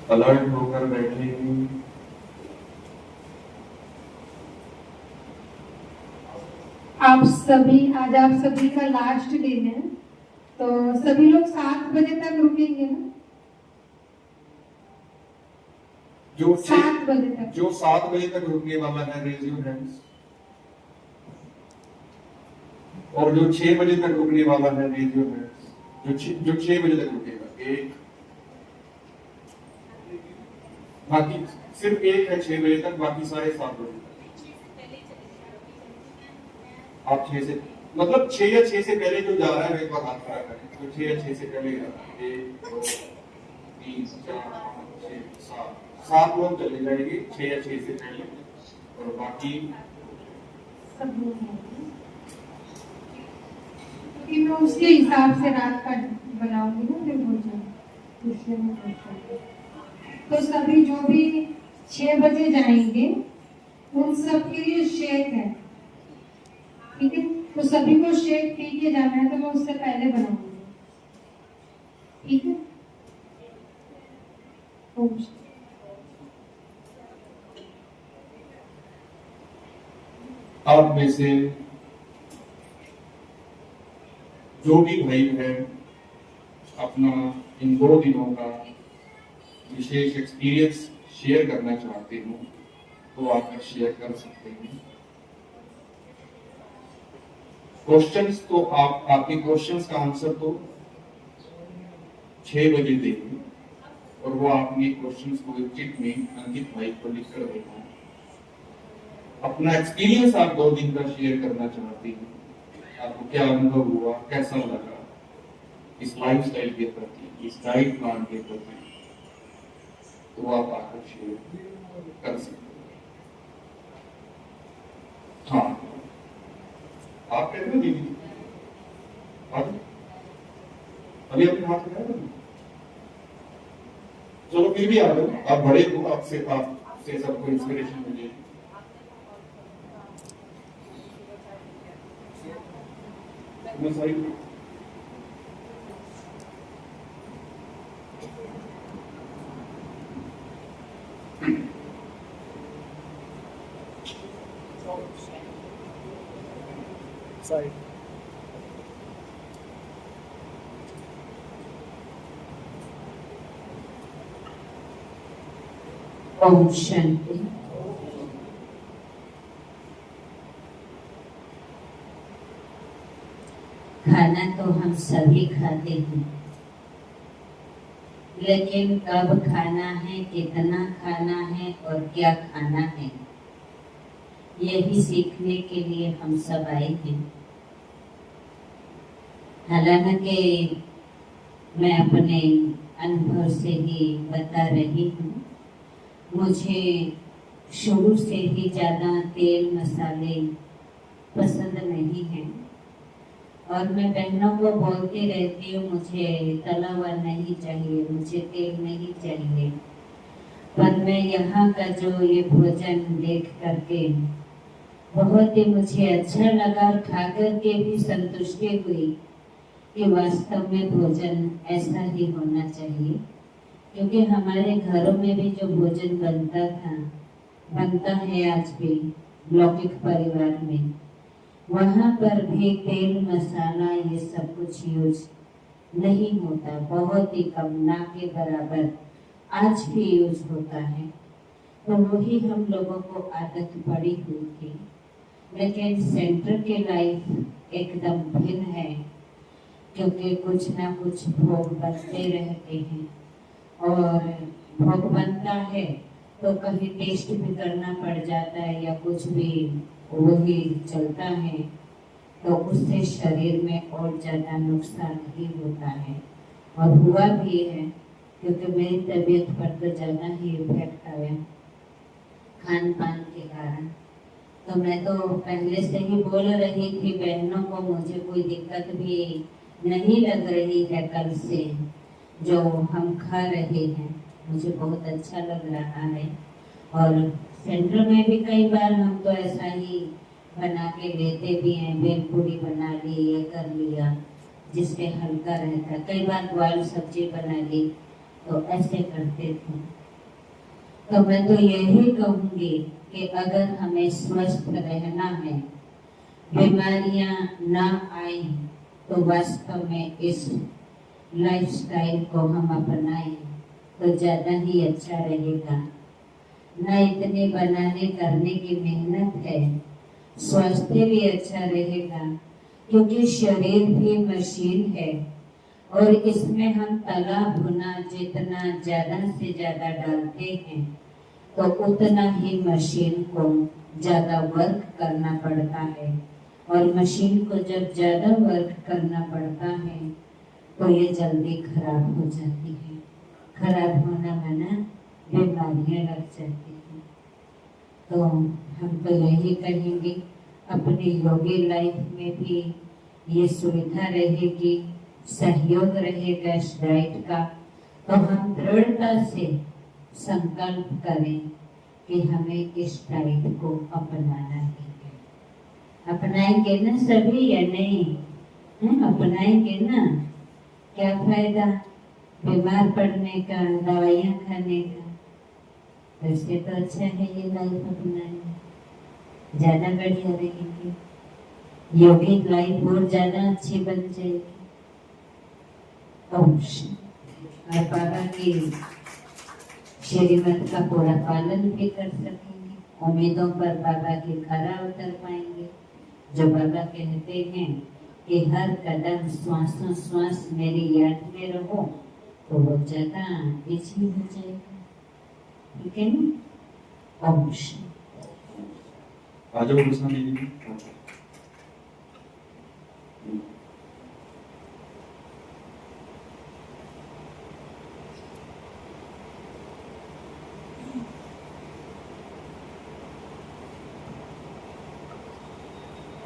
Alert होकर बैठेंगे। आप सभी का लास्ट दिन है, तो सभी लोग 7 बजे तक रुकेंगे ना? जो 7 बजे तक, जो 7 बजे तक रुकने वाला है, रेज योर हैंड्स। और जो 6 बजे तक रुकने वाला है, रेज योर हैंड्स। जो 6 बजे तक रुकेगा, एक। बाकी सिर्फ एक है 6 बजे तक, बाकी सारे 7 बजे तक। आप 6 से मतलब 6 या 6 से पहले जो जा रहा है, एक बार हाथ खड़ा करें। तो 6 या 6 से पहले जा रहा है, 1 2 3 4 5 6 7 लोग चले जाएंगे 6 या 6 से पहले, और बाकी सब लोग हैं। क्योंकि मैं उसके हिसाब से रात का बनाऊंगी ना, फिर भोजन। तो सभी जो भी 6 बजे जाएंगे, उन सब के लिए शेक है, ठीक है? तो सभी को शेक पी के जाना है, तो मैं उससे पहले बनाऊंगी, ठीक है? आप में से जो भी भाई बहन अपना इन 2 दिनों का विशेष एक्सपीरियंस शेयर करना चाहते हो, तो आप शेयर कर सकते हैं। क्वेश्चंस तो आपके क्वेश्चंस का आंसर तो 6 बजे देंगे, और वो आपने क्वेश्चंस को चिट में अंकित भाई को लिख कर देना है। अपना एक्सपीरियंस आप 2 दिन का शेयर करना चाहते हैं, आपको क्या अनुभव हुआ, कैसा लगा इस लाइफस्टाइल के प्रति, इस डाइट प्लान के प्रति, तो आप आकर शेयर कर सकते हैं। हाँ, आप कहते हो दीदी, अभी अपने हाथ में है। चलो फिर भी आ जाओ, आप बड़े हो, आपसे सबको इंस्पिरेशन मिलेगी। Sorry. ओम शांति। खाना तो हम सभी खाते हैं, लेकिन कब खाना है, कितना खाना है और क्या खाना है, यही सीखने के लिए हम सब आए हैं। हालांकि मैं अपने अनुभव से ही बता रही हूँ, मुझे शुरू से ही ज़्यादा तेल मसाले पसंद नहीं हैं, और मैं बहनों को बोलती रहती हूँ, मुझे तला हुआ नहीं चाहिए, मुझे तेल नहीं चाहिए। पर मैं यहाँ का जो ये भोजन देख करके बहुत ही मुझे अच्छा लगा, और खा करके भी संतुष्टि हुई कि वास्तव में भोजन ऐसा ही होना चाहिए। क्योंकि हमारे घरों में भी जो भोजन बनता है आज भी लौकिक परिवार में, वहाँ पर भी तेल मसाला ये सब कुछ यूज नहीं होता, बहुत ही कम, ना के बराबर आज भी यूज होता है। तो वही हम लोगों को आदत पड़ी हुई थी। लेकिन सेंटर की लाइफ एकदम भिन्न है, क्योंकि कुछ ना कुछ भोग बनते रहते हैं, और भोग बनता है तो कहीं टेस्ट भी करना पड़ जाता है या कुछ भी वही चलता है, तो उससे शरीर में और ज़्यादा नुकसान ही होता है, और हुआ भी है। क्योंकि मेरी तबीयत पर तो ज़्यादा ही इफेक्ट आया खान पान के कारण। तो मैं तो पहले से ही बोल रही थी बहनों को, मुझे कोई दिक्कत भी नहीं लग रही है कल से, जो हम खा रहे हैं मुझे बहुत अच्छा लग रहा है। और सेंटर में भी कई बार हम तो ऐसा ही बना के लेते भी हैं, भेलपूरी बना ली, ये कर लिया, जिससे हल्का रहता। कई बार बॉयल सब्जी बना ली तो ऐसे करते थे। तो मैं तो यही कहूंगी कि अगर हमें स्वस्थ रहना है, बीमारियां ना आए, तो वास्तव में इस लाइफस्टाइल को हम अपनाएं तो ज्यादा ही अच्छा रहेगा। ना इतने बनाने करने की मेहनत है, स्वास्थ्य भी अच्छा रहेगा, क्योंकि शरीर भी मशीन है और इसमें हम तला भुना जितना ज्यादा से ज्यादा डालते हैं तो उतना ही मशीन को ज्यादा वर्क करना पड़ता है, और मशीन को जब ज्यादा वर्क करना पड़ता है तो ये जल्दी खराब हो जाती है। खराब होना माना बीमारियां लग जाती हैं। तो हम तो यही कहेंगे अपनी योगी लाइफ में भी ये सुविधा रहेगी, सहयोग रहेगा इस डाइट का, तो हम दृढ़ता से संकल्प करें कि हमें इस डाइट को अपनाना है। अपनाएंगे ना सभी या नहीं? अपनाएंगे ना? क्या फायदा बीमार पड़ने का, दवाइयाँ खाने का? वैसे तो अच्छा है ये लाइफ अपनाना, ज्यादा बढ़िया रहेगी, योगी लाइफ और ज्यादा अच्छी बन जाएगी। और बाबा की श्रीमत का पूरा पालन भी कर सकेंगे, उम्मीदों पर बाबा की खरा उतर पाएंगे। जो बाबा कहते हैं कि हर कदम श्वासों श्वास मेरी याद में रहो, तो वो ज्यादा इजी हो जाएगा। ठीक है ना? अवश्य आ जाओ कृष्णा दीदी।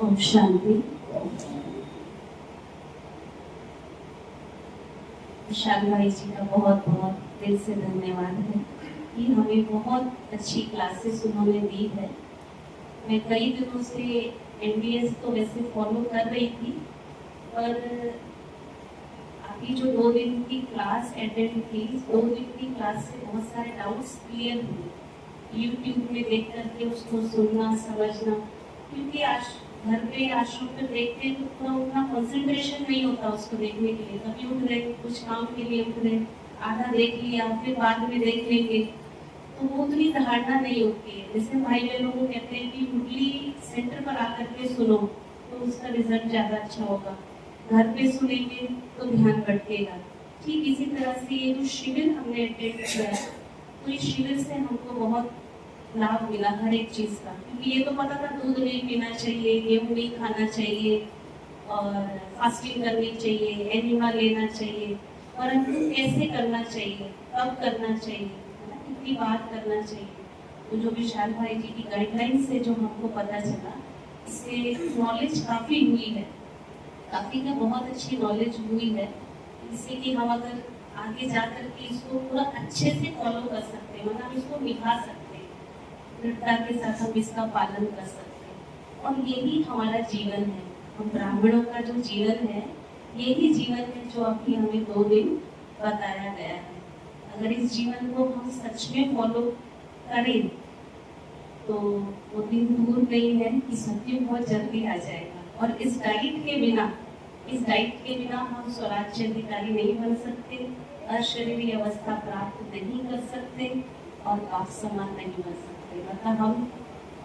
ओम शांति। विशाल भाई जी का बहुत बहुत दिल से धन्यवाद है कि हमें बहुत अच्छी क्लासेस उन्होंने दी है। मैं कई दिनों से एमबीएस तो वैसे फॉलो कर रही थी, पर अभी जो 2 दिन की क्लास अटेंड की, 2 दिन की क्लास से बहुत सारे डाउट्स क्लियर हुए। यूट्यूब में देख करके उसको सुनना समझना, क्योंकि आज घर पे आश्रम पे देखते हैं तो थोड़ा उतना कंसंट्रेशन नहीं होता उसको देखने के लिए। कभी उठ रहे, कुछ काम के लिए उठ रहे, आधा देख लिया, फिर बाद में देख लेंगे, तो वो उतनी धारणा नहीं होती है। जैसे भाई लोग कहते हैं कि मुरली सेंटर पर आकर के सुनो तो उसका रिजल्ट ज्यादा अच्छा होगा, घर पे सुनेंगे तो ध्यान भटकेगा। ठीक इसी तरह से ये जो शिविर हमने अटेंड किया, तो इस शिविर से हमको बहुत लाभ मिला हर एक चीज का। क्योंकि ये तो पता था दूध नहीं पीना चाहिए, गेहूं नहीं खाना चाहिए और फास्टिंग करनी चाहिए, एनिमा लेना चाहिए, परंतु कैसे करना चाहिए, कब करना चाहिए, कितनी बार करना चाहिए, तो जो विशाल भाई जी की गाइडलाइन से जो हमको पता चला, इससे नॉलेज काफी हुई है, काफी का बहुत अच्छी नॉलेज हुई है। इससे कि हम अगर आगे जाकर के इसको पूरा अच्छे से फॉलो कर सकते हैं, मतलब इसको निभा सकते हैं, दृढ़ता के साथ हम इसका पालन कर सकते हैं। और यही हमारा जीवन है, हम ब्राह्मणों का जो जीवन है, यही जीवन है जो अभी हमें 2 दिन बताया गया है। अगर इस जीवन को हम सच में फॉलो करें तो वो दिन दूर नहीं है कि सत्य बहुत जल्दी आ जाएगा। और इस डाइट के बिना हम स्वराज्य अधिकारी नहीं बन सकते, अशरीरी अवस्था प्राप्त नहीं कर सकते और आप समान नहीं बन सकते, मतलब हम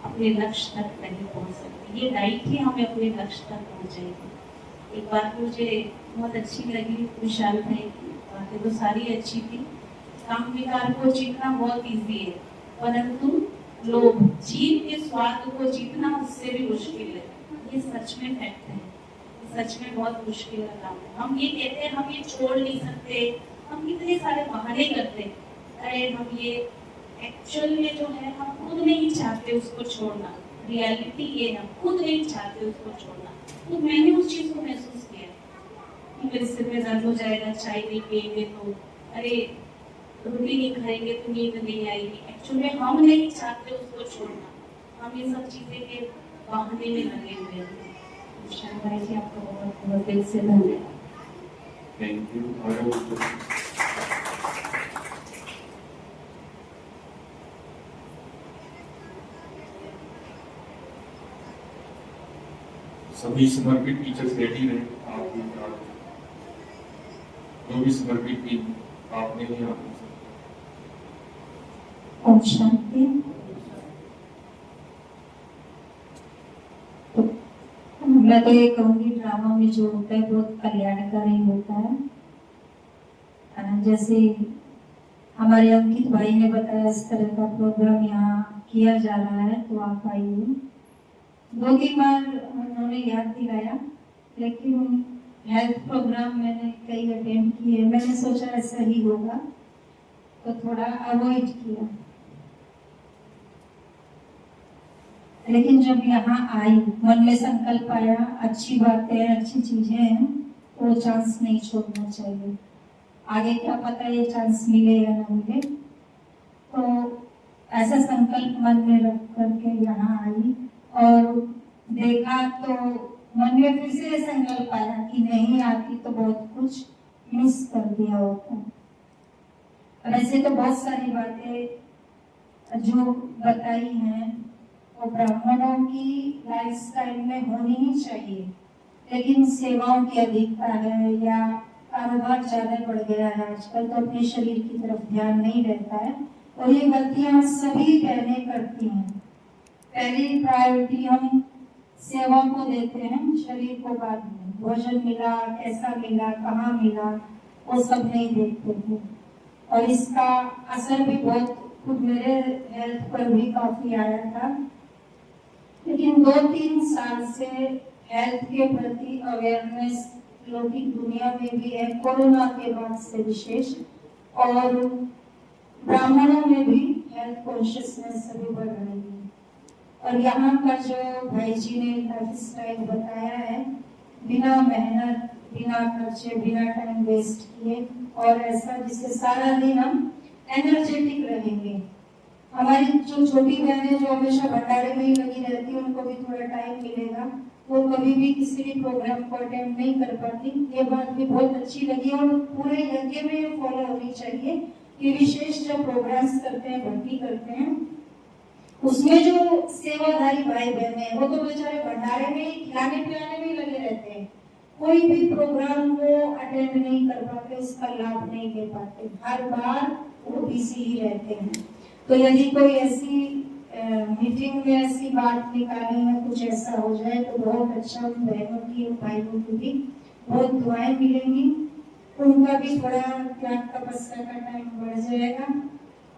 अपने लक्ष्य तक नहीं पहुंच सकते। ये डाइट ही हमें अपने लक्ष्य तक पहुंचाएगी। एक बात मुझे बहुत अच्छी लगी विशाल भाई की, बातें तो सारी अच्छी थी। काम विकार को जीतना बहुत ईजी है, परंतु लोभ जीव के स्वाद को जीतना उससे भी मुश्किल है। ये सच में फैक्ट है, सच में बहुत मुश्किल का काम है। हम ये कहते हैं हम ये छोड़ नहीं सकते, हम कितने सारे बहाने करते हैं, अरे हम ये एक्चुअल में जो है हम खुद नहीं चाहते उसको छोड़ना। रियलिटी ये है, हम खुद नहीं चाहते उसको छोड़ना। तो मैंने उस चीज को महसूस किया कि मेरे सिर में दर्द हो जाएगा, चाय नहीं पिएंगे तो, अरे रोटी नहीं खाएंगे तो नींद नहीं आएगी। एक्चुअल में हम नहीं चाहते उसको छोड़ना, हम ये सब चीजें के बहाने में लगे हुए हैं। भाई जी आपका बहुत बहुत दिल से धन्यवाद। Thank you. सभी समर्पित टीचर्स रेडी रहे, आप भी जो भी समर्पित की आपने ही आपने ओम शांति। मैं तो ये कहूँगी ड्रामा में जो होता है बहुत कल्याणकारी होता है। जैसे हमारे अंकित भाई ने बताया इस तरह का प्रोग्राम यहाँ किया जा रहा है, तो आप आइए। 2-3 बार उन्होंने याद दिलाया, लेकिन हेल्थ प्रोग्राम मैंने कई अटेंड किए, मैंने सोचा ऐसा ही होगा तो थोड़ा अवॉइड किया। लेकिन जब यहाँ आई, मन में संकल्प आया, अच्छी बातें अच्छी चीजें हैं, तो वो चांस नहीं छोड़ना चाहिए। आगे क्या पता ये चांस मिले या ना मिले, तो ऐसा संकल्प मन में रख करके यहाँ आई और देखा तो मन में फिर से संकल्प आया कि नहीं आती तो बहुत कुछ मिस कर दिया होता। वैसे तो बहुत सारी बातें जो बताई हैं वो ब्राह्मणों की लाइफस्टाइल में होनी ही चाहिए, लेकिन सेवाओं की अधिकता है या कारोबार ज्यादा बढ़ गया है आजकल, तो अपने शरीर की तरफ ध्यान नहीं रहता है और ये गलतियां सभी बहनें करती हैं। पहली प्रायोरिटी हम सेवा को देते हैं, शरीर को बाद में। भोजन मिला, कैसा मिला, कहाँ मिला, वो सब नहीं देखते थे और इसका असर भी बहुत खुद मेरे हेल्थ पर भी काफी आया था। लेकिन 2-3 साल से हेल्थ के प्रति अवेयरनेस लौकिक दुनिया में भी है, कोरोना के बाद से विशेष, और ब्राह्मणों में भी हेल्थ कॉन्शियसनेस अभी बढ़ रही है। और यहाँ का जो भाई जी ने लाइफस्टाइल बताया है, बिना मेहनत, बिना खर्चे, बिना टाइम वेस्ट किए, और ऐसा जिससे सारा दिन हम एनर्जेटिक रहेंगे। हमारी जो छोटी बहनें जो हमेशा भंडारे में ही लगी रहती है, उनको भी थोड़ा टाइम मिलेगा, वो कभी भी किसी भी प्रोग्राम को अटेंड नहीं कर पाती। ये बात भी बहुत अच्छी लगी और पूरे यज्ञ में फॉलो होनी चाहिए कि विशेष जो प्रोग्राम्स करते हैं, भक्ति करते हैं, उसमें जो सेवाधारी भाई बहन है वो तो बेचारे भंडारे में खिलाने पिलाने में लगे रहते हैं, कोई भी प्रोग्राम को अटेंड नहीं कर पाते, उसका लाभ नहीं ले पाते, हर बार वो बिजी ही रहते हैं। तो यदि कोई ऐसी मीटिंग में ऐसी बात निकाली है, कुछ ऐसा हो जाए तो बहुत अच्छा, उन बहनों की, उन भाइयों की भी बहुत दुआएं मिलेंगी, उनका भी थोड़ा त्याग तपस्या का टाइम बढ़ जाएगा।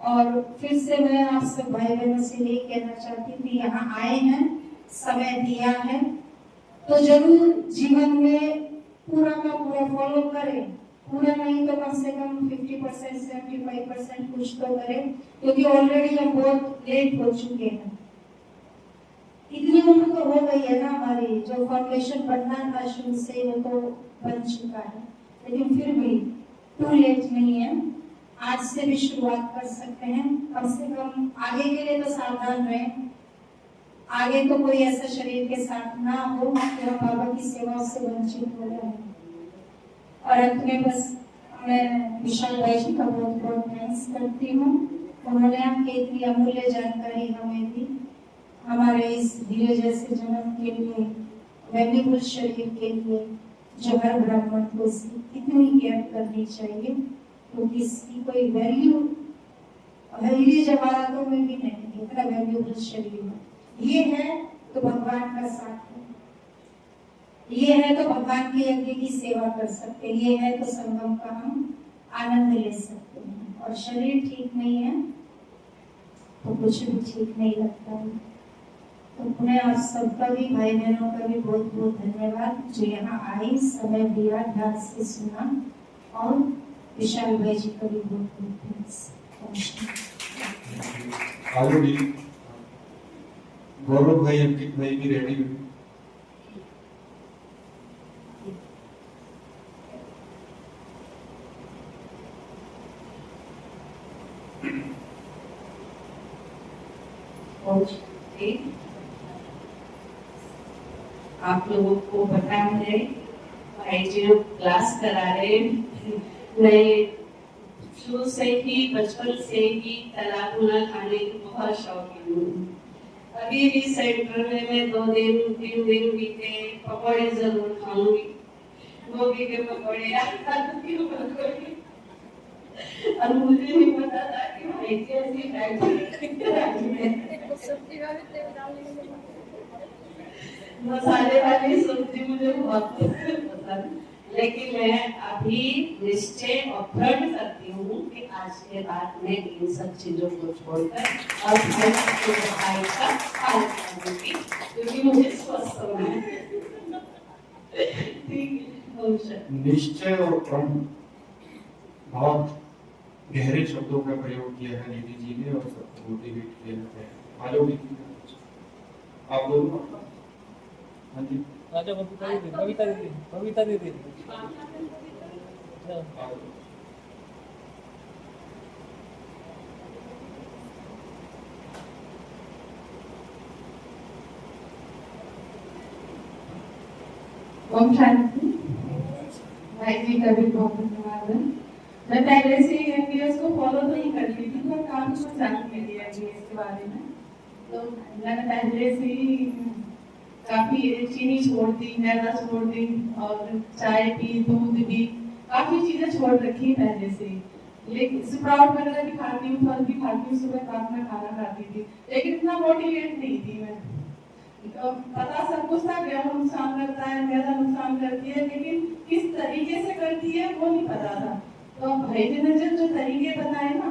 और फिर से मैं आप सब भाई बहनों से यही कहना चाहती थी, यहाँ आए हैं, समय दिया है, तो जरूर जीवन में पूरा का पूरा फॉलो करें। पूरा नहीं तो कम से कम 50%, 75% कुछ तो करें, क्योंकि ऑलरेडी हम बहुत लेट हो चुके हैं। इतनी उम्र तो हो गई है ना हमारी, जो फाउंडेशन बनना था शुरू से वो तो बन चुका है, लेकिन फिर भी टू लेट नहीं है। आज से भी शुरुआत कर सकते हैं, कम से कम आगे के लिए तो सावधान रहें। आगे तो कोई ऐसा शरीर के साथ ना हो कि हम बाबा की सेवाओं से वंचित हो जाए। और अंत में बस मैं विशाल भाई जी का बहुत बहुत थैंक्स करती हूँ, उन्होंने हमको इतनी अमूल्य जानकारी हमें दी। हमारे इस धीरे जैसे जन्म के लिए, वैल्यूबल शरीर के लिए, जो हर ब्राह्मण को इसकी इतनी केयर करनी चाहिए, क्योंकि इसकी कोई वैल्यू हमारी जवाहरातों में भी नहीं है, इतना वैल्यूबल शरीर है। ये है तो भगवान का साथ है, ये है तो भगवान के यज्ञ की सेवा कर सकते हैं, ये है तो संगम का हम आनंद ले सकते हैं। और शरीर ठीक नहीं है तो कुछ भी ठीक नहीं लगता है। तो मैं आप सबका भी, भाई बहनों का भी बहुत बहुत धन्यवाद जो यहाँ आए, समय दिया, ध्यान से सुना, और विशाल भाई जी का भी बहुत बहुत थैंक्स। गौरव भाई, अंकित भाई भी रेडी हुए। आप लोगों को बताया है भाई जी जो क्लास करा रहे, मैं शुरू से ही बचपन से ही तालाब भुना खाने की बहुत शौकीन हूँ। अभी भी सेंटर में मैं 2 दिन 3 दिन बीते पकौड़े जरूर खाऊंगी, गोभी के पकौड़े, आलू के पकौड़े। और मुझे नहीं पता था कि भाई जी ऐसी मसाले वाली सब्जी मुझे बहुत पसंद, लेकिन मैं अभी निश्चय और दृढ़ करती हूँ कि आज के बाद मैं इन सब चीजों को छोड़कर और भाई का पालन करूंगी, क्योंकि मुझे स्वस्थ होना है। ठीक है। निश्चय और प्रण बहुत गहरे शब्दों का प्रयोग किया है दीदी जी ने और सबको मोटिवेट किया है। आलो दीदी, आप लोग हाँ जी राजा कविता दीदी ओम शांति। भाई जी का भी बहुत धन्यवाद है। मैं पहले से ही एमबीएस को फॉलो नहीं करती थी, पर काफी कुछ जानती थी एमबीएस के बारे में। तो मैंने पहले से ही काफी चीनी छोड़ दी, मैदा छोड़ दी और चाय पी, दूध भी, काफी चीजें छोड़ रखी पहले से ही। लेकिन स्प्राउट वगैरह भी खाती हूँ, फल भी खाती हूँ, सुबह रात में खाना खाती थी, लेकिन इतना मोटिवेट नहीं थी मैं। तो पता सब कुछ था, गेहूं नुकसान करता है, मैदा नुकसान करती है, लेकिन किस तरीके से करती है वो नहीं पता था। तो भाई जी ने जो तरीके बताए ना,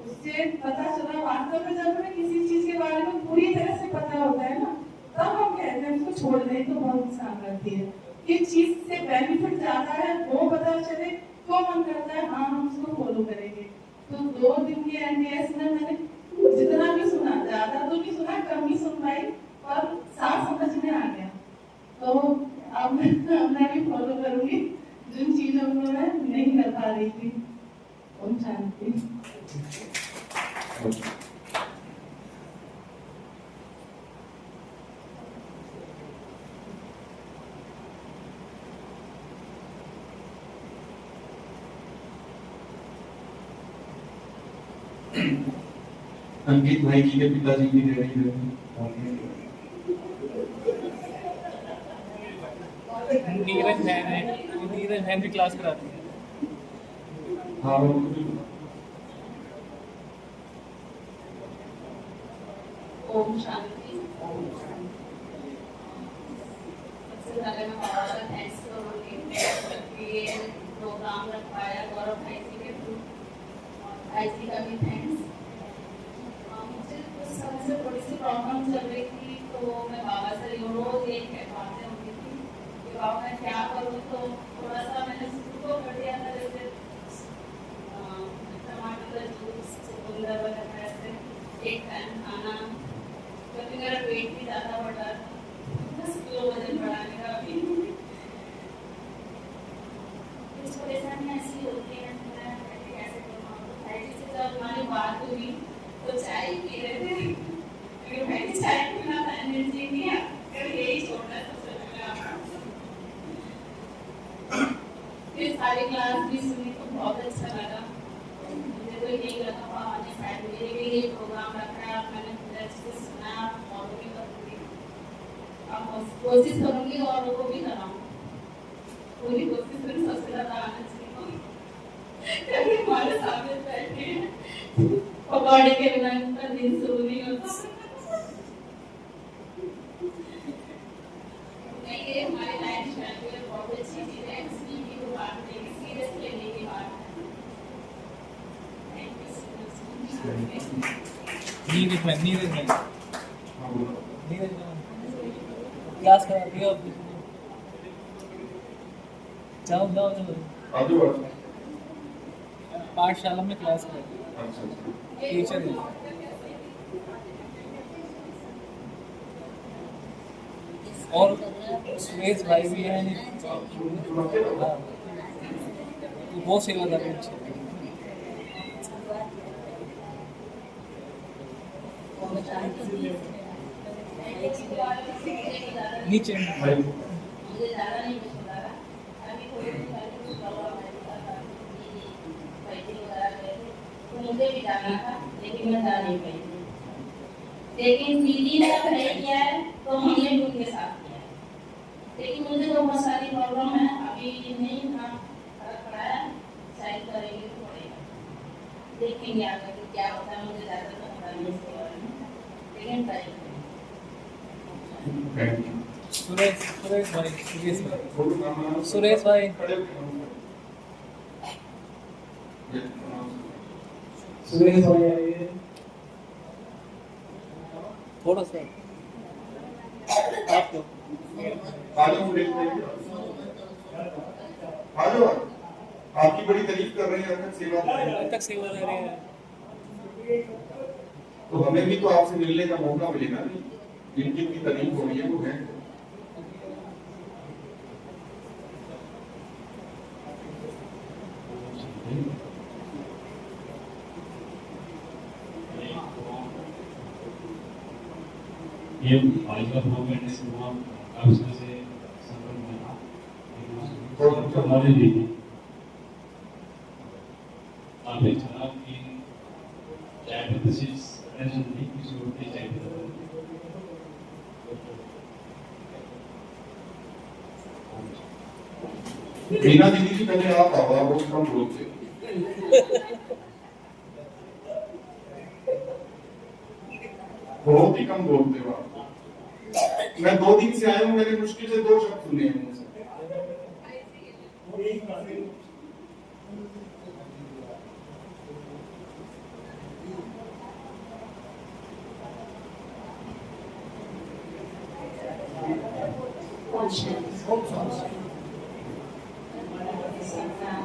उससे पता चला वास्तव में जब हमें किसी चीज के बारे में पूरी तरह से पता होता है ना, तब हम कहते हैं उसको छोड़ दें तो बहुत नुकसान करती है। किस चीज से बेनिफिट ज्यादा है वो पता चले तो मन करता है हाँ हम उसको फॉलो करेंगे। तो 2 दिन की एमबीएस में मैंने जितना भी सुना, ज्यादा तो नहीं सुना, कम ही सुन पाई, पर साफ समझ में आ गया। तो अब मैं भी फॉलो करूंगी जिन चीजों को मैं नहीं कर पा रही थी। ओम शांति। अंकित भाई जी के पिताजी भी रेडी हैं। नीरज बहन भी क्लास कराती है। हाँ ओम शांति। सबसे पहले मैं बाबा का थैंक्स करूँगी कि ये प्रोग्राम रखवाया गौरव भाई जी के थ्रू, और भाई जी का भी थैंक्स। मुझे कुछ समय से थोड़ी सी प्रॉब्लम चल रही थी, तो मैं बाबा से रोज एक बातें होती थी कि बाबा मैं क्या करूँ। तो थोड़ा सा मैंने शुरू को कर दिया था, जैसे टमाटर का जूस, चुकंदर वगैरह ऐसे एक टाइम खाना। क्योंकि मेरा पेट भी ज़्यादा बढ़ रहा था, 10 किलो वजन बढ़ाने का अभी कुछ परेशानियाँ ऐसी होती हैं, मैं कैसे करूँ। तो भाई जी से जब हमारी बात हुई तो चाय पी रहे थे, क्योंकि भाई जी चाय पीना था, एनर्जी नहीं है, फिर यही छोड़ना है सबसे पहले। फिर सारी क्लास भी सुनी तो बहुत अच्छा लगा। मुझे तो यही लगा बाबा ने शायद मेरे लिए ये प्रोग्राम रखा है, मैंने अच्छे से सुना, फॉलो भी करूँगी, अब कोशिश करूँगी और लोगों को भी कराऊँ। पूरी कोशिश करूँ सबसे ज़्यादा आना चाहिए, क्योंकि हमारे सामने बैठे हैं, पकौड़े के बिना उनका दिन शुरू नहीं होता। ये हमारी लाइफ स्टाइल में बहुत अच्छी चीज़ है, इसकी भी बात नहीं, सीरियस लेने की बात है। Thank you so much. Neeraj बहन क्लास कराती है। जाओ आजू बाजू पाठशाला में क्लास कराती है, टीचर है। और सुरेश भाई भी हैं, हाँ, बहुत सेवा कर रहे हैं। नीचे भाई मुझे ज़्यादा नहीं पता, अभी मुझे भी जाना था लेकिन मैं जा नहीं पाई थी। लेकिन दीदी ने तय किया है तो हमने भी उनके साथ किया है। लेकिन मुझे तो बहुत सारी प्रॉब्लम है, अभी नहीं काम फर्क पड़ा है, साइड करेंगे तो पड़ेगा, देखेंगे आगे कि क्या होता है। मुझे ज़्यादा तो पता नहीं इसके बारे में, लेकिन ट्राई करेंगे। सुरेश भाई सुरेश भाई आइए थोड़ा सा आप आपकी बड़ी तारीफ कर रहे हैं, अब तक सेवा ले रहे हैं। तो हमें भी तो आपसे मिलने का मौका मिलेगा। जिनकी भी तारीफ हो रही है वो है। ये बालिका भवन में ऐसे हुआ काफी समय से संपर्क में था, लेकिन उसको नॉलेज नहीं थी। आपने चला कि डायबिटीज टेंशन नहीं, किसी को भी चाहिए। मीना दीदी की पहले आप आवाज बहुत कम बोलते, बहुत ही कम बोलते हो आप। मैं 2 दिन से आया हूँ, मैंने मुश्किल से 2 शब्द सुने हैं मुझसे।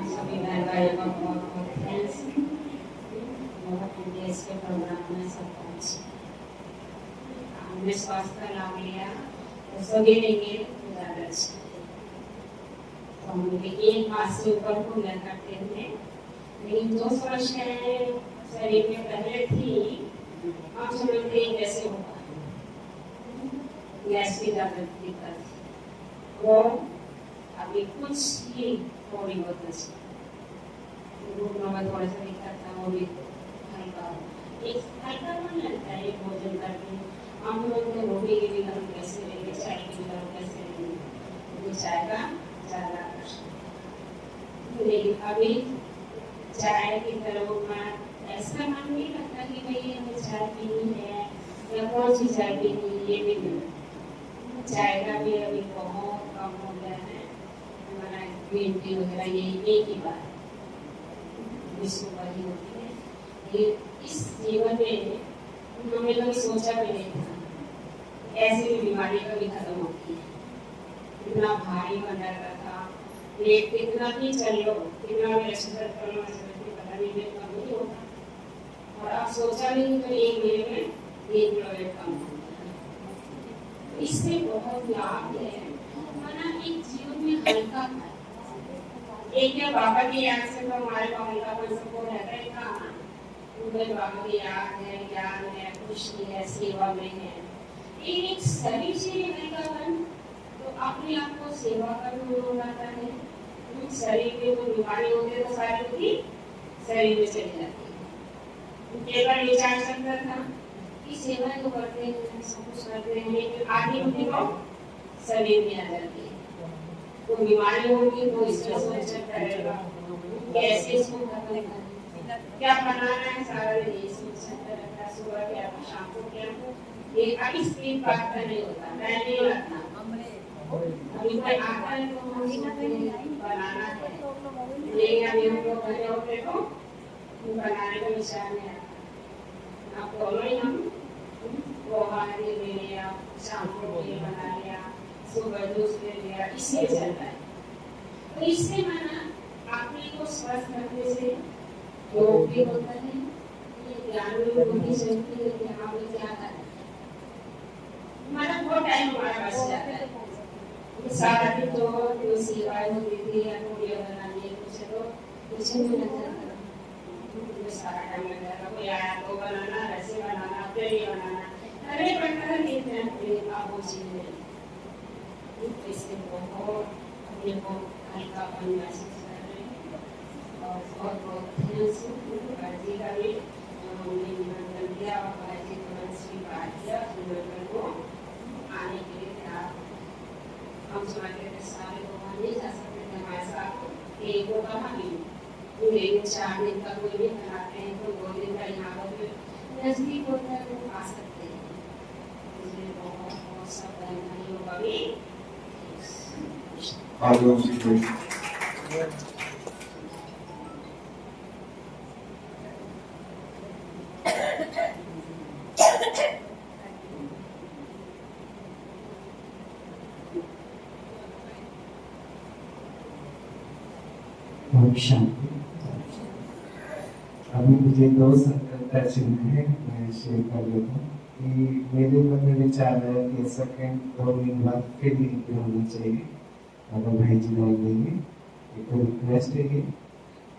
सभी बहन भाइयों का बहुत बहुत थैंक्स। बहुत देश के प्रोग्राम में सब पहुंचे, हमने स्वास्थ्य का लाभ लिया तो सभी लेंगे तो ज़्यादा अच्छा। तो हम एक मास से ऊपर को न करते थे, लेकिन 2 समस्याएं शरीर में पहले थी, हम समझते कैसे होगा। गैस की ज़्यादा दिक्कत थी, वो अभी कुछ ही थोड़ी बहुत बची। घुटनों में थोड़ा सा दिक्कत था, वो भी हल्का एक हल्का मन लगता है भोजन करके। हम लोग तो रोटी की भी हम कैसे लेंगे, चाय की भी हम कैसे लेंगे, चाय का ज़्यादा कष्ट। लेकिन अभी चाय की तरफ मैं ऐसा मन नहीं लगता कि भाई हमें चाय पीनी है या कौन सी चाय पीनी है, ये भी नहीं। चाय का भी अभी बहुत कम हो गया है। हमारा ग्रीन टी वगैरह यही एक ही बात विश्व वही होती है। ये इस जीवन में हमने कभी सोचा भी नहीं था ऐसी भी बीमारी कभी खत्म होती है। इतना भारी बन जाता था, एक कितना भी चल लो, कितना भी एक्सरसाइज कर लो, पता नहीं वेट कम नहीं होता। और आप सोचा नहीं तो 1 महीने में 1 किलो वेट कम हो गया। इससे बहुत लाभ है, माना एक जीवन में हल्का था। एक या बाबा की याद से तो हमारे हल्का पन सबको रहता ही था। उधर बाबा की याद है, ज्ञान है, खुशी है, सेवा में है। एक शरीर से हल्कापन तो अपने आप को सेवा का भी मन आता है। शरीर में कोई बीमारी होती है तो सारी होती शरीर में चली जाती है। केवल विचार सकता था कि सेवा तो करते हैं, सब कुछ करते हैं, लेकिन आधी होती तो शरीर में आ जाती है। तो बीमारी होगी तो इसका सोच करेगा कैसे इसको खत्म करना, क्या बनाना है, सारा दिन यही सोचता रहता है। सुबह क्या शाम को क्या, ये अभी स्पीड बात का नहीं होता, मैं नहीं लगता। अभी कोई आता है तो हम बनाना है, लेकिन अभी हम लोग बने होते तो बनाने का विचार नहीं आता। आप बोलो ही हम पोहा ले लिया, शाम को ये बना लिया, सुबह जूस ले लिया, इससे चल रहा है। तो इससे माना अपने को स्वस्थ रखने से योग भी होता है, ये ज्ञान भी होनी चाहिए है कि हाँ मुझे क्या करना है। हमारा बहुत टाइम हमारा बच जाता है। सारा दिन तो सेवाएं होती थी, वीडियो बनानी कुछ तो कुछ नहीं लगता, सारा टाइम लग जाता। कोई आया तो बनाना, रैसे बनाना, फिर ये बनाना, अरे प्रकार के आप वो चीजें इससे बहुत अपने को हल्कापन महसूस कर रहे हैं। बहुत बहुत थैंक्स भाई का भी हमने निमंत्रण दिया और भाई जी तुरंत स्वीकार किया निमंत्रण को आने के लिए तैयार। हम समझते थे सारे लोग नहीं जा सकते थे हमारे साथ, एक वो कहा नहीं लेकिन 4 दिन का कोई भी बनाते हैं तो 2 दिन का यहाँ पर नजदीक होता है वो आ सकते हैं। इसलिए बहुत बहुत सब भाइयों का भी आगे उसी कोई ओम शांति। अभी मुझे 2 संकल्प चिन्ह है, मैं शेयर कर लेता हूँ कि मेरे मन में विचार है कि सेकंड 2 दिन बाद फिर भी होनी चाहिए अगर भाई जी नहीं देंगे, एक तो रिक्वेस्ट है ये।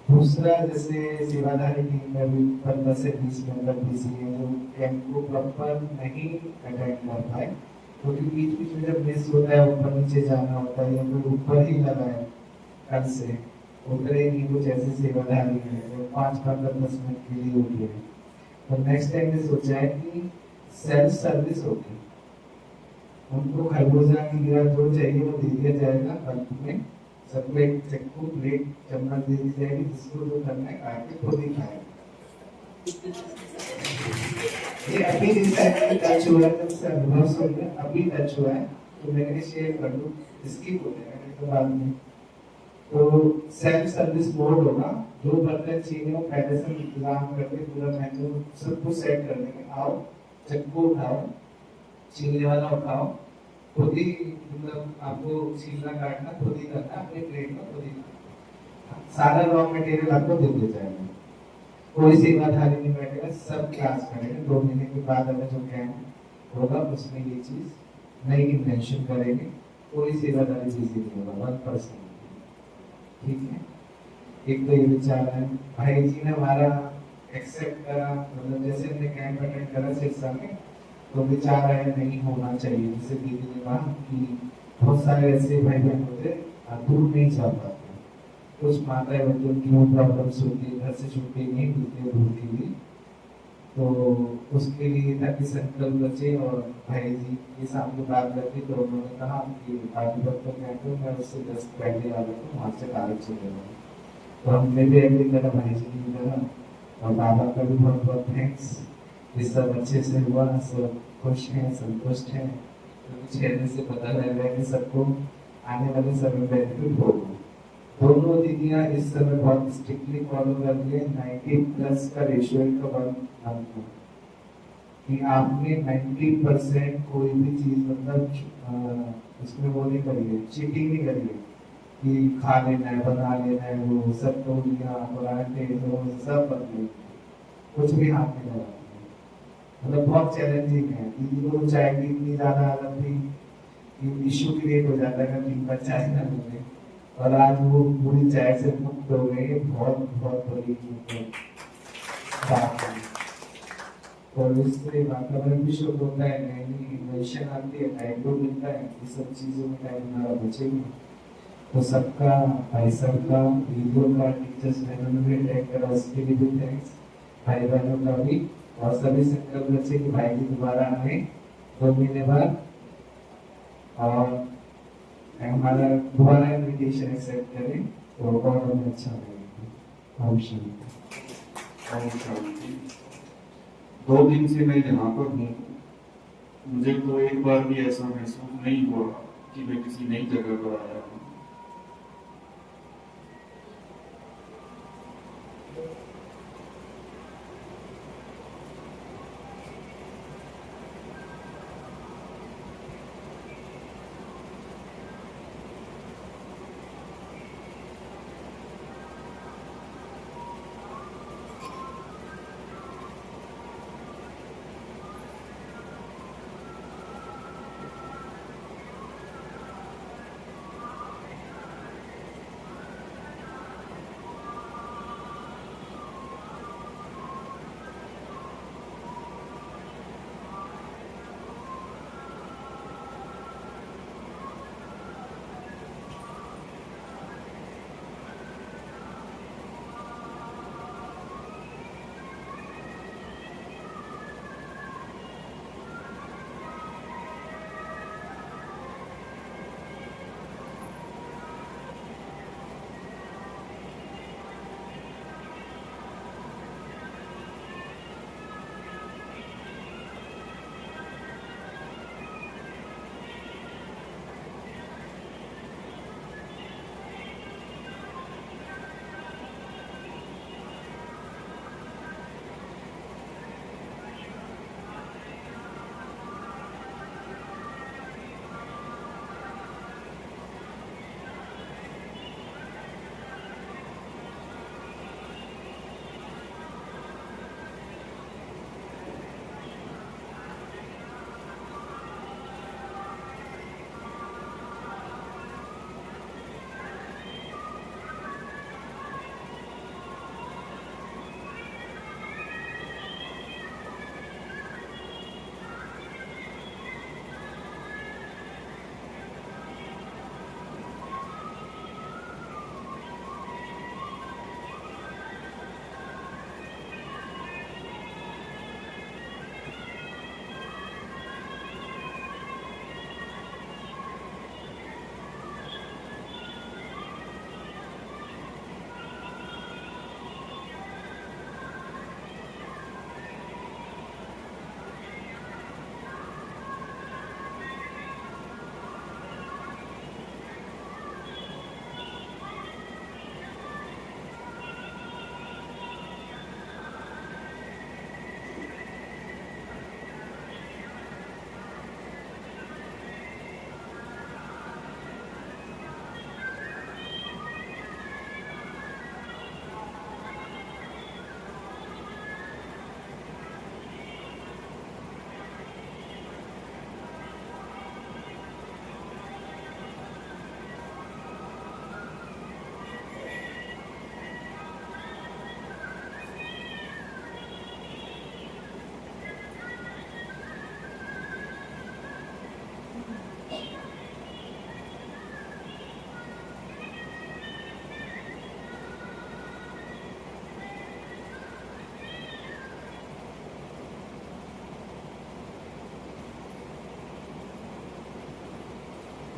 दूसरा, जैसे सेवाधारी टीम में भी 15 से 20 मेंबर बिजी है जो कैंप को प्रॉपर नहीं अटेंड कर पाए, क्योंकि बीच बीच में जब मिस होता है ऊपर नीचे जाना होता है या फिर ऊपर ही लगा है कल से उतरे नहीं, कुछ ऐसे सेवाधारी है जो 5-10 मिनट के लिए उठे हैं। तो नेक्स्ट टाइम ने सोचा है कि सेल्फ सर्विस होगी, उनको खरबूजा कीड़ा जो चाहिए वो दे दिया जाएगा, अंत में सबको एक चक्कू प्लेट चम्मच दे दी जाएगी, जिसको जो करना है आके खुद ही खाएगा। ये अभी रिसेंटली टच हुआ है, जब से अनुभव सुन रहे अभी टच हुआ है, तो मैंने शेयर कर दूं, इसकी हो जाएगा तो बाद में। तो सेल्फ सर्विस मोड होगा, जो बर्तन चाहिए वो पहले से इंतजाम करके पूरा मेन्यू सब कुछ सेट कर देंगे। आओ चक्कू उठाओ, छीलने वाला उठाओ, खुद ही मतलब आपको छीलना काटना खुद ही करना, अपने प्लेट में खुद ही खाना, सारा रॉ मटेरियल आपको दे दिया जाएगा। कोई सेवाधारी नहीं बैठेगा, सब क्लास करेंगे। 2 महीने के बाद अगर जो कैंप होगा उसमें ये चीज नई इन्वेंशन करेंगे, कोई सेवाधारी बिजी नहीं होगा, 1%। ठीक है, एक तो ये विचार है। भाई जी ने हमारा एक्सेप्ट करा, मतलब जैसे हमने कैंप अटेंड करा सिरसा में, तो विचार है नहीं होना चाहिए। जैसे दीदी ने कहा कि बहुत सारे ऐसे भाई बहन होते दूर नहीं जा पाते, कुछ माताएं बच्चों की प्रॉब्लम्स होती है, घर से छुट्टी नहीं मिलती दूर के लिए, तो उसके लिए ताकि संकल्प बचे। और भाई जी के सामने बात करके तो उन्होंने कहा कि आगे बढ़ते कैंप में मैं उससे 10 पहले आ रहा हूँ, वहाँ से कागज से ले रहा हूँ। तो हमने भी एग्री करा, भाई जी की करा, और बाबा का भी बहुत बहुत थैंक्स। ये सब अच्छे से हुआ, सब खुश हैं, संतुष्ट हैं, क्योंकि चेहरे से पता लग रहा है कि सबको आने वाले समय बेनिफिट होगा। दोनों दीदियाँ इस समय बहुत स्ट्रिक्टली फॉलो कर रही है 90+ का रेशियो का 1 मंथ कि आपने 90% कोई भी चीज मतलब उसमें वो नहीं करी है, चीटिंग नहीं करी है कि खा लेना है, बना लेना है, वो सब तो पराठे सब बदले, कुछ भी हाथ में लगा, मतलब बहुत चैलेंजिंग है। दीदी को चाय की इतनी ज्यादा आदत थी कि इश्यू क्रिएट हो जाता है कि इनका चाय ना मिले, और आज वो पूरी चाय से मुक्त हो गई। बहुत बहुत बड़ी बात है, और इससे वातावरण भी शुद्ध होता है, नई नई इन्वेशन आती है, टाइम को मिलता है, ये सब चीजों में टाइम हमारा बचेगा। तो सबका, भाई सबका, वीडियो का, टीचर्स बहनों ने भी टैग करा, उसके लिए भी थैंक्स, भाई बहनों का भी, और सभी संकल्प बच्चे कि भाई जी दोबारा आए 2 महीने बाद, और हमारा दोबारा इन्विटेशन एक्सेप्ट करें तो बहुत हमें अच्छा लगेगा। ओम शांति। ओम शांति। 2 दिन से मैं यहाँ पर हूँ, मुझे तो एक बार भी ऐसा महसूस नहीं हुआ कि मैं किसी नई जगह पर आया हूँ।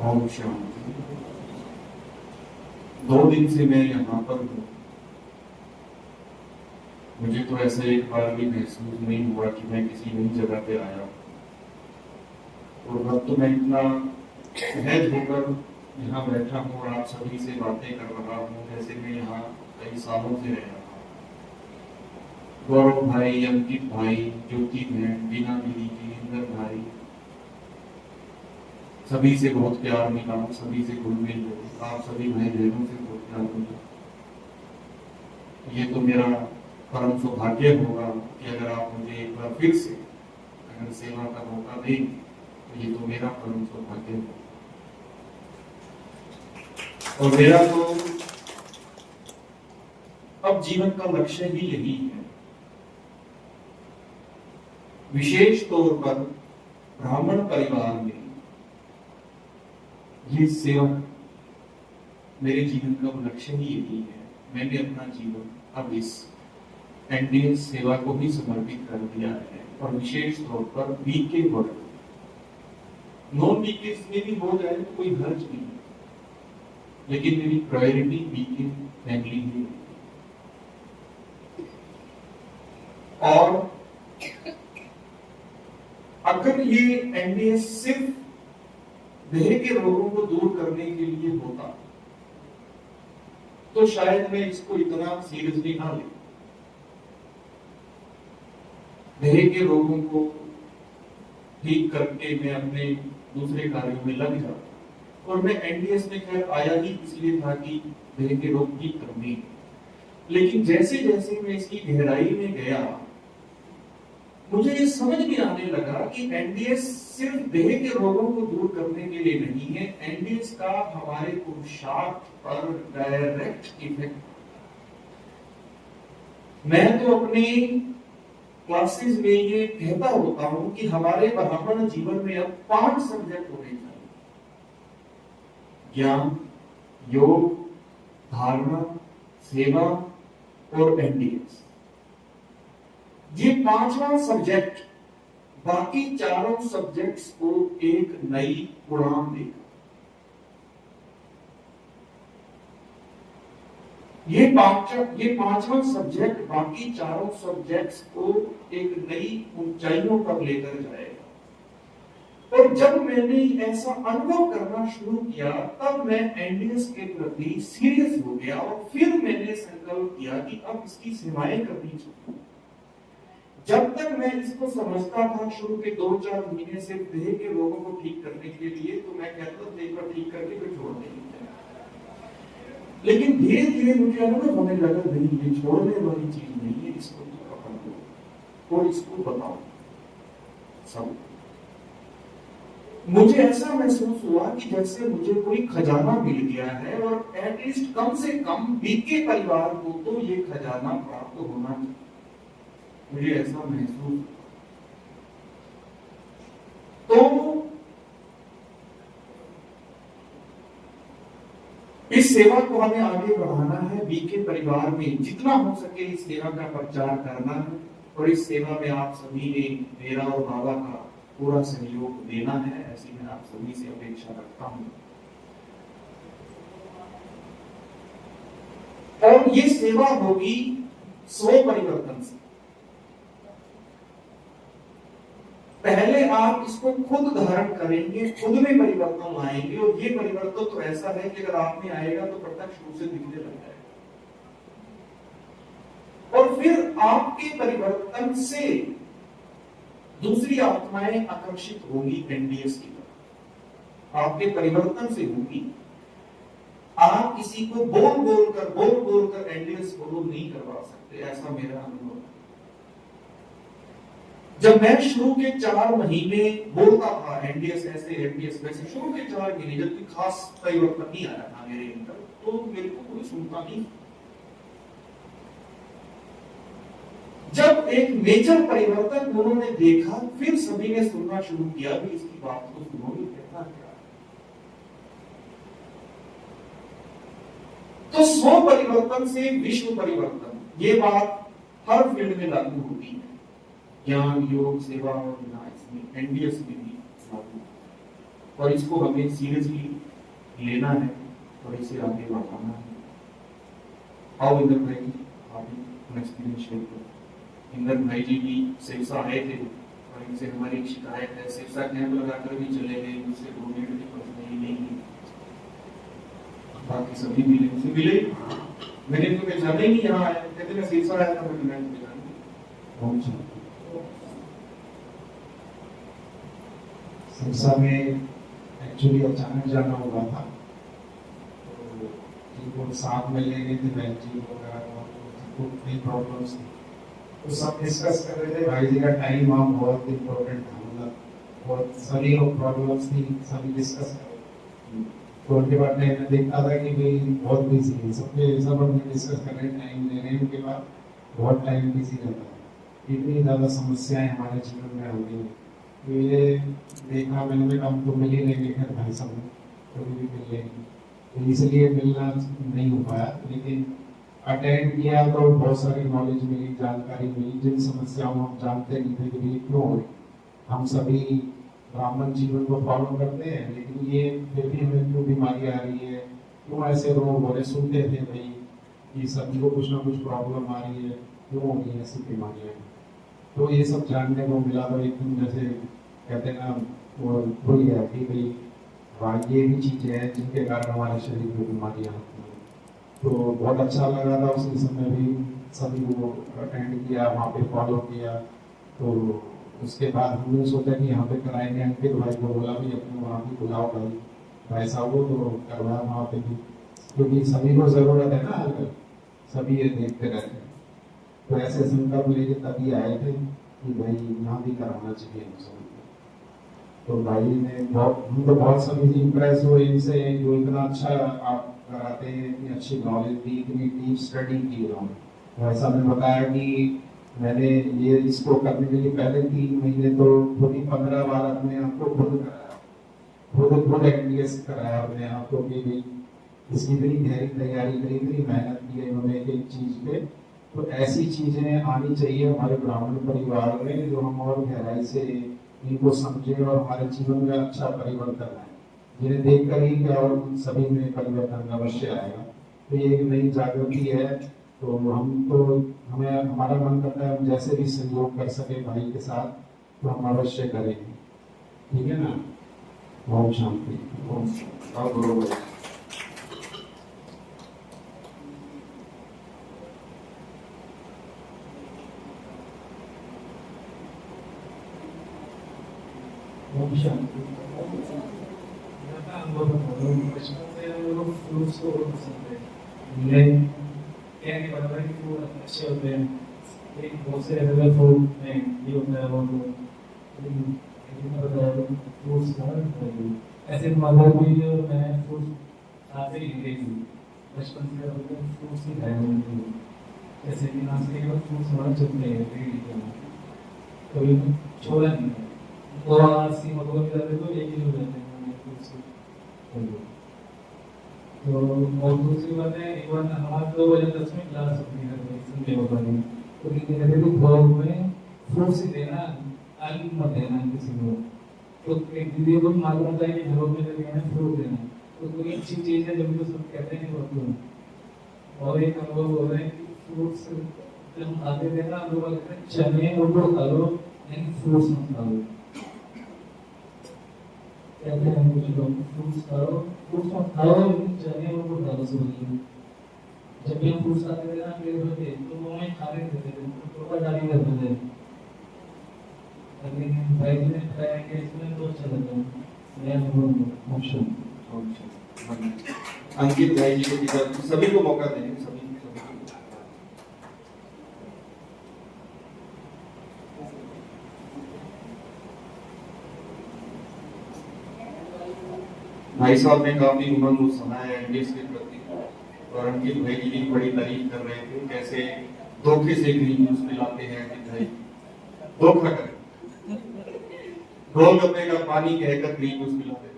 ओम शांति। 2 दिन से मैं यहाँ पर हूँ। मुझे तो ऐसा एक बार भी महसूस नहीं हुआ कि मैं किसी नई जगह पे आया। और अब तो मैं इतना सहज होकर यहाँ बैठा हूँ और आप सभी से बातें कर रहा हूँ जैसे मैं यहाँ कई सालों से रह रहा हूँ। गौरव भाई, अंकित भाई, ज्योति बहन, बीना दीदी जी, इंदर भाई, सभी से बहुत प्यार मिला, सभी से घुल मिल गए। आप सभी भाई बहनों से बहुत प्यार मिला। ये तो मेरा परम सौभाग्य होगा कि अगर आप मुझे एक बार फिर से अगर सेवा का मौका दें तो ये तो मेरा परम सौभाग्य होगा। और मेरा तो अब जीवन का लक्ष्य ही यही है। विशेष तौर पर ब्राह्मण परिवार में ये सेवा मेरे जीवन का लक्ष्य ही यही है। मैंने अपना जीवन अब इस एनडीएस सेवा को भी समर्पित कर दिया है। और विशेष तौर पर बीके वर्ग, नॉन बीके में भी हो जाए तो कोई हर्ज नहीं, लेकिन मेरी प्रायोरिटी बीके फैमिली ही है। और अगर ये एनडीएस सिर्फ देह के रोगों को दूर करने के लिए होता तो शायद मैं इसको इतना सीरियसली ना ले। देह के रोगों को ठीक करके मैं अपने दूसरे कार्यों में लग जाता। और मैं एनडीएस में खैर आया ही इसलिए था कि देह के रोग ठीक करने। लेकिन जैसे जैसे मैं इसकी गहराई में गया मुझे ये समझ में आने लगा कि एनडीएस सिर्फ देह के रोगों को दूर करने के लिए नहीं है। एनडीएस का हमारे पुरुषार्थ पर डायरेक्ट इफेक्ट। मैं तो अपने क्लासेस में ये कहता होता हूं कि हमारे ब्राह्मण जीवन में अब 5 सब्जेक्ट होने चाहिए: ज्ञान, योग, धारणा, सेवा और एनडीएस। ये 5वां सब्जेक्ट बाकी 4 सब्जेक्ट्स को एक नई उड़ान देगा। ये 5वां सब्जेक्ट बाकी 4 सब्जेक्ट्स को एक नई ऊंचाइयों पर लेकर जाएगा। और जब मैंने ऐसा अनुभव करना शुरू किया तब मैं एनडीएस के प्रति सीरियस हो गया और फिर मैंने संकल्प किया कि अब इसकी सेवाएं करनी चाहिए। जब तक मैं इसको समझता था शुरू के 2-4 महीने से देह के रोगों को ठीक करने के लिए, तो मैं कहता था देह को ठीक करके फिर छोड़ देंगे। लेकिन धीरे धीरे मुझे अनुभव होने लगा नहीं, ये छोड़ने वाली चीज नहीं है, इसको तो पकड़ लो और इसको बताओ सब। मुझे ऐसा महसूस हुआ कि जैसे मुझे कोई खजाना मिल गया है और एटलीस्ट कम से कम बीके परिवार को तो ये खजाना प्राप्त होना चाहिए। मुझे ऐसा महसूस। तो इस सेवा को हमें आगे बढ़ाना है। बीके परिवार में जितना हो सके इस सेवा का प्रचार करना है और इस सेवा में आप सभी ने मेरा और बाबा का पूरा सहयोग देना है, ऐसी मैं आप सभी से अपेक्षा रखता हूं। और ये सेवा होगी स्व परिवर्तन से। पहले आप इसको खुद धारण करेंगे, खुद में परिवर्तन लाएंगे। और ये परिवर्तन तो ऐसा है कि अगर आप में आएगा तो प्रत्यक्ष रूप से दिखने लग जाएगा। और फिर आपके परिवर्तन से दूसरी आत्माएं आकर्षित होंगी एनडीएस की तरफ। आपके परिवर्तन से होगी। आप किसी को बोल बोल कर एनडीएस फॉलो नहीं करवा सकते, ऐसा मेरा अनुभव है। जब मैं शुरू के 4 महीने बोलता था एनडीएस ऐसे एनडीएस वैसे, शुरू के 4 महीने जब कोई खास परिवर्तन नहीं आया था मेरे अंदर, तो मेरे को कोई सुनता नहीं। जब एक मेजर परिवर्तन उन्होंने देखा, फिर सभी ने सुनना शुरू किया भी इसकी बात को सुनोगे कहना क्या। तो स्व परिवर्तन से विश्व परिवर्तन, ये बात हर फील्ड में लागू होती है। ज्ञान, योग, सेवा और इसमें एनडीएस में भी लागू। और इसको हमें सीरियसली लेना है, थोड़ी सी आगे बढ़ाना है। आओ इंदर भाई जी, आप भी अपना एक्सपीरियंस शेयर करो। इंदर भाई जी भी सिरसा आए थे और इनसे हमारी एक शिकायत है, सिरसा कैंप लगाकर भी चले गए, उनसे 2 मिनट भी पहुंचने ही नहीं है। बाकी सभी मिले, उनसे मिले, मैंने इनको पहचाना ही नहीं, यहाँ आया, कहते मैं सिरसा आया था, मैं पहचाना। सिरसा में एक्चुअली अचानक जाना हुआ था, तो जिनको साथ में ले गए थे बहन जी वगैरह, तो कई प्रॉब्लम्स थी, तो सब डिस्कस कर रहे थे। भाई जी का टाइम वहाँ बहुत इम्पोर्टेंट था, मतलब बहुत सभी लोग प्रॉब्लम्स थी, सभी डिस्कस कर रहे थे। तो उनके बाद मैं देखता था कि भाई बहुत बिजी है, सब अपने डिस्कस कर रहे हैं, टाइम ले रहे हैं, उनके बाद बहुत टाइम बिजी रहता है। इतनी ज़्यादा समस्याएं हमारे जीवन में हो गई, तो ये देखा मैंने, हम तो मिल ही लेंगे फिर भाई सब कभी भी मिल लेंगे, तो इसलिए मिलना नहीं हो पाया। लेकिन अटेंड किया तो बहुत सारी नॉलेज मिली, जानकारी मिली, जिन समस्याओं हम जानते नहीं थे कि ये क्यों हो रही। हम सभी ब्राह्मण जीवन को फॉलो करते हैं, लेकिन ये फिर भी हमें क्यों बीमारी आ रही है, क्यों ऐसे रोग हो रहे, सुनते थे भाई कि सभी को कुछ ना कुछ प्रॉब्लम आ रही है, क्यों हो रही है ऐसी बीमारियाँ। तो ये सब जानने को मिला, तो एकदम जैसे कहते हैं ना, वो भूल गया कि भाई हाँ ये भी चीज़ें हैं जिनके कारण हमारे शरीर में बीमारियाँ होती हैं। तो बहुत अच्छा लगा था, उसी समय भी सभी को अटेंड किया, वहाँ पे फॉलो किया। तो उसके बाद हमने सोचा कि यहाँ पे कराएंगे, अंकित भाई को बोला भी अपने वहाँ भी बुलाओ भाई साहब को, तो करवाया वहाँ पे भी, क्योंकि सभी को ज़रूरत है ना, आजकल सभी ये देखते रहते हैं। तो ऐसे संकल्प लेके तभी आए थे कि भाई यहाँ भी कराना चाहिए हम सभी को। तो भाई ने हम तो बहुत सभी इम्प्रेस हुए इनसे, जो इतना अच्छा आप कराते हैं, इतनी अच्छी नॉलेज दी, इतनी डीप स्टडी की उन्होंने। वैसा मैं बताया कि मैंने ये इसको करने के लिए पहले 3 महीने तो खुद ही 15 बार अपने आप को खुद कराया, खुद एमबीएस कराया अपने आप को कि भाई इसकी इतनी गहरी तैयारी करी, इतनी मेहनत की है इन्होंने एक चीज पे। तो ऐसी चीजें आनी चाहिए हमारे ब्राह्मण परिवार में, जो हम और गहराई से इनको समझे और हमारे जीवन में अच्छा परिवर्तन आए, जिन्हें देख कर ही क्या और सभी में परिवर्तन अवश्य आएगा। तो ये एक नई जागृति है, तो हमें हमारा मन करता है हम जैसे भी सहयोग कर सके भाई के साथ, तो हम अवश्य करेंगे, ठीक है ना। ओम शांति। ओम बरोबर। ओम शांति। बचपन से हम लोग फ्रूट्स को बहुत पसंद है, क्या नहीं पता है कि फ्रूट अच्छे होते हैं, लेकिन बहुत से अवेलेबल फ्रूट में ये होता है वो, लेकिन फ्रूट्स ऐसे मदर भी मैं फ्रूट्स खाते ही नहीं थी, बचपन से फ्रूट्स ही खाए हुए, जैसे कि नाश्ते के बाद फ्रूट्स हमारा चलते हैं, कभी छोड़ा नहीं है। तो आज की मधुबन जाते तो एक ही हो जाते हैं फ्रूट्स। तो और दूसरी बात है, एक बार हमारे 2 बजे 10वीं क्लास होती है संजय बाबा ने, तो कहते थे कि भोग में फ्रूट्स ही देना, आलू मत देना किसी को। तो एक दीदी को मालूम होता है कि भोग में देना फ्रूट देना, तो कोई अच्छी चीज़ है जब तो सब कहते हैं बहुत। और एक अनुभव हो रहा है कि फ्रूट्स जब हम खाते थे ना, लोग कहते हैं चने और गुड़ खा लो, लेकिन फ्रूट्स मत खा लो। कहते हैं कुछ लोग फ्रूट्स खाओ, फ्रूट्स मत खाओ, लेकिन चने और गुड़ खा लो सुबह। जब भी हम फ्रूट्स खाते थे ना पेड़ में थे, तो वो हमें खा लेते थे, तो डाली करते थे। लेकिन भाई जी ने बताया कि इसमें तो अच्छा लगता है, मैं बोलूँगा ऑप्शन। अंकित भाई जी को इधर सभी को मौका देंगे, सभी भाई साहब ने काफी उमंग सुनाया एमबीएस के प्रति, और अंकित भाई जी की बड़ी तारीफ कर रहे थे, कैसे धोखे से ग्रीन जूस पिलाते हैं अंकित भाई, धोखा करें, गोलगप्पे का पानी कहकर ग्रीन जूस पिलाते हैं।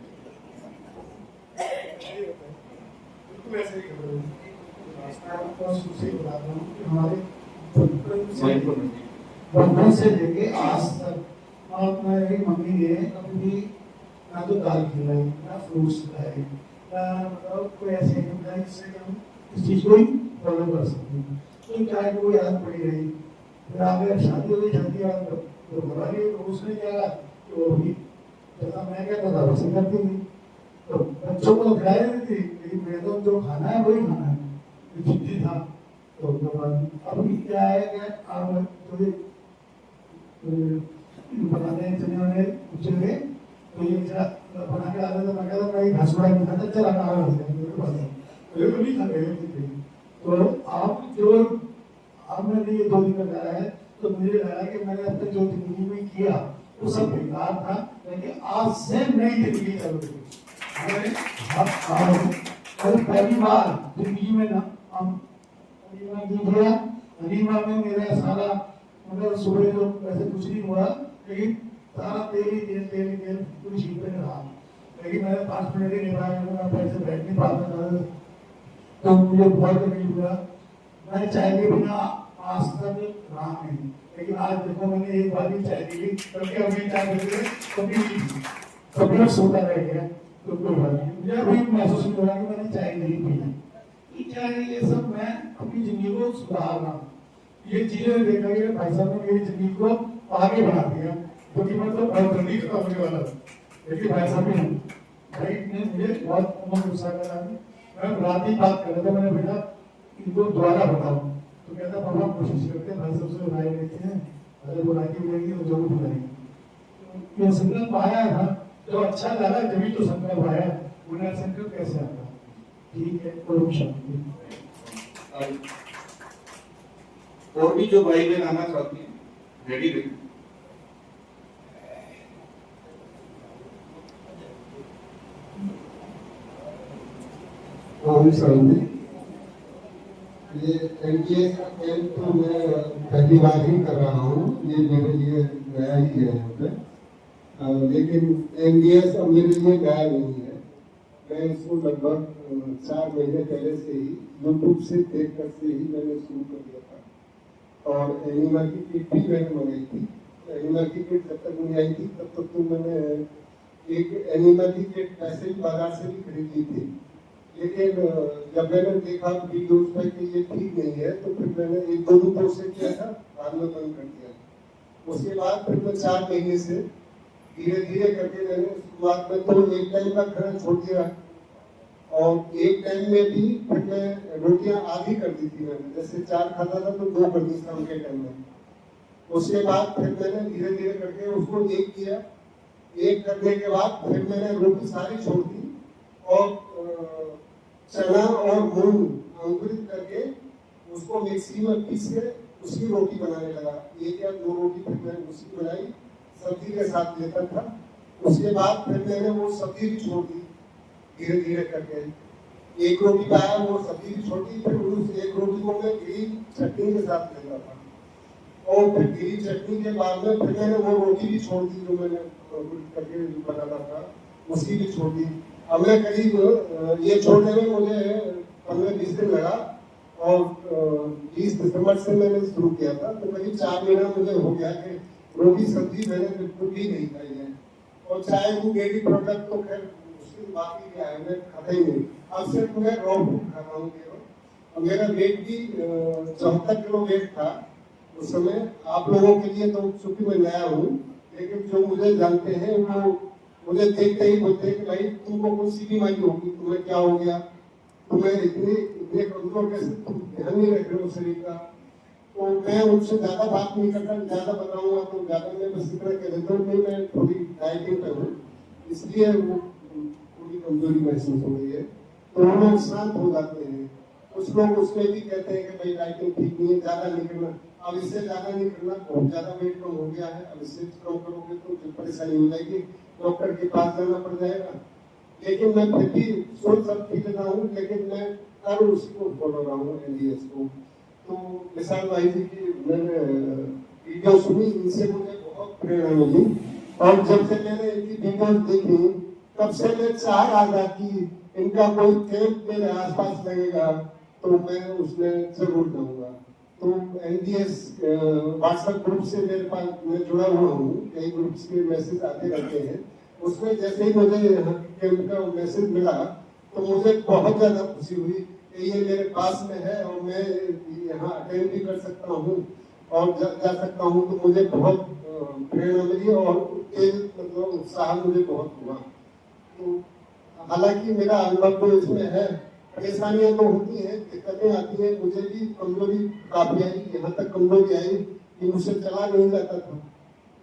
बचपन से लेके आज तक अपना एक मम्मी ने कभी भी ना तो दाल खिलाई, ना फ्रूट्स खिलाए, कोई ऐसे जिससे हम इस चीज को ही फॉलो कर सकते हैं। तो चाहे कोई याद पड़ी रही, फिर आगे शादी हुई, शादी याद तो बुला रही, तो उसने क्या कि वो भी जैसा मैं कहता था वैसे करती थी। तो बच्चों को खिलाई देती, लेकिन मैं तो जो खाना है वही खाना है, ये जिद्दी था। तो अभी क्या है कि आप जो बनाने चने वाले उछले तो ये बना के आते तो मैं कहता भाई घासुड़ा नहीं खाता, चला कहाँ मेरे पास मेरे को नहीं खा गए। तो आप जो आपने ये 2 दिन में कहा है, तो मुझे लगा कि मैंने अपने जो जिंदगी में किया वो सब बेकार था, लेकिन आज से नई जिंदगी चल रही है। पहली बार जिंदगी में ना हम अलीमा में मेरा सारा मतलब सुबह जो वैसे कुछ नहीं हुआ, लेकिन सारा तेल पूरी शीट पे रहा। लेकिन मैंने 5 मिनट ही नहीं रहा, मैं पैसे बैठ नहीं पाता था, तो मुझे बहुत तकलीफ हुआ। मैं चाय के बिना आज तक रहा नहीं, लेकिन आज देखो मैंने एक बार भी चाय पी ली, कभी अभी चाय पी ली, कभी सोता रह गया, तो कोई बात नहीं। मुझे अभी महसूस नहीं हो रहा कि मैंने चाय नहीं पी। क्या है ये सब, मैं अपनी जिंदगी को सुधार रहा हूँ। ये चीजें देखा कि भाई साहब ने मेरी जिंदगी को आगे बढ़ा दिया, क्योंकि मैं तो बहुत जल्दी खत्म होने वाला था, लेकिन भाई साहब ने भाई ने मुझे बहुत गुस्सा करा। मैं रात ही बात कर रहा था, मैंने बेटा इनको दोबारा बताओ, तो कहता पापा कोशिश करते हैं, भाई साहब से राय लेते हैं, अगर वो राय मिलेगी तो जरूर बुलाएंगे। ये संकल्प आया था, जो अच्छा लगा जब तो संकल्प आया, उन्हें संकल्प कैसे आता। ठीक है, और भी जो भाई बहन आना चाहती हैं रेडी रहिए। ये एनडीएस का कैंप तो मैं पहली बार ही कर रहा हूँ, ये मेरे लिए नया ही है यहाँ पे। लेकिन एनडीएस अब मेरे लिए नया नहीं है। मैं इसको लगभग 4 महीने पहले से ही यूट्यूब से देख कर से ही मैंने शुरू कर दिया था। और एनिमल की किट भी मैंने मंगाई थी। एनिमल की किट जब तक नहीं आई थी तब तक तो मैंने एक एनिमल की किट पैसे भी बाजार से भी खरीद ली थी। लेकिन जब मैंने देखा वीडियोस में कि ये ठीक नहीं है, तो फिर मैंने 1-2 दिन से किया था, बाद में बंद कर दिया। उसके बाद फिर मैं 4 महीने से धीरे धीरे करके मैंने शुरुआत में तो एक टाइम का खाना छोड़ दिया, और एक टाइम में भी फिर मैं रोटियां आधी कर दी थी। मैंने जैसे 4 खाता था तो 2 कर दी शाम के टाइम में। उसके बाद फिर मैंने धीरे धीरे करके उसको 1 किया। 1 करने के बाद फिर मैंने रोटी सारी छोड़ दी, और चना और मूंग अंकुरित करके उसको मिक्सी में पीस के उसकी रोटी बनाने लगा। 1 या 2 रोटी फिर मैंने उसकी बनाई, सब्जी के साथ लेता था। उसके बाद फिर मैंने वो सब्जी भी छोड़ दी धीरे धीरे करके। 1 रोटी खाया, वो सब्जी भी छोड़ दी। फिर उस 1 रोटी को मैं ग्रीन चटनी के साथ लेता था, और फिर ग्रीन चटनी के बाद में फिर मैंने वो रोटी भी छोड़ दी जो मैंने करके बनाता था, उसकी भी छोड़ दी। अब मैं करीब ये छोड़ने में मुझे 15-20 दिन लगा, और 20 दिसंबर से मैंने शुरू किया था, तो करीब 4 महीना मुझे हो गया कि रोटी सब्जी मैंने बिल्कुल भी नहीं खाई है। और चाहे वो डेयरी प्रोडक्ट तो खैर उसकी बाकी क्या है, मैं खाता ही नहीं। अब सिर्फ मैं रॉ फूड खाता हूँ केवल। मेरा वेट भी 74 किलो वेट था उस समय। आप लोगों के लिए तो चूंकि मैं नया हूँ, लेकिन जो मुझे जानते हैं वो मुझे देखते ही बोलते हैं कि भाई तुमको कौन सी बीमारी होगी, तुम्हें क्या हो गया, तुम्हें इतने कमजोर कैसे, तुम ध्यान नहीं रख रहे हो शरीर का। तो मैं उनसे ज्यादा बात नहीं करता, ज्यादा बताऊंगा तो ज्यादा मैं बस इतना कह देता हूँ कि मैं थोड़ी डाइटिंग पे हूँ, इसलिए वो थोड़ी कमजोरी महसूस हो रही है। तो वो लोग शांत हो जाते हैं। कुछ लोग उसमें भी कहते हैं कि भाई डाइटिंग ठीक नहीं है, ज्यादा नहीं करना। अब इससे ज्यादा नहीं करना, बहुत ज्यादा वेट कम हो गया है, अब इससे कम करोगे तो परेशानी हो जाएगी, डॉक्टर के पास जाना पड़ जाएगा। लेकिन मैं फिर भी सोच सब ठीक लेता हूँ, लेकिन मैं कर उसी को फॉलो रहा हूँ, एनडीएस को। तो विशाल भाई जी की मैंने वीडियो सुनी, इनसे मुझे बहुत प्रेरणा मिली, और जब से मैंने इनकी वीडियो देखी तब से मैं चाह रहा था कि इनका कोई कैंप मेरे आसपास लगेगा तो मैं उसमें जरूर जाऊंगा। तो एनडीएस व्हाट्सएप ग्रुप से मेरे पास मैं जुड़ा हुआ हूँ, कई ग्रुप्स के मैसेज आते रहते हैं। उसमें जैसे ही मुझे कैंप का मैसेज मिला तो मुझे बहुत ज्यादा खुशी हुई कि ये मेरे पास में है और मैं यहाँ अटेंड भी कर सकता हूँ और जा सकता हूँ। तो मुझे बहुत प्रेरणा मिली और मतलब उत्साह मुझे बहुत हुआ। तो हालांकि मेरा अनुभव तो इसमें है, परेशानियां तो होती हैं, दिक्कतें आती हैं, मुझे भी कमजोरी काफी आई, यहाँ तक कमजोरी आई कि मुझसे चला नहीं जाता था।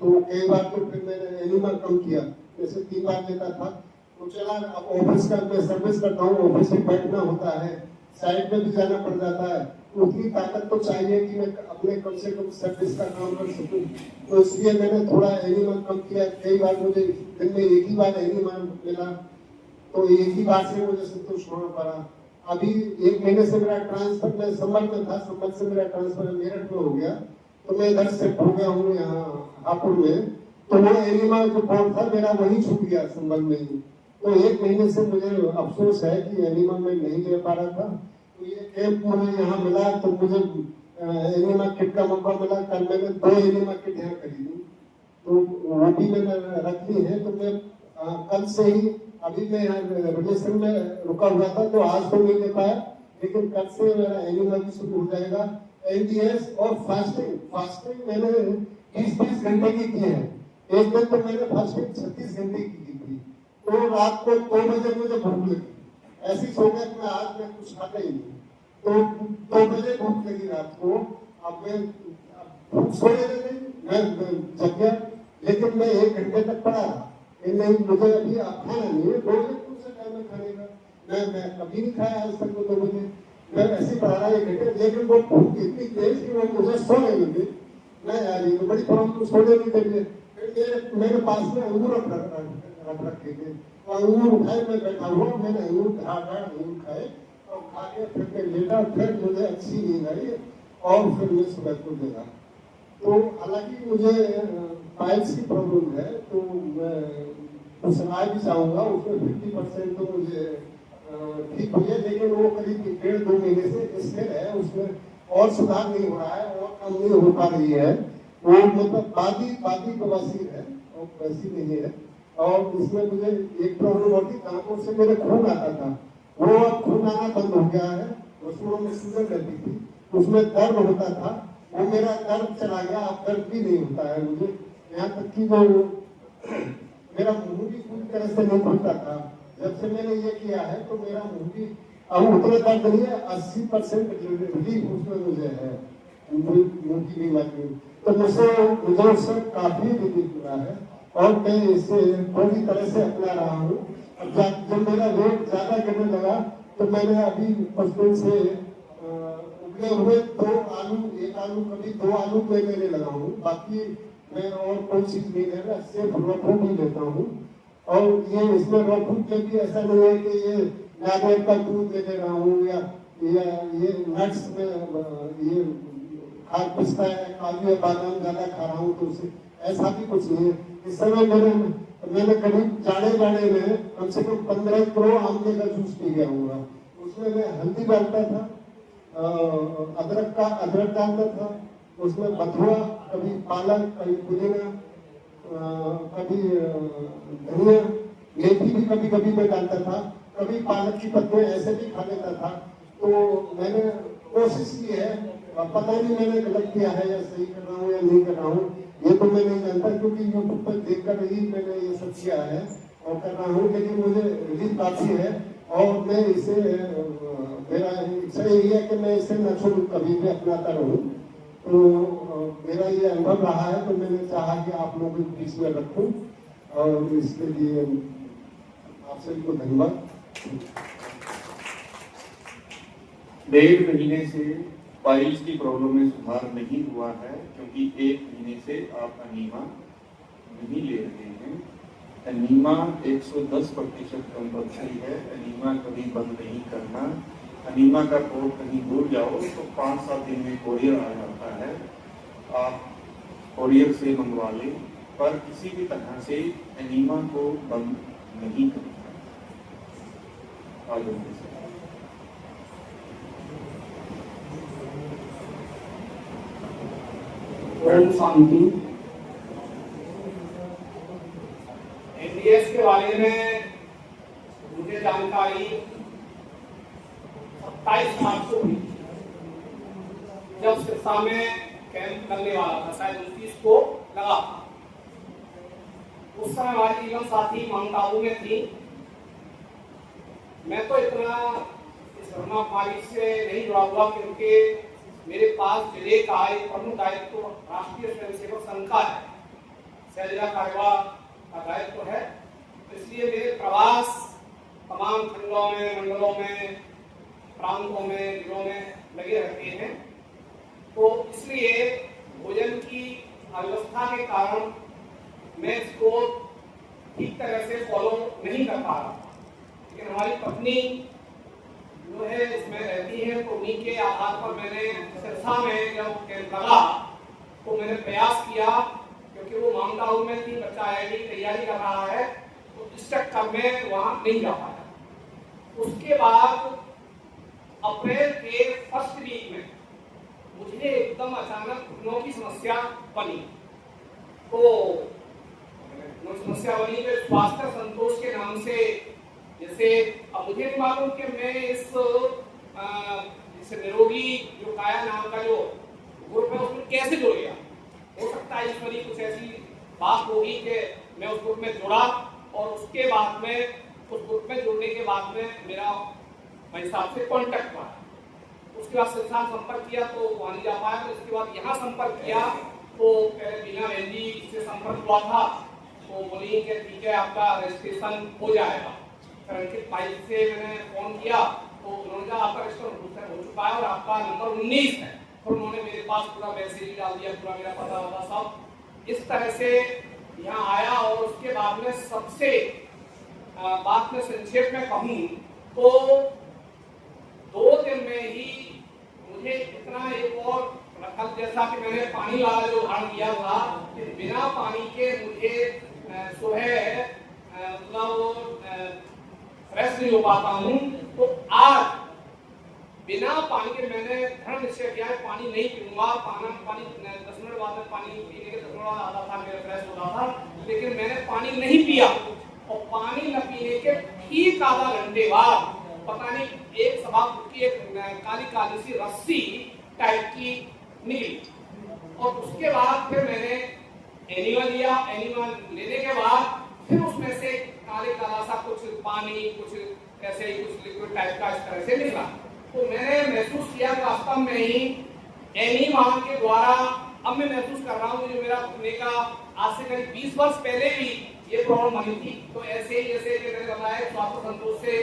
तो कई बार तो फिर मैंने एनिमा कम किया, जैसे 3 बार लेता था तो चला। अब ऑफिस का मैं सर्विस करता हूँ, ऑफिस में बैठना होता है, साइड में भी जाना पड़ जाता है, तो उतनी ताकत तो चाहिए कि मैं अपने कम से कम सर्विस का काम कर सकूं। तो इसलिए मैंने थोड़ा एनिमा कम किया। कई बार मुझे दिन में एक ही बार एनिमा मिला, तो एक ही बार से मुझे संतुष्ट होना पड़ा। अभी 1 महीने से मेरा ट्रांसफर, मैं संबल में था, संबल से मेरा ट्रांसफर मेरठ में हो गया, तो मैं इधर से हो गया हूँ यहाँ हापुड़ में। तो वो एनिमा जो बोर्ड था मेरा वही छूट गया संबल में ही। तो 1 महीने से मुझे अफसोस है कि एनिमा में नहीं ले पा रहा था। तो ये कैंप मुझे यहाँ मिला तो मुझे एनिमा किट का मौका मिला। कल मैंने 2 एनिमा किट यहाँ खरीदी, तो वो भी मैंने रख ली है। तो मैं कल से ही, अभी मैं यहाँ रिलेशन में रुका हुआ था तो आज तो नहीं ले पाया, लेकिन कल से मेरा एनिमा भी शुरू हो जाएगा। एनडीएस और फास्टिंग मैंने 20-20 घंटे की है। एक दिन तो मैंने फास्टिंग 36 घंटे की थी। तो रात को 2 बजे मुझे भूख लगी, ऐसी सो गया कि आज मैं कुछ खाता ही नहीं। तो 2 बजे भूख लगी रात को। अब मैं भूख सोने लगी, मैं जग गया, लेकिन मैं 1 घंटे तक पड़ा नहीं, मुझे अभी खाना नहीं है। 2 बजे कौन सा टाइम है खाने का? मैं कभी नहीं खाया आज तक। 2 बजे मैं ऐसे पढ़ा रहा 1 घंटे, लेकिन वो भूख इतनी तेज कि वो मुझे सोने लगी। मैं यार ये बड़ी प्रॉब्लम, सोने नहीं देंगे। फिर मेरे पास में अंगूर रख रखे थे, तो अंगूर उठाए, मैं बैठा हुआ, मैंने अंगूर खाए और खा के फिर मैं लेटा। फिर मुझे अच्छी नींद आई और फिर मैं सुबह को देखा। तो हालांकि मुझे पाइल्स की प्रॉब्लम है, तो मैं सलाह भी चाहूंगा। उसमें 50% तो मुझे ठीक हुई है, लेकिन वो करीब 1.5-2 महीने से स्थिर है, उसमें और सुधार नहीं हो रहा है और कम नहीं हो पा रही है। वो मतलब बादी बवासीर है और वैसी नहीं है। और इसमें मुझे एक प्रॉब्लम होती, दांतों से मेरे खून आता था, वो अब खून आना बंद हो गया है। उसमें में सूजन रहती थी, उसमें दर्द होता था, वो मेरा दर्द चला गया, अब दर्द भी नहीं होता है मुझे। यहाँ तक कि वो मेरा मुंह भी पूरी तरह से नहीं खुलता था। जब से मैंने ये किया है तो मेरा मुंह भी अब उतना दर्द नहीं है, 80% रिलीफ उसमें मुझे है मुंह की बीमारी। तो मुझे उससे काफी रिलीफ मिला है और मैं इसे पूरी तरह से अपना रहा हूँ। अब जब मेरा वेट ज्यादा गिरने लगा तो मैंने अभी कुछ दिन से उबले हुए 2 आलू, 1 आलू कभी 2 आलू मैं लेने लगा हूँ। बाकी मैं और कोई चीज नहीं ले रहा, सिर्फ रॉ फूड ही लेता हूँ। और ये इसमें रॉ फूड में भी ऐसा नहीं है कि ये नारियल का दूध ले रहा हूँ या ये नट्स में ये पिस्ता है, काजू या बादाम ज्यादा खा रहा हूँ, तो उसे ऐसा भी कुछ नहीं है। इस समय मैंने करीब जाड़े में कम से कम 15 किलो आमले का जूस पी गया होगा। उसमें मैं हल्दी डालता था, अदरक डालता था, उसमें बथुआ, कभी पालक, कभी पुदीना, कभी धनिया, मेथी भी कभी कभी मैं डालता था, कभी पालक की पत्तियां ऐसे भी खा लेता था। तो मैंने कोशिश की है, पता नहीं मैंने गलत किया है या सही कर रहा हूँ या नहीं कर रहा हूँ, ये तो मैं नहीं जानता, क्योंकि यूट्यूब पर देख कर ही मैंने ये सब किया है और कर रहा हूँ। लेकिन मुझे रिलीफ काफी है और मैं इसे, मेरा इच्छा यही है कि मैं इसे न छोड़ूं, कभी भी अपनाता रहूं। तो मेरा ये अनुभव रहा है, तो मैंने चाहा कि आप लोगों के बीच में रखूं और इसके लिए आप सभी को धन्यवाद। 1.5 महीने से पाइल्स की प्रॉब्लम में सुधार नहीं हुआ है, क्योंकि 1 महीने से आप एनीमा नहीं ले रहे हैं। एनीमा 110% कंपल्सरी है, एनीमा कभी बंद नहीं करना। एनीमा का कोड कहीं भूल जाओ तो 5-7 दिन में कोरियर आ जाता है, आप कोरियर से मंगवा लें, पर किसी भी तरह से एनीमा को बंद नहीं करना। ओम शांति। एनडीएस के बारे में मुझे जानकारी 27 मार्च को हुई, जब सिरसा में कैंप लगने वाला था, शायद 29 को लगा था। उस समय हमारी जीवन साथी माउंट आबू में थी। मैं तो इतना इस ब्रह्मा कुमारी से नहीं जुड़ा हुआ, क्योंकि मेरे पास जिले का एक प्रमुख दायित्व तो राष्ट्रीय स्वयंसेवक संघ का है, शैलजा कार्यवा का दायित्व है। इसलिए मेरे प्रवास तमाम खंडों में, मंडलों में, प्रांतों में, जिलों में लगे रहते हैं। तो इसलिए भोजन की अव्यवस्था के कारण मैं इसको ठीक तरह से फॉलो नहीं कर पा रहा। लेकिन हमारी पत्नी जो है इसमें रहती है, तो उन्हीं के आधार पर मैंने सिरसा में जब कैंप लगा तो मैंने प्रयास किया, क्योंकि वो माउंट आबू में थी, बच्चा आईआईटी की तैयारी कर रहा है, तो इस चक्कर में वहां नहीं जा पाया। उसके बाद अप्रैल के फर्स्ट वीक में मुझे एकदम अचानक घुटनों की समस्या बनी। तो समस्या बनी तो स्वास्थ्य संतोष के नाम से, जैसे अब मुझे नहीं मालूम कि मैं इस निरोगी जो काया नाम का जो ग्रुप है उसमें कैसे जुड़ गया। हो सकता है ईश्वरी कुछ ऐसी बात होगी कि मैं उस ग्रुप में जुड़ा, और उसके बाद में उस ग्रुप में जुड़ने के बाद में मेरा भाई साहब से कॉन्टेक्ट हुआ। उसके बाद संस्थान संपर्क किया तो वहां नहीं जा पाया। तो इसके बाद यहाँ संपर्क किया तो पहले बीना बहन जी से संपर्क हुआ था, तो बोली कि ठीक है आपका रजिस्ट्रेशन हो जाएगा। फिर अंकित भाई से मैंने फोन किया तो उन्होंने कहा आपका रजिस्ट्रेशन हो चुका है और आपका नंबर 19 है। फिर उन्होंने मेरे पास पूरा मैसेज डाल दिया, पूरा मेरा पता होगा सब। इस तरह से यहाँ आया, और उसके बाद में सबसे बात में संक्षेप में कहूँ तो 2 दिन में ही मुझे इतना एक और कल जैसा कि मैंने पानी वाला जो उदाहरण दिया था कि बिना पानी के मुझे सुबह मतलब फ्रेश नहीं हो पाता हूँ। तो आज बिना पानी के मैंने दृढ़ निश्चय किया है पानी नहीं पीऊंगा। पानी 10 मिनट बाद में पानी पीने के 10 मिनट बाद आता था, मेरा फ्रेश होता था, लेकिन मैंने पानी नहीं पिया। और पानी न पीने के ठीक आधा घंटे बाद पता नहीं एक सभापति की एक काली काली सी रस्सी टाइप की निकली, और उसके बाद फिर मैंने एनिमा लिया। एनिमा लेने के बाद फिर उसमें से काले काला सा कुछ पानी, कुछ ऐसे ही कुछ लिक्विड टाइप का इस तरह से निकला। तो मैंने महसूस किया वास्तव में ही एनिमा के द्वारा अब मैं महसूस कर रहा हूँ जो मेरा घुटने का आज से करीब 20 वर्ष पहले भी ये प्रॉब्लम बनी थी। तो ऐसे ही जैसे मैंने बताया स्वास्थ्य संतोष से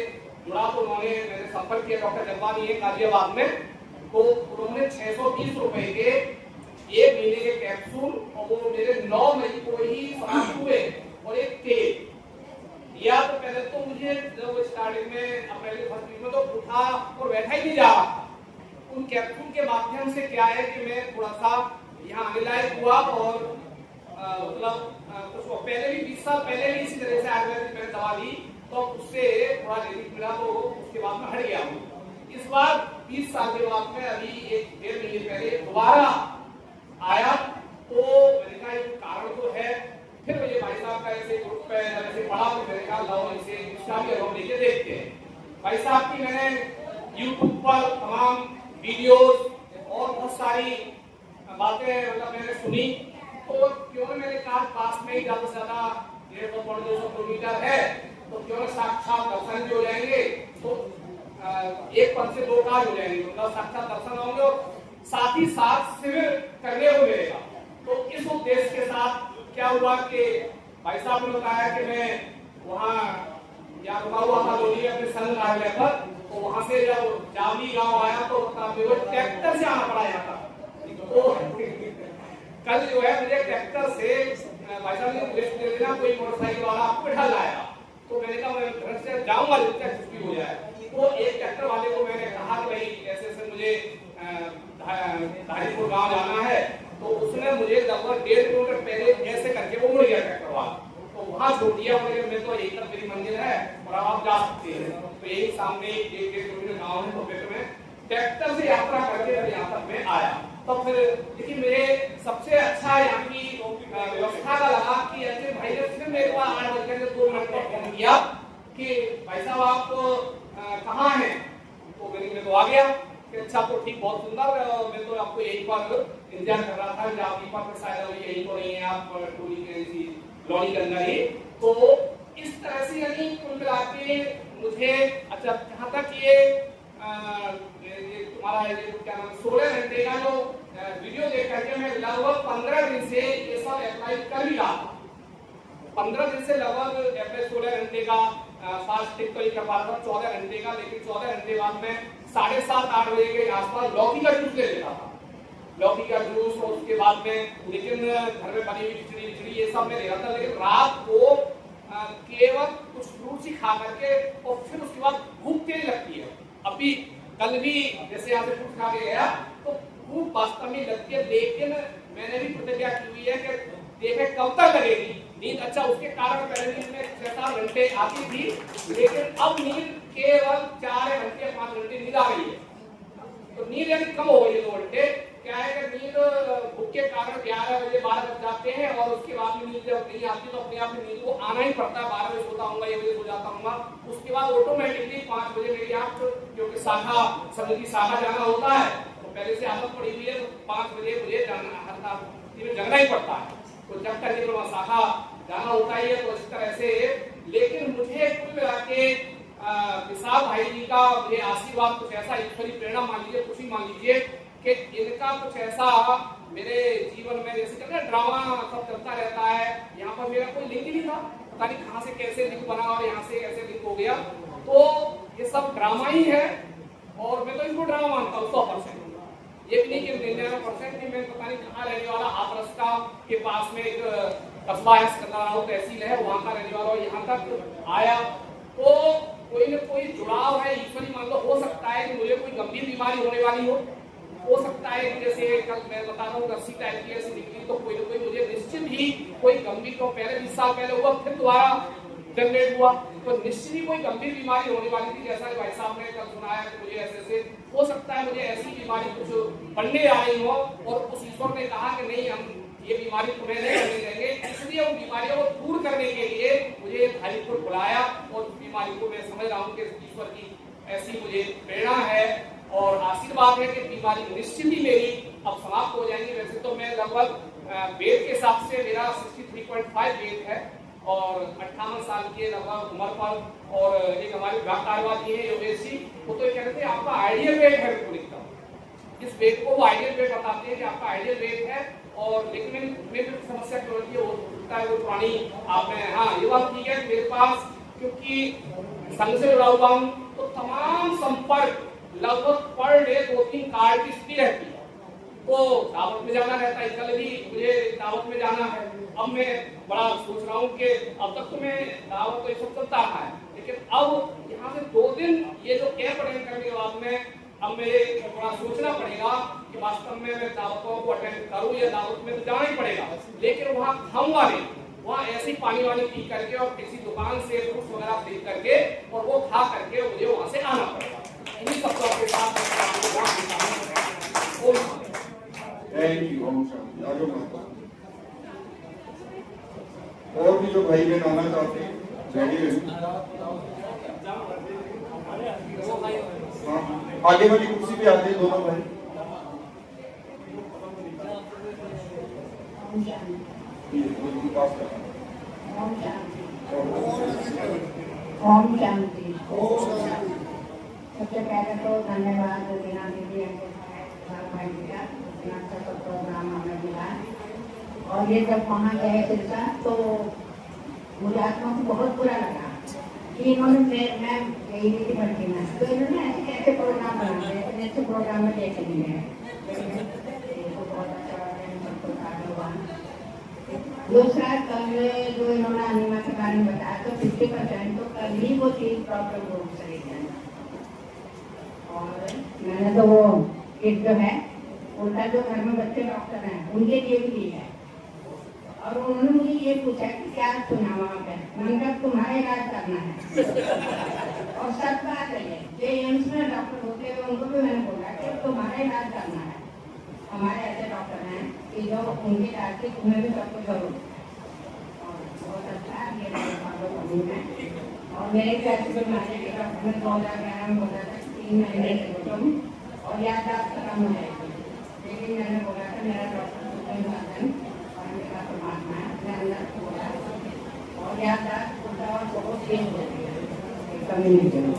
जुड़ा, तो उन्होंने मैंने संपर्क किया डॉक्टर जब्बानी है गाजियाबाद में, तो उन्होंने 620 रुपए के 1 महीने के कैप्सूल, और वो मेरे 9 मई को ही समाप्त हुए, और एक तेल दिया। तो पहले तो मुझे जब स्टार्टिंग में अप्रैल के फर्स्ट वीक में तो उठा और बैठा ही नहीं जा रहा था। उन कैप्सूल के माध्यम से क्या है कि मैं थोड़ा सा यहाँ आने लायक हुआ, और मतलब कुछ पहले भी 20 साल पहले भी इसी तरह से आयुर्वेदिक मैंने दवा ली, तो उससे थोड़ा रिलीफ मिला, तो उसके बाद में हट गया हूँ। इस बार 20 साल के बाद में अभी 1-1.5 महीने पहले दोबारा आया, तो मैंने कहा एक कारण तो है। फिर मुझे भाई साहब का ऐसे ग्रुप पे ऐसे पढ़ा, तो मैंने कहा लाओ इसे इसका भी अनुभव लेके देखते हैं। भाई साहब की मैंने यूट्यूब पर तमाम वीडियोस और बहुत सारी बातें मतलब मैंने सुनी, तो क्यों मैंने कहा पास में ही ज्यादा से ज्यादा 150-200 किलोमीटर है, तो क्यों साक्षात दर्शन भी हो जाएंगे, तो एक पद से 2 कार्य हो जाएंगे, मतलब साक्षात दर्शन होंगे और साथ ही साथ शिविर करने को मिलेगा। तो इस उद्देश्य के साथ क्या हुआ कि भाई साहब ने बताया कि मैं वहाँ या रुका हुआ था लोनी अपने संघ कार्यालय पर, तो वहाँ से जब जावली गांव आया तो मेरे को ट्रैक्टर से आना पड़ा यहाँ तक। तो कल जो है मुझे ट्रैक्टर से भाई साहब ने लिफ्ट दे देना, कोई मोटरसाइकिल वाला आपको बैठा लाया, तो मैंने कहा मैं घर से जाऊंगा जब तक छुट्टी हो जाए। तो एक ट्रैक्टर वाले को मैंने कहा कि भाई ऐसे ऐसे मुझे धारीपुर गांव जाना है, तो उसने मुझे लगभग 1.5 किलोमीटर पहले ऐसे करके वो मुड़ गया ट्रैक्टर वाला, तो वहां छोड़ दिया। मैं तो यही तक मेरी मंजिल है और आप जा सकते हैं। तो यही सामने 1-1.5 किलोमीटर गाँव है, तो फिर मैं ट्रैक्टर से यात्रा करके यहाँ तक मैं आया। तो फिर देखिए मेरे सबसे अच्छा यहाँ की व्यवस्था का लगा कि ऐसे भाई ने फिर मेरे पास 8:02 पर फोन किया कि भाई साहब आप कहाँ हैं, तो मैं तो आ गया कि अच्छा तो ठीक, बहुत सुंदर, मैं तो आपको यहीं पर इंतजार कर रहा था कि आप यहीं पर शायद यहीं तो नहीं है, आप टोली के लॉनी के अंदर ही। तो इस तरह से यानी कुल मिला के मुझे अच्छा जहाँ तक ये तुम्हारा ये क्या नाम 16 घंटे का जो वीडियो देख करके मैं लगभग 15 दिन से ये सब अप्लाई कर भी रहा था। 15 दिन से लगभग अप्लाई 16 घंटे का फास्ट टिक तो नहीं कर पा रहा था, 14 घंटे का, लेकिन 14 घंटे बाद में 7:30-8 बजे के आसपास लौकी का जूस ले लेता था, लौकी का जूस। और उसके बाद में लेकिन घर में बनी हुई खिचड़ी ये सब मैं ले रहा था, लेकिन रात को केवल कुछ फ्रूट ही खा करके और फिर उसके बाद भूख तेज लगती है। अभी कल भी जैसे यहाँ से फ्रूट खा के गया तो भूख वास्तव में लगती है, लेकिन मैंने भी प्रतिज्ञा की हुई है कि देखे कब तक लगेगी नींद। अच्छा उसके कारण पहले नींद में 6-7 घंटे आती थी, लेकिन अब नींद केवल 4 घंटे 5 घंटे नींद आ रही है। तो नींद यानी कम हो गई है 2 घंटे। क्या है कि नींद भूख के कारण 11 बजे 12 बज जाते हैं और उसके बाद में नींद जब नहीं आती तो अपने आप में नींद को आना ही पड़ता है। 12 बजे सोता हूँ, 1 बजे सो जाता हूँ, उसके बाद ऑटोमेटिकली 5 बजे मेरी आँख, क्योंकि शाखा समिति शाखा जाना होता है तो पहले से आदत पड़ी हुई है, तो 5 बजे मुझे जगना ही पड़ता है। तो जब तक ये शाखा जाना होता ही है तो इस तरह से। लेकिन मुझे कुल मिला के विशाल भाई जी का मुझे आशीर्वाद कुछ ऐसा, ईश्वरी प्रेरणा मान लीजिए, खुशी मान लीजिए कि इनका कुछ ऐसा मेरे जीवन में, जैसे कहते हैं ड्रामा सब चलता रहता है, यहाँ पर मेरा कोई लिंक ही नहीं था, पता नहीं कहाँ से कैसे लिंक बना और यहाँ से कैसे लिंक हो गया। तो ये सब ड्रामा ही है और मैं तो इसको ड्रामा मानता हूँ 100%। ये भी नहीं कि 99% नहीं, मैं पता नहीं कहाँ रहने वाला, हाथरस का के पास में एक कस्बा है, सिकंदराबाद तहसील है, वहाँ का रहने वाला, यहाँ तक आया तो कोई न कोई जुड़ाव है, ईश्वरी मान लो। हो सकता है कि मुझे कोई गंभीर बीमारी होने वाली हो सकता है कि जैसे कल मैं बता रहा हूँ 80 टाइप की ऐसी निकली, तो कोई न कोई मुझे निश्चित ही कोई गंभीर, तो पहले 20 साल पहले हुआ, फिर दोबारा जनरेट हुआ, तो निश्चित ही कोई गंभीर बीमारी होने वाली थी। जैसा भाई साहब ने कल सुनाया कि मुझे ऐसे हो सकता है मुझे ऐसी बीमारी कुछ पढ़ने आई हो और उस ईश्वर ने कहा कि नहीं, हम ये बीमारी तुम्हें नहीं करने देंगे, इसलिए उन बीमारियों को दूर करने के लिए मुझे भाई को बुलाया। और उस बीमारी को मैं समझ रहा हूँ कि ईश्वर की ऐसी मुझे प्रेरणा है और आशीर्वाद है कि बीमारी निश्चित ही मेरी अब समाप्त हो जाएंगी। वैसे तो मैं लगभग वेट के हिसाब से मेरा 63.5 वेट है और 58 साल की लगभग उम्र पर। और एक हमारी विभाग कार्यवाही है योगेश जी, वो तो कहते थे आपका आइडियल वेट है, बिल्कुल एकदम इस वेट को वो आइडियल वेट बताते हैं कि आपका आइडियल वेट है। और लेकिन मेरी समस्या क्या होती है, वो होता है वो पुरानी आपने, हाँ ये बात ठीक है, मेरे पास क्योंकि संघ से जुड़ा हुआ हूँ तो तमाम संपर्क लगभग पर डे 2-3 कार्ड की स्थिति रहती है। तो दावत में जाना रहता है, कल भी मुझे दावत में जाना है। अब मैं बड़ा सोच रहा हूँ कि अब तक तो मैं दावत तो ये सब चलता रहा है, लेकिन अब यहाँ से 2 दिन ये जो कैंप अटेंड करने के बाद में अब मुझे थोड़ा सोचना पड़ेगा कि वास्तव में मैं दावतों को अटेंड करूँ या दावत में तो जाना ही पड़ेगा, लेकिन वहाँ खाऊंगा नहीं, वहाँ ऐसी पानी वानी पी करके और किसी दुकान से फ्रूट्स वगैरह खरीद करके और वो खा करके मुझे वहाँ से आना पड़ेगा। इन्हीं सब के साथ थैंक यू। ओम शांति। आगे बढ़ो। और भी जो भाई बहन आना चाहते हैं रेडी रहिए। आगे वाली कुर्सी पे आते हैं दोनों भाई। ओम शांति। सबसे पहले तो धन्यवाद रीना दीदी भाई का इतना अच्छा प्रोग्राम हमें मिला। और ये जब वहाँ गए सिरसा तो मुझे आत्मा को बहुत बुरा लगा कि इन्होंने मैं गई थी भर्ती में, तो इन्होंने ऐसे कैसे प्रोग्राम बनाते हैं, इतने अच्छे प्रोग्राम में लेके लिए हैं। दूसरा कल जो इन्होंने अनिमा के बारे में बताया तो 50% तो कल ही वो चीज प्रॉब्लम हो सही है। और मैंने तो वो किट जो है उनका जो घर में बच्चे डॉक्टर हैं उनके लिए भी ली है। और उन्होंने मुझे ये पूछा कि क्या सुना वहाँ पे, मैंने कहा तुम्हारा इलाज करना है। और सच बात है ये एम्स में डॉक्टर होते हैं उनको भी मैंने बोला कि तुम्हारा इलाज करना है। हमारे ऐसे डॉक्टर हैं कि जो उनके इलाज की तुम्हें भी सब कुछ जरूर। और बहुत अच्छा है ये फॉलो करनी है। और मेरे कैसे बीमारी के डॉक्टर ने 2011 में बोला था कि 3 महीने से हूँ और याददाश्त खत्म हो जाएगी, लेकिन मैंने बोला था मेरा डॉक्टर सुब्रमण्यम और मेरा परमात्मा है, मैं अंदर से बोला और याददाश्त खुदा और बहुत चेंज हो गया, कमी नहीं चली।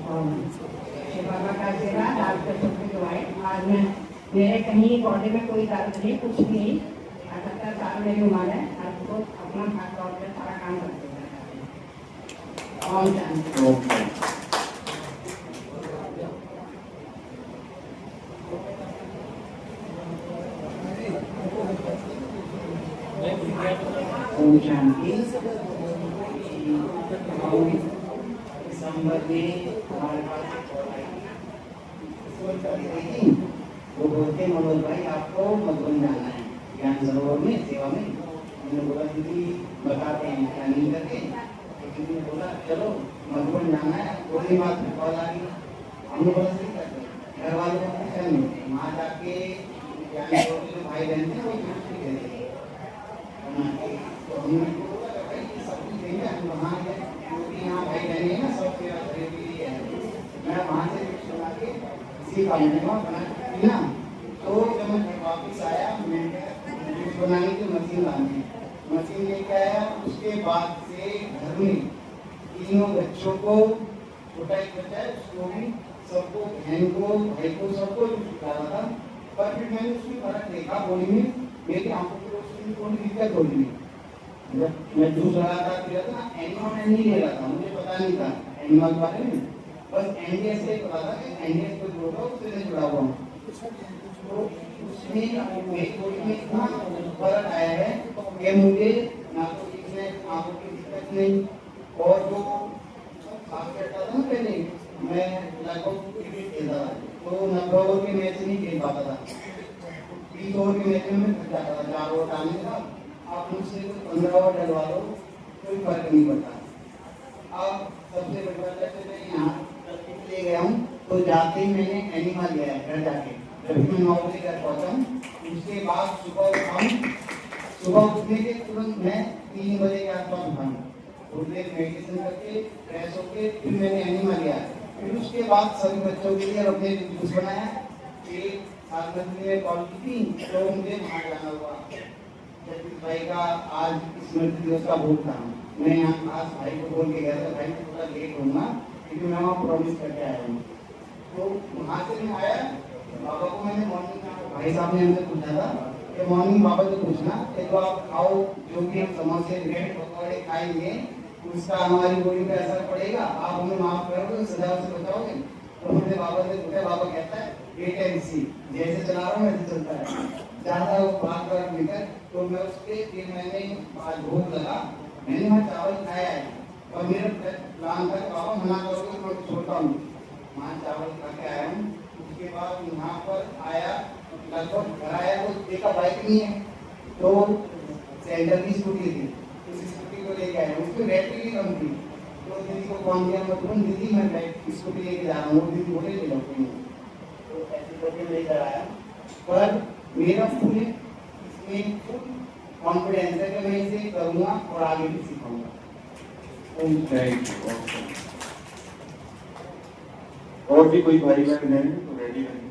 और बाबा का आशीर्वाद, आपके सबकी दुआएं, आज मैं मेरे कहीं बॉडी में कोई दर्द नहीं, कुछ भी नहीं। 78 साल मेरी उम्र है, आपको अपना भाग दौड़ के सारा काम करते हैं। और ओम शांति। दिसंबर में हमारे पास वो बोलते मनोज भाई आपको मधुबन जाना है ज्ञान सरोवर में सेवा में। मैंने बोला दीदी बताते हैं क्या नहीं करके, तो दीदी ने बोला चलो मधुबन जाना है। थोड़ी बात कॉल आ गई, हमने बोला सही करते, घर वालों को पूछा नहीं, वहाँ जाके ज्ञान सरोवर के जो भाई बहन थे वो गिफ्ट भी देते हैं, तो हमने बोला भाई सब कुछ देंगे, हम वहाँ गए क्योंकि यहाँ भाई बहन है ना, सब सेवा खरीदी है। मैं वहाँ से गिफ्ट बना के इसी का बना ना, तो जब मैं वापस आया मैंने बनाने की मशीन लानी, मशीन लेके आया। उसके बाद से घर में तीनों बच्चों को, छोटा एक बच्चा है उसको भी, सबको, बहन को, भाई को, सबको सिखा रहा था। पर फिर मैंने उसमें फर्क देखा बॉडी में, मेरी आंखों की रोशनी थोड़ी दिक्कत हो रही है। जब मैं जूस लगाता था एनिमल नहीं ले रहा था, मुझे पता नहीं था एनिमल के बारे में, बस एनडीएस से पता था कि एनडीएस को जोड़ा उससे जुड़ा हुआ हूँ। तो उसमें मेरी बॉडी में इतना फर्क आया है कि मुझे ना तो इसमें आंखों की दिक्कत नहीं, और जो साफ करता था ना पहले मैं लगभग क्रिकेट खेलता था तो 90 ओवर के मैच नहीं खेल पाता था, 20 ओवर के मैच में मैं थक जाता था 4 ओवर डालने का। आप मुझसे 15 ओवर डलवा लो कोई फर्क नहीं पड़ता। अब सबसे बड़ी बात है मैं यहाँ ले गया हूँ तो जाते ही मैंने एनिमल लिया है घर जाके, जब मैं 9 बजे घर पहुँचा हूँ। उसके बाद सुबह उठाऊँ, सुबह उठने के तुरंत मैं 3 बजे के आसपास उठाऊँ, उठने मेडिटेशन करके फ्रेश होके फिर मैंने एनिमल लिया। फिर उसके बाद सभी बच्चों के लिए अपने जूस बनाया। फिर साथ में कॉल की थी तो मुझे वहाँ जाना हुआ, जगदीश भाई का आज स्मृति दिवस का भोग था। मैं यहाँ आज भाई को बोल के गया था भाई मैं थोड़ा लेट होऊंगा क्योंकि मैं वहाँ प्रॉमिस करके आया हूँ। तो वहाँ से मैं आया, बाबा को मैंने मॉर्निंग, भाई साहब ने हमसे पूछा था कि मॉर्निंग बाबा से पूछना कि तो आप खाओ जो भी हम समोसे ब्रेड पकौड़े खाएंगे उसका हमारी बॉडी पे असर पड़ेगा, आप हमें माफ करोगे, सजा से बचाओगे। तो हमने बाबा से पूछा, बाबा कहता है वेट एंड सी, जैसे चला रहा हूँ वैसे चलता है, ज्यादा वो बात लेकर। तो मैं उसके फिर मैंने आज भूख लगा, मैंने वहाँ चावल खाया है और मेरा प्लान था बाबा मना करोगे तो मैं छोड़ता हूँ। वहाँ चावल खा के आया हूँ। उसके बाद यहाँ पर आया, लगभग घर आया तो देखा बाइक नहीं है, तो सेंटर की स्कूटी थी, उस स्कूटी को लेके आया। उसमें बैटरी भी कम थी, तो दीदी को फोन किया, मैं दीदी मैं स्कूटी लेके जा रहा हूँ, दीदी बोले ले लो, तो ऐसे करके लेकर आया। पर मेरा फुल इसमें फुल कॉन्फिडेंस है कि मैं इसे करूँगा और आगे भी सीखूंगा। और भी कोई भाई बहन है तो रेडी रहेंगे।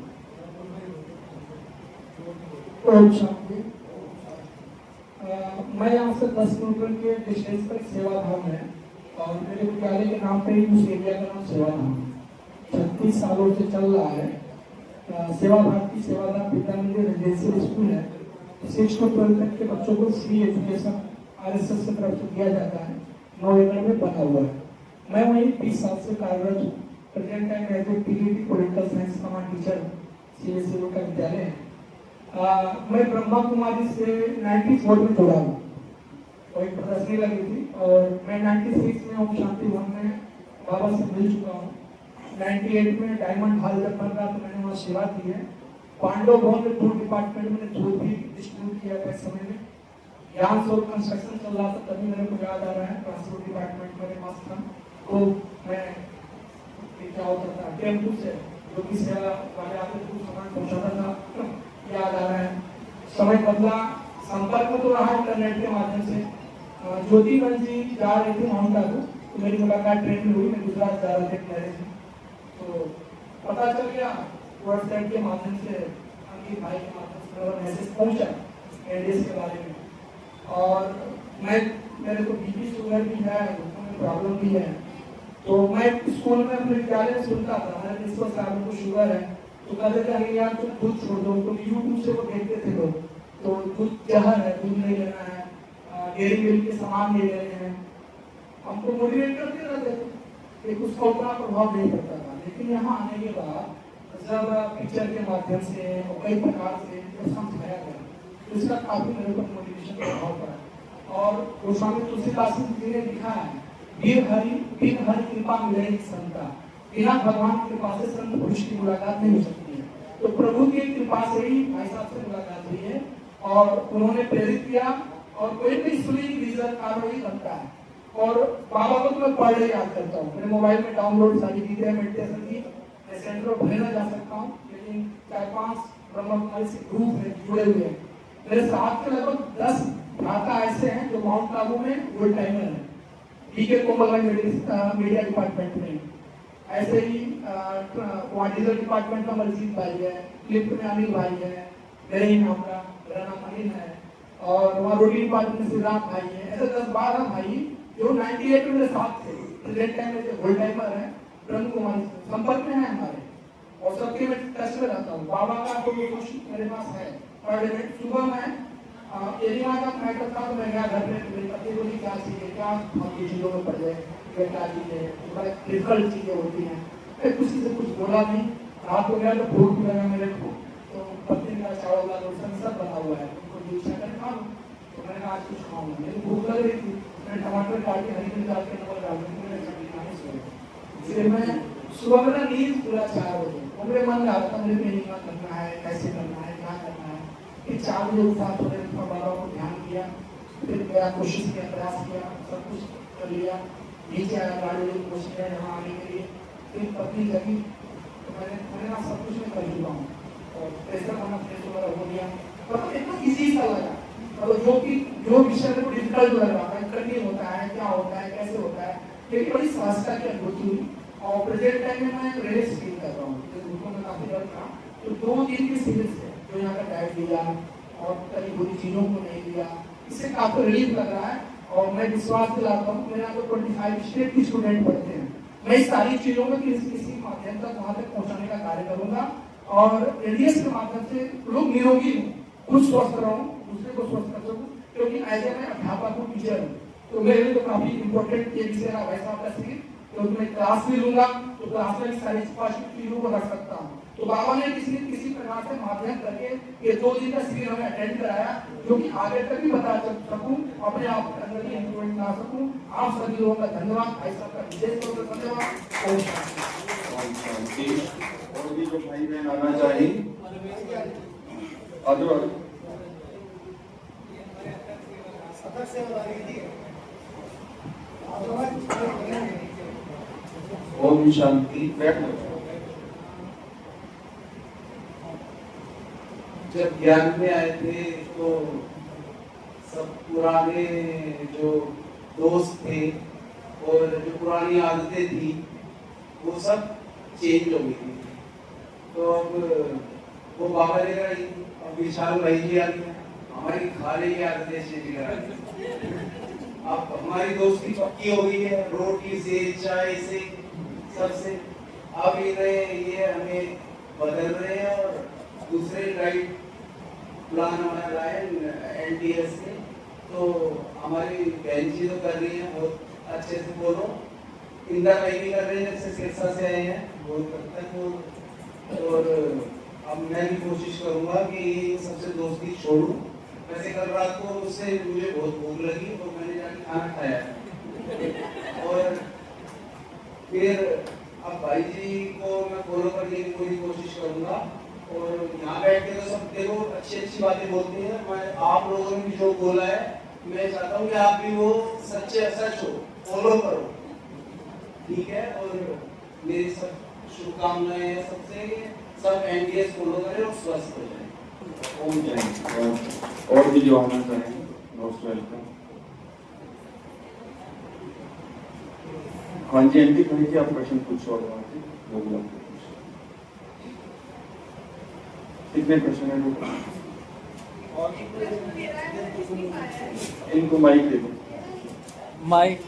ओम शांति। मैं यहाँ से 10 किलोमीटर के डिस्टेंस पर सेवाधाम है और मेरे विद्यालय के नाम पे ही उस एरिया का नाम सेवाधाम है। 36 सालों से चल रहा है। सेवा भारती सेवाधाम पिता मंदिर रेजिडेंशियल स्कूल है। 6 to 12 तक के बच्चों को फ्री एजुकेशन RSS की तरफ से दिया जाता है। 9 एकड़ में बना हुआ है। मैं वहीं 20 साल से कार्यरत हूँ। Present time as a PhD political science command teacher CSE का विद्यालय है। मैं ब्रह्मा कुमारी से 94 में जुड़ा हूँ और एक प्रदर्शनी लगी थी और मैं 96 में ओम शांति वन में बाबा से मिल चुका हूँ। 98 में डायमंड हॉल जब बन रहा तो मैंने वहाँ सेवा की है। पांडव भवन में फूड डिपार्टमेंट में जो भी डिस्ट्रीब्यूट किया था इस समय में यहाँ से कंस्ट्रक्शन चल रहा था, तभी मेरे को याद आ रहा है ट्रांसपोर्ट डिपार्टमेंट मेरे पास था। तो मैं क्या होता था टेम्पू से जो भी सेवा वाले आते थे सामान पहुँचाता था, याद आ रहा है। समय बदला, संपर्क में तो रहा इंटरनेट के माध्यम से। ज्योतिगंज जी जा रहे थे माउंट आबू, तो मेरी मुलाकात ट्रेन में हुई। मैं गुजरात जा रहा था मैरिज में, तो पता चल गया व्हाट्सएप के माध्यम से, अंकित भाई के माध्यम से मेरा मैसेज पहुंचा एनडीएस के बारे में। और मेरे को बीपी शुगर भी है, प्रॉब्लम भी है, तो मैं स्कूल में अपने विद्यालय में सुनता था हमारे 20 साल को शुगर है, तो कहते थे अरे यार तुम दूध छोड़ दो, तो यूट्यूब से वो देखते थे लोग, तो दूध जहर है, दूध नहीं लेना है, डेयरी मिल्क के सामान नहीं लेने हैं, हमको मोटिवेट करते रहते थे, एक उसका उतना प्रभाव नहीं पड़ता था। लेकिन यहाँ आने के बाद जब पिक्चर के माध्यम से और कई प्रकार से जब समझाया गया तो इसका काफी मेरे को मोटिवेशन प्रभाव पड़ा। और गोस्वामी तुलसीदास जी ने लिखा है, बिन हरि कृपा मिलेगी संता, बिना भगवान की कृपा से संत पुरुष की मुलाकात नहीं हो सकती है। तो प्रभु की कृपा से ही भाई साहब से मुलाकात हुई है और उन्होंने प्रेरित किया, और कोई भी ईश्वरीय रीजन कार्रवाई बनता है। और बाबा को तो मैं पढ़ याद करता हूँ, मेरे मोबाइल में डाउनलोड सारी चीजें मेडिटेशन की, मैं सेंटर भरे ना जा सकता हूँ, लेकिन 4-5 ब्रह्म कुमारी से ग्रुप है जुड़े हुए हैं। मेरे साथ के लगभग 10 भ्राता ऐसे हैं जो माउंट आबू में गोल्ड टाइमर है, डीके कोमल मीडिया डिपार्टमेंट में, ऐसे ही वहाँ डीजल डिपार्टमेंट में मलजीत भाई है, क्लिप में अनिल भाई है, मेरे ही नाम का मेरा नाम अनिल है, और वहाँ रोटी डिपार्टमेंट में श्रीराम भाई है। ऐसे 10-12 भाई जो 98 में मेरे साथ थे, प्रेजेंट टाइम में जो गोल्ड टाइमर है, ब्रह्म कुमारी संपर्क में है हमारे, और सबके मैं टच में रहता हूँ। बाबा का तो कुछ मेरे पास है, पार्लियामेंट सुबह में एरिया का मैटर था तो मैं गया घर में, मेरे पति को क्या चाहिए, क्या आपकी चीज़ों में पड़ जाए, क्या चीज़ें बड़े डिफिकल्ट चीज़ें होती हैं, मैं किसी से कुछ बोला नहीं। रात को गया तो भूख लगा मेरे को, तो पत्नी का चावल का रोटी सब बना हुआ है, उनको जो इच्छा कर खा लो, तो मैंने कहा आज कुछ खाऊंगा, मेरी भूख लग रही थी, मैंने टमाटर काट के हरी मिर्च डाल के नमक डाल के मैंने सब्जी खाने सोया। फिर मैं सुबह में ना नींद पूरा 4 बजे, और मेरे मन में आ रहा था मुझे पेंटिंग करना है, कैसे करना है, क्या करना है। फिर 4 बजे उठा, थोड़े बाबा को ध्यान किया, फिर गया, कोशिश किया, प्रयास किया, सब कुछ कर लिया, नीचे आया, गाड़ी लेके कोशिश किया यहाँ आने के लिए। फिर पत्नी जगी तो मैंने ना सब कुछ मैं कर चुका हूँ, और प्रेशर खाना फ्रेश वगैरह हो गया, मतलब इतना ईजी सा लगा। मतलब जो विषय में डिफिकल्ट लग रहा था, कठिन होता है, क्या होता है, कैसे होता है, लेकिन बड़ी सहजता की अनुभूति हुई। और प्रेजेंट टाइम में मैं रिलैक्स फील कर रहा हूँ, घुटनों में काफी दर्द था, तो 2 दिन की सीरीज है जो यहाँ का डाइट लिया और कई बुरी चीजों को नहीं लिया, इससे काफी रिलीफ लग रहा है। और मैं विश्वास दिलाता हूँ, मेरे यहाँ तो 25 स्टेट के स्टूडेंट पढ़ते हैं, मैं इस सारी चीजों में किसी माध्यम तक वहाँ तक पहुँचाने का कार्य करूंगा, और एडीएस के माध्यम से लोग निरोगी हों, खुद स्वस्थ रहूं, दूसरे को स्वस्थ कर सकूं, क्योंकि ऐसे मैं अध्यापक हूँ, टीचर हूँ, तो मेरे लिए तो काफी इंपॉर्टेंट ये विषय रहा भाई साहब का सीरीज, क्योंकि मैं क्लास भी लूंगा तो क्लास में सारी चीजों को रख सकता हूँ। तो बाबा ने किसी प्रकार से माध्यम करके ये 2 दिन का सीरीज हमें अटेंड कराया, जो कि आगे तक भी बता सकूं, अपने आप के अंदर भी इम्प्रूवमेंट ला सकूं। आप सभी लोगों का धन्यवाद, भाई साहब का विशेष तौर पर धन्यवाद। और भी जो भाई बहन आना चाहिए, ओम शांति। जब ज्ञान में आए थे तो सब पुराने जो दोस्त थे और जो पुरानी आदतें थी वो सब चेंज हो गई थी। तो अब वो बाबा ने कहा अब विशाल भाई जी आ गया, हमारी खाने की आदतें चेंज करा दी। अब हमारी दोस्ती पक्की हो गई है, रोटी से, चाय से, सबसे। अब ये हमें बदल रहे हैं और दूसरे डाइट प्लान हमारा है एनडीएस से। तो हमारी बहन जी तो कर रही है बहुत अच्छे से, बोलो इंदिरा भाई भी कर रहे हैं, जैसे सिरसा से आए हैं बहुत तक वो। और अब मैं भी कोशिश करूंगा कि सबसे दोस्ती छोड़ूं। वैसे कल रात को उससे मुझे बहुत भूख लगी तो मैंने जाकर खाना खाया, और फिर अब भाई जी को मैं फॉलो करने की पूरी कोशिश करूंगा। और यहाँ बैठ के तो सब देखो अच्छी बातें बोलती हैं, मैं आप लोगों ने भी जो बोला है मैं चाहता हूँ कि आप भी वो सच्चे सच हो, फॉलो करो, ठीक है। और मेरी सब शुभकामनाएं हैं सबसे, सब एनडीएस फॉलो करें और स्वस्थ हो जाए। ओम जय। और भी जो आना चाहेंगे मोस्ट वेलकम। हाँ जी आंटी, भाई जी आप प्रश्न पूछो। कितने प्रश्न है? इनको माइक दे दो। माइक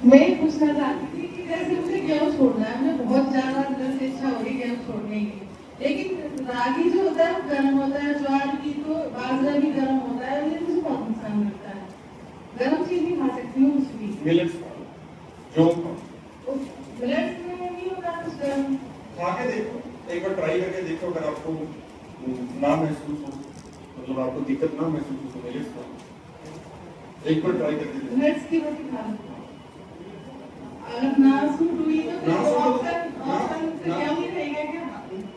मैं ये पूछना चाहती थी कि जैसे मुझे गेहूँ छोड़ना है, मुझे बहुत ज्यादा अंदर से इच्छा हो रही है गेहूँ छोड़ने की, लेकिन रागी जो होता है गर्म होता है, ज्वार की तो बाजरा भी गर्म होता है, ये मुझे बहुत नुकसान करता है। गर्म चीज नहीं खा सकती हूँ कुछ भी। मिलेट्स जो मिलेट्स में नहीं होता कुछ गर्म। खा के देखो, एक बार ट्राई करके देखो, अगर आपको ना महसूस हो, मतलब आपको दिक्कत ना महसूस हो तो मिलेट्स खाओ, एक बार ट्राई करके देखो। मिलेट्स की रोटी खा लो, अगर ना सूट हुई तो फिर ऑप्शन गेहूं ही रहेगा क्या?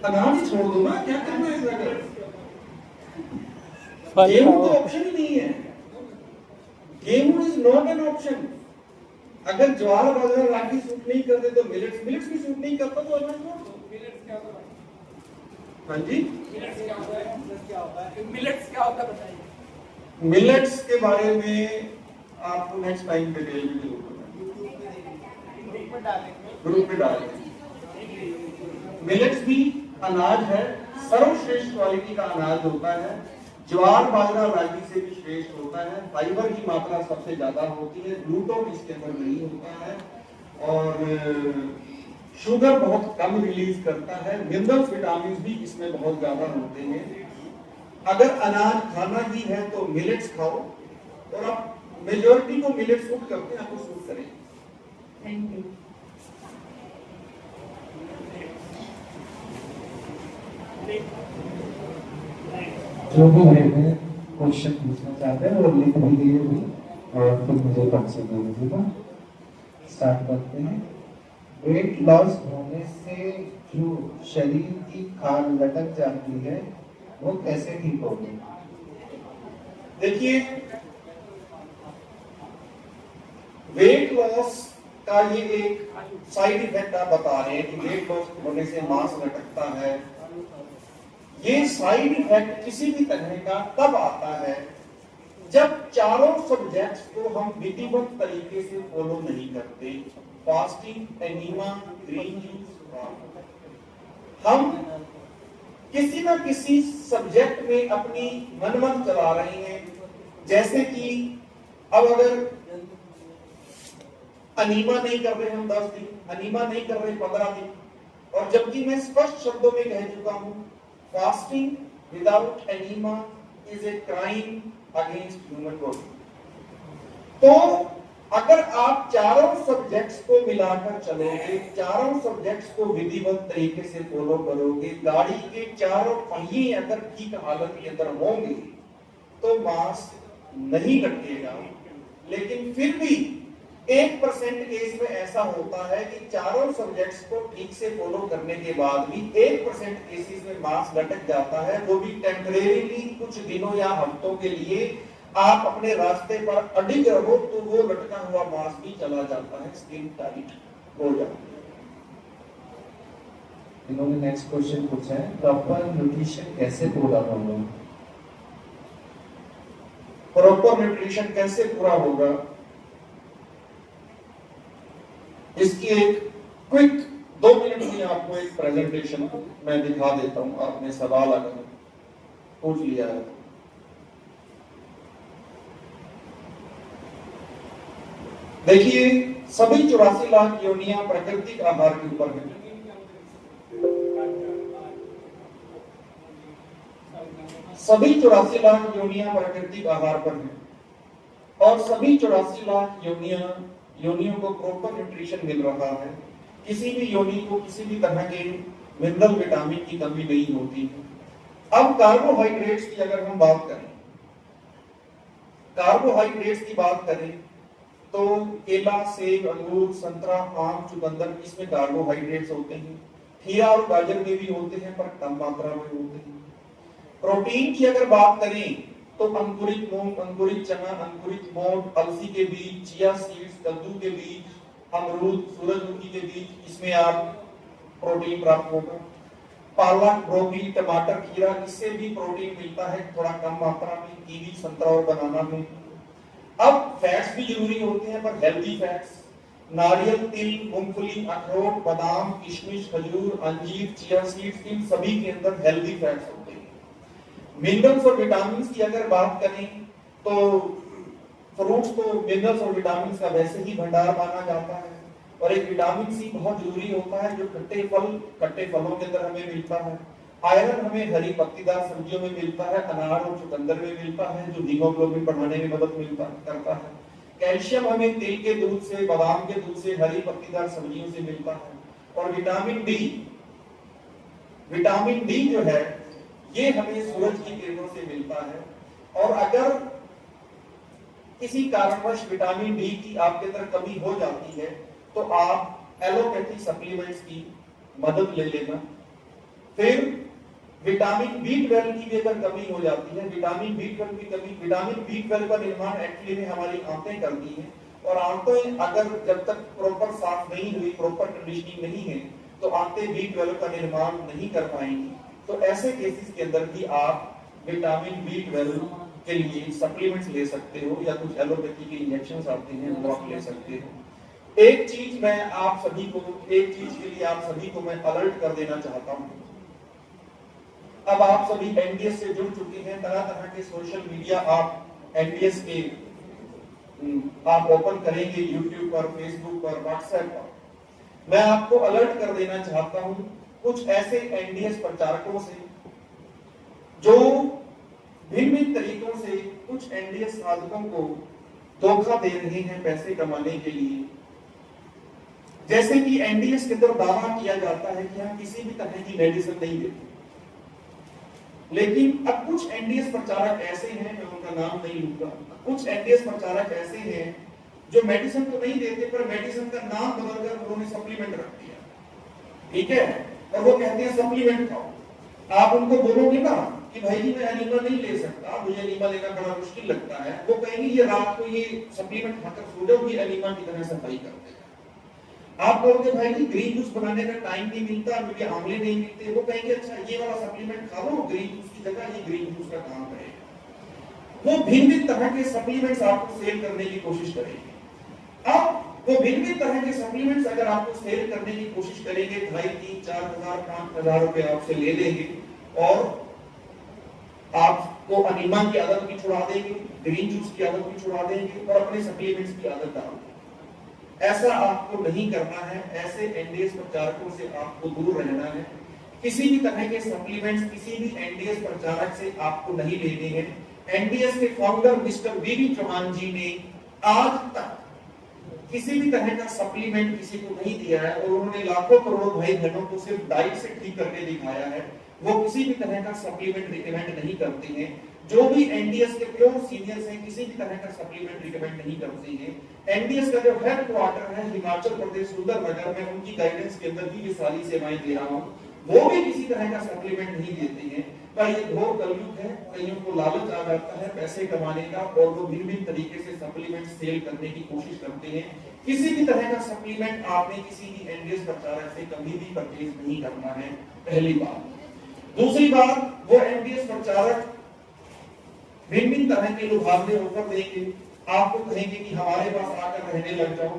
अनाज छोड़ दो ना, क्या करना है इस अगर फल गेहूं खाओ। तो ऑप्शन ही नहीं है। गेहूं इज नॉट एन ऑप्शन। अगर ज्वार बाजरा रागी सूट नहीं करते तो मिलेट्स भी सूट नहीं करता तो अनाज छोड़ दो। हाँ जी, मिलेट्स क्या होता है? मिलेट्स क्या होता है बताइए। मिलेट्स के बारे में आपको नेक्स्ट टाइम डिटेल में जरूर ग्रुप में डालेंगे। मिलेट्स भी अनाज है, सर्वश्रेष्ठ क्वालिटी का अनाज होता है। ज्वार बाजरा रागी से भी श्रेष्ठ होता है। फाइबर की मात्रा सबसे ज्यादा होती है, ग्लूटोन इसके अंदर नहीं होता है, और शुगर बहुत कम रिलीज करता है। मिनरल्स विटामिन भी इसमें बहुत ज्यादा होते हैं। अगर अनाज खाना ही है तो मिलेट्स खाओ, और आप मेजॉरिटी को मिलेट्स सूट करते हैं, आपको सूट करें। Thank you. जो भी भाई में क्वेश्चन पूछना चाहते हैं वो लिख भी दिए भी, और फिर मुझे बच्चे दे दीजिएगा। स्टार्ट करते हैं। वेट लॉस होने से जो शरीर की खान लटक जाती है वो कैसे ठीक होगी? देखिए, वेट लॉस का ये एक साइड इफेक्ट आप बता रहे हैं कि वेट लॉस होने से मांस लटकता है। ये साइड इफेक्ट किसी भी तरह का तब आता है जब चारों सब्जेक्ट्स को हम विधिवत तरीके से फॉलो नहीं करते। फास्टिंग, एनीमा, ग्रीन जूस, हम किसी ना किसी सब्जेक्ट में अपनी मनमत चला रहे हैं। जैसे कि अब अगर अनीमा नहीं कर रहे हम 10 दिन, अनीमा नहीं कर रहे 15 दिन, और जबकि मैं स्पष्ट शब्दों में कह चुका हूं fasting without enema is a crime against human body. तो अगर आप चारों सब्जेक्ट्स को मिलाकर चलोगे, चारों सब्जेक्ट्स को विधिवत तरीके से फॉलो करोगे, गाड़ी के चारों पहिए अगर ठीक हालत के अंदर होंगे तो मांस नहीं लटकेगा। लेकिन फिर भी 1% केस में ऐसा होता है कि चारों सब्जेक्ट्स को ठीक से फॉलो करने के बाद भी 1% केसेस में मांस लटक जाता है, वो भी टेम्परेरीली कुछ दिनों या हफ्तों के लिए। आप अपने रास्ते पर अडिग रहो तो वो लटका हुआ मांस भी चला जाता है, स्किन टाइट हो जाती है। इन्होंने नेक्स्ट क्वेश्चन पूछा है, प्रॉपर न्यूट्रिशन कैसे पूरा होगा? प्रॉपर न्यूट्रिशन कैसे पूरा होगा, इसकी एक क्विक 2 मिनट में आपको एक प्रेजेंटेशन मैं दिखा देता हूं। आपने सवाल अगर पूछ लिया है। देखिए, सभी 84 लाख योनियां प्राकृतिक आहार के ऊपर हैं। सभी 84 लाख योनियां प्राकृतिक आहार पर हैं, और सभी 84 लाख योनियों को प्रॉपर न्यूट्रिशन मिल रहा है। किसी भी योनि को किसी भी तरह के मिनरल विटामिन की कमी नहीं होती है। अब कार्बोहाइड्रेट्स की अगर हम बात करें, कार्बोहाइड्रेट्स की बात करें तो केला, सेब, अंगूर, संतरा, आम, चुकंदर, इसमें कार्बोहाइड्रेट्स होते हैं। खीरा और गाजर में भी होते हैं पर कम मात्रा में होते हैं। प्रोटीन की अगर बात करें तो अंकुरित मूंग, अंकुरित चना, अंकुरित मोठ, अलसी के बीज, चिया सीड्स, कद्दू के बीज, अमरूद, सूरजमुखी के बीज, इसमें आप प्रोटीन प्राप्त होगा। पालक, ब्रोकली, टमाटर, खीरा, इससे भी प्रोटीन मिलता है थोड़ा कम मात्रा में। कीवी, संतरा और बनाना में। अब फैट्स भी जरूरी होते हैं, पर हेल्दी फैट्स, नारियल, तिल, मूंगफली, अखरोट, बादाम, किशमिश, खजूर, अंजीर, चिया सीड्स, इन सभी के अंदर हेल्दी फैट्स होते हैं। मिनरल्स और विटामिन की अगर बात करें तो फ्रूट्स को मिनरल्स और विटामिन का वैसे ही भंडार माना जाता है, और एक विटामिन सी बहुत जरूरी होता है जो खट्टे फलों के अंदर हमें मिलता है। आयरन हमें हरी पत्तीदार सब्जियों में मिलता है, अनार और चुकंदर में मिलता है जो हीमोग्लोबिन बढ़ाने में मदद करता है। कैल्शियम हमें तिल के दूध से, बादाम के दूध से, हरी पत्तीदार सब्जियों से मिलता है। और विटामिन डी जो है ये हमें सूरज की किरणों से मिलता है। और अगर किसी कारणवश विटामिन डी की आपके अंदर कमी हो जाती है तो आप एलोपैथी सप्लीमेंट्स की मदद ले लेना। फिर विटामिन B12 की भी अगर कमी हो जाती है, विटामिन B12 का निर्माण एक्चुअली में हमारी आंतें करती हैं, और आंतें अगर जब तक प्रॉपर साफ नहीं हुई, प्रॉपर कंडीशनिंग नहीं है, तो आंतें B12 का निर्माण नहीं कर पाएंगी। तो ऐसे केसेस के अंदर भी आप विटामिन B12 के लिए सप्लीमेंट्स ले सकते हो, या कुछ एलोपैथी के इंजेक्शंस आते हैं वो आप ले सकते हो। एक चीज के लिए आप सभी को मैं अलर्ट कर देना चाहता हूं। अब आप सभी एनडीएस से जुड़ चुके हैं, तरह तरह के सोशल मीडिया आप एनडीएस के आप ओपन करेंगे, यूट्यूब पर, फेसबुक पर, व्हाट्सएप पर। मैं आपको अलर्ट कर देना चाहता हूं कुछ ऐसे एनडीएस प्रचारकों से जो भिन्न तरीकों से कुछ एनडीएस साधकों को धोखा दे रहे हैं पैसे कमाने के लिए। जैसे कि एनडीएस के अंदर दावा किया जाता है कि हम किसी भी तरह की मेडिसिन नहीं देते, लेकिन अब कुछ एनडीएस प्रचारक ऐसे हैं, मैं उनका नाम नहीं लूंगा, कुछ एनडीएस प्रचारक ऐसे हैं जो मेडिसिन तो नहीं देते पर मेडिसिन का नाम बदलकर उन्होंने सप्लीमेंट रख दिया, ठीक है, और वो कहते हैं सप्लीमेंट खाओ। आप उनको बोलोगे ना कि भाई जी मैं एनीमा नहीं ले सकता, मुझे एनीमा लेना बड़ा मुश्किल लगता है, वो कहेंगे ये रात को ये सप्लीमेंट खाकर सो जाओ, ये एनीमा की तरह सफाई कर देगा। आप बोलोगे भाई जी ग्रीन जूस बनाने का टाइम नहीं मिलता, मुझे आंवले नहीं मिलते, वो कहेंगे अच्छा ये वाला सप्लीमेंट खा लो, ग्रीन जूस की जगह ये ग्रीन जूस का काम करेगा। वो भिन्न तरह के सप्लीमेंट्स आपको सेल करने की कोशिश करेंगे। अब वो भिन्न तरह के सप्लीमेंट्स अगर आपको सेल करने की कोशिश करेंगे, 2,500, 3,000, 4,000, 5,000 रुपए आपसे ले लेंगे और आपको अनीमा की आदत भी छुड़ा देंगे, ग्रीन जूस की आदत भी छुड़ा देंगे और अपने सप्लीमेंट्स की आदत डाल देंगे। ऐसा आपको नहीं करना है। ऐसे एनडीएस प्रचारकों से आपको दूर रहना है। किसी भी तरह के सप्लीमेंट्स किसी भी एनडीएस प्रचारक से आपको नहीं लेने हैं। एनडीएस के फाउंडर मिस्टर वीवी चौहान जी ने आज तक किसी भी तरह का सप्लीमेंट किसी को नहीं दिया है और उन्होंने लाखों करोड़ों भाई बहनों को सिर्फ डाइट से ठीक करके दिखाया है। वो किसी भी तरह का सप्लीमेंट रिकमेंड नहीं करते हैं। जो भी एनडीएस के प्योर सीनियर्स हैं किसी भी तरह का सप्लीमेंट रिकमेंड नहीं करते हैं। एनडीएस का जो हेड क्वार्टर है हिमाचल प्रदेश सुंदरनगर में, उनकी गाइडेंस के अंदर भी ये सारी सेवाएं दे रहा हूं, वो भी किसी तरह का सप्लीमेंट नहीं देते हैं। पर ये घोर कलयुग है, कईयों को लालच आ जाता है पैसे कमाने का और वो भिन्न तरीके से सप्लीमेंट सेल करने की कोशिश करते हैं। किसी भी तरह का सप्लीमेंट आपने किसी भी एनडीएस प्रचारक से कभी भी परचेज नहीं करना है, पहली बात। दूसरी बात, वो एनडीएस प्रचारक भिन्न तरह के लुभावने ऑफर देंगे, आपको कहेंगे कि हमारे पास आकर रहने लग जाओ,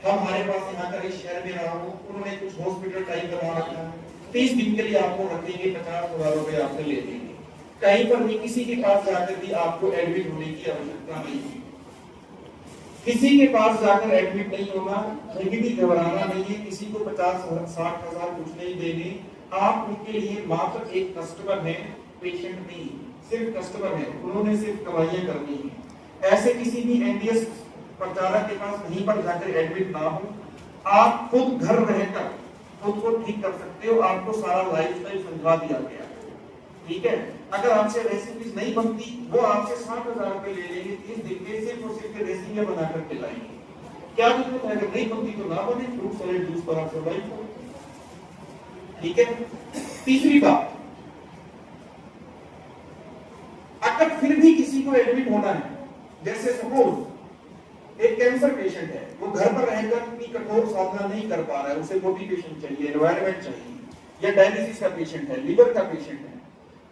हम हमारे पास यहाँ कर इस शहर में रहा हूँ। उन्होंने कुछ हॉस्पिटल टाइम बना रखा है, 30 दिन के लिए आपको रखेंगे, 50,000 रुपए आपसे ले लेंगे। कहीं पर भी किसी के पास जाकर भी आपको एडमिट होने की आवश्यकता नहीं है। किसी के पास जाकर एडमिट नहीं होना, कहीं भी घबराना नहीं है। किसी को 50-60,000 कुछ नहीं देने। आप उनके लिए मात्र एक कस्टमर है, पेशेंट नहीं, सिर्फ कस्टमर है। उन्होंने सिर्फ कमाइयां करनी है। ऐसे किसी भी एनडीएस प्रचारक के पास कहीं पर जाकर एडमिट ना हो। आप खुद घर रहकर खुद को ठीक कर सकते हो। आपको सारा लाइफस्टाइल समझा दिया गया, ठीक है। अगर आपसे रेसिपीज नहीं बनती, वो आपसे 60,000 रुपए ले लेंगे, 30 दिन के सिर्फ और सिर्फ रेसिपियां बनाकर खिलाएंगे। क्या जरूरत है, अगर नहीं बनती तो ना बने, फ्रूट सैलेड जूस पर आप सर्वाइव करो, ठीक है। तीसरी बात, अगर फिर भी किसी को एडमिट होना है, जैसे सपोज एक कैंसर पेशेंट है, वो घर पर रहकर इतनी कठोर साधना नहीं कर पा रहा है, उसे मोटिवेशन चाहिए, एनवायरनमेंट चाहिए, या डायलिसिस का पेशेंट है, लीवर का पेशेंट है,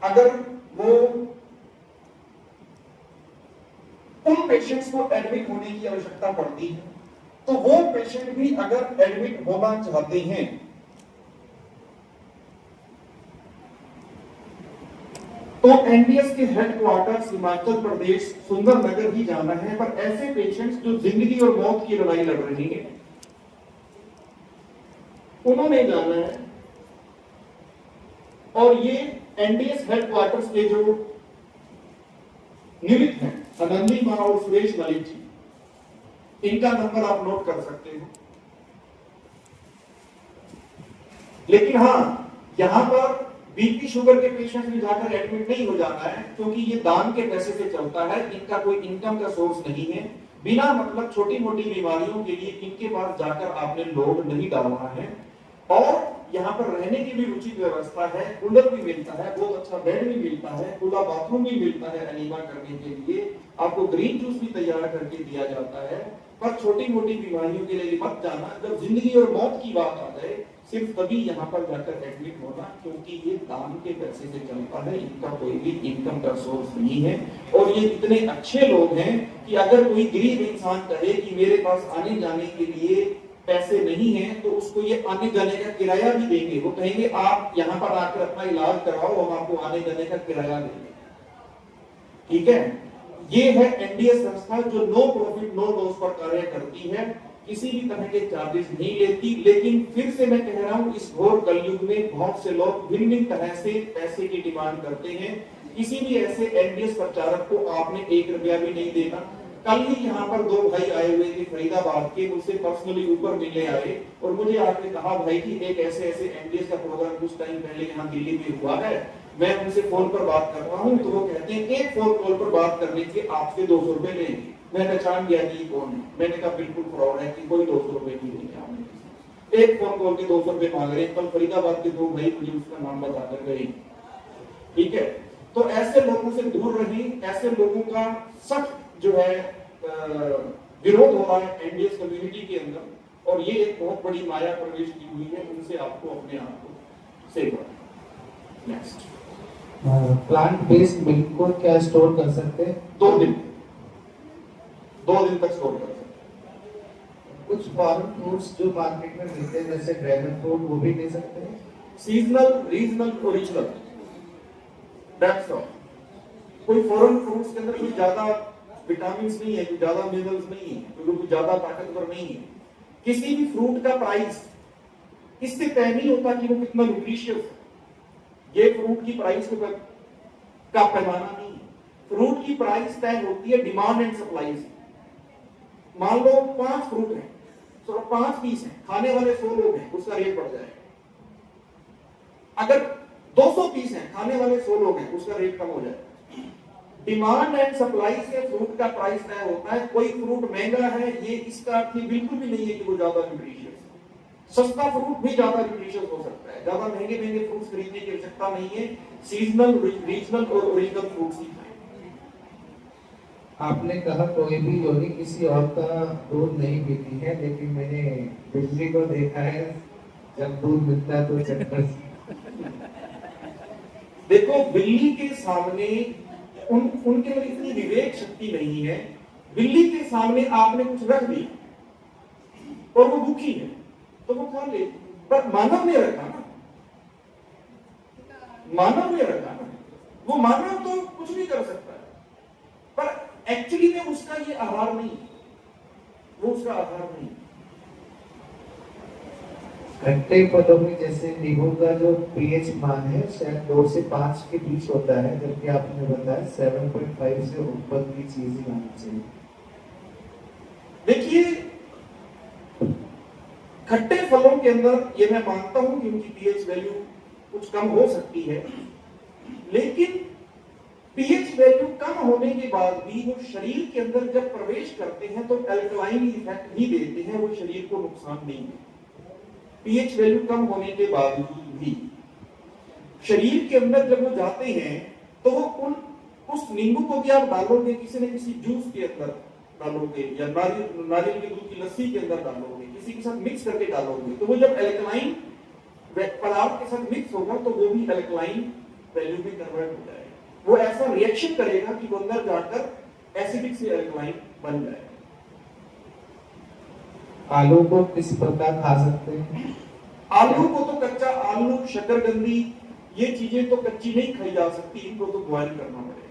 अगर वो उन पेशेंट्स को एडमिट होने की आवश्यकता पड़ती है। तो वो पेशेंट भी अगर एडमिट होना चाहते हैं तो एनडीएस के हेडक्वार्टर्स हिमाचल प्रदेश सुंदरनगर ही जाना है। पर ऐसे पेशेंट्स जो जिंदगी और मौत की लड़ाई लड़ रहे हैं उन्होंने जाना है। और ये एनडीएस हेडक्वार्टर्स के जो निमित्त हैं अनंदी मां और सुरेश मलिक जी, इनका नंबर आप नोट कर सकते हो। लेकिन हां, यहां पर बीपी शुगर के पेशेंट भी जाकर एडमिट नहीं हो जाना है, क्योंकि ये दान के पैसे से चलता है। इनका कोई इनकम का सोर्स नहीं है। बिना मतलब छोटी मोटी बीमारियों के लिए इनके पास जाकर आपने लोड नहीं डालना है। और यहाँ पर रहने की भी उचित व्यवस्था है, कूलर भी मिलता है, बहुत अच्छा बेड भी मिलता है, खुला बाथरूम भी मिलता है एनीमा करने के लिए। आपको ग्रीन जूस भी तैयार करके दिया जाता है। पर छोटी मोटी बीमारियों के लिए मत जाना। जब जिंदगी और मौत की बात आ जाए सिर्फ तभी यहाँ पर जाकर एडमिट होना, क्योंकि ये दान के पैसे से चलता है। इनका कोई भी इनकम का सोर्स नहीं है। और ये इतने अच्छे लोग हैं कि अगर कोई गरीब इंसान कहे कि मेरे पास आने जाने के लिए पैसे नहीं है तो उसको ये आने जाने का किराया भी देंगे। वो कहेंगे आप यहाँ पर आकर अपना इलाज कराओ, हम आपको आने जाने का किराया देंगे। ठीक है, ये है एनडीएस संस्था जो नो प्रॉफिट नो लॉस पर कार्य करती है, किसी भी तरह के चार्जेस नहीं लेती। लेकिन फिर से मैं कह रहा हूं, इस घोर कलयुग में बहुत से लोग भिन्न भिन्न तरह से पैसे की डिमांड करते हैं। किसी भी ऐसे एनडीएस प्रचारक को आपने 1 रुपया भी नहीं देना। कल ही यहाँ पर 2 भाई आए हुए थे फरीदाबाद के, मुझसे पर्सनली ऊपर मिलने आए और मुझे आपने कहा भाई कि एक ऐसे ऐसे एनडीएस का प्रोग्राम कुछ टाइम पहले यहाँ दिल्ली में हुआ है, मैं उनसे फोन पर बात कर रहा हूँ। तो वो कहते हैं एक फोन कॉल पर बात करने के आपसे 200 रुपए लेंगे। मैं पहचान गया कि कौन है। मैंने कहा बिल्कुल फ्रॉड है कि कोई 200 रुपए नहीं लेंगे आपने। एक फोन कॉल के 200 रुपए मांग रहे हैं। कल फरीदाबाद के 2 भाई मुझे उसका नाम बताकर गए। ठीक है, तो ऐसे लोगों से दूर रहें। ऐसे लोगों का सख्त जो है विरोध हो रहा है एनडीएस कम्युनिटी के अंदर, और ये एक बहुत बड़ी माया प्रवेश की हुई है। उनसे आपको अपने आप को सेव करना। नेक्स्ट, प्लांट बेस्ड मिल्क को क्या स्टोर कर सकते हैं? 2 दिन तक स्टोर कर सकते हैं। कुछ फॉरेन फ्रूट्स जो मार्केट में मिलते हैं जैसे ड्रैगन फ्रूट, वो भी ले सकते हैं? Seasonal, regional, original, that's all. कोई फॉरेन फ्रूट्स के अंदर कोई ज्यादा विटामिन नहीं है, कोई ज्यादा मिनरल्स नहीं है, कोई ज्यादा ताकतवर नहीं है। किसी भी फ्रूट का प्राइस इससे तय नहीं होता कि वो कितना न्यूट्रिशियस है। ये फ्रूट की प्राइस का पैमाना नहीं है। फ्रूट की प्राइस तय होती है डिमांड एंड सप्लाई से। मान लो 5 फ्रूट हैं, तो 5 पीस हैं, खाने वाले 100 लोग हैं, उसका रेट बढ़ जाएगा। अगर 200 पीस हैं, खाने वाले 100 लोग हैं, उसका रेट कम हो जाएगा। डिमांड एंड सप्लाई से फ्रूट का प्राइस तय होता है। कोई फ्रूट महंगा है ये इसका अर्थ बिल्कुल भी नहीं है कि वो ज्यादा न्यूट्रिशियस है। सस्ता फ्रूट भी ज्यादा न्यूट्रिशियस हो सकता है। ज्यादा महंगे फ्रूट्स खरीदने की आवश्यकता नहीं है। सीजनल, रीजनल और ओरिजिनल फ्रूट्स ही खाएं। आपने कहा कोई भी योनि किसी और का दूध नहीं पीती है, लेकिन मैंने बिल्ली को देखा है जब दूध मिलता है तो चक्कर। देखो, बिल्ली के सामने उनके अंदर इतनी विवेक शक्ति नहीं है। बिल्ली के सामने आपने कुछ रख दिया और वो भूखी है तो वो खा ले। पर मानव ने रखा ना, मानव ने रखा ना, वो मानव तो कुछ भी कर सकता है, पर एक्चुअली में उसका ये आहार नहीं, वो उसका आहार नहीं। खट्टे फलों में जैसे नींबू का जो पीएच मान है शायद 2 से 5 के बीच होता है, जबकि आपने बताया 7.5 से ऊपर की चीज ही आनी चाहिए। देखिए, खट्टे फलों के अंदर ये मैं मानता हूं कि उनकी पीएच वैल्यू कुछ कम हो सकती है, लेकिन पीएच वैल्यू कम होने के बाद भी वो शरीर के अंदर जब प्रवेश करते हैं तो अल्कलाइन इफेक्ट ही देते हैं, वो शरीर को नुकसान नहीं देते। पीएच वैल्यू कम होने के बावजूद भी शरीर के अंदर जब वो जाते हैं तो वो उस नींबू को भी आप डालोगे किसी न किसी जूस के अंदर डालोगे, या नारियल के दूध की लस्सी के अंदर डालोगे, किसी के साथ मिक्स करके डालोगे, तो वो जब अल्कलाइन पदार्थ के साथ मिक्स होगा तो वो भी अल्कलाइन वैल्यू में कन्वर्ट हो जाएगा। वो ऐसा रिएक्शन करेगा कि वो अंदर जाकर एसिडिक से अल्कलाइन बन जाएगा। आलू को किस प्रकार खा सकते हैं? आलू को तो कच्चा, आलू, शकरकंदी, ये चीजें तो कच्ची नहीं खाई जा सकती, इनको तो बॉयल करना पड़ेगा।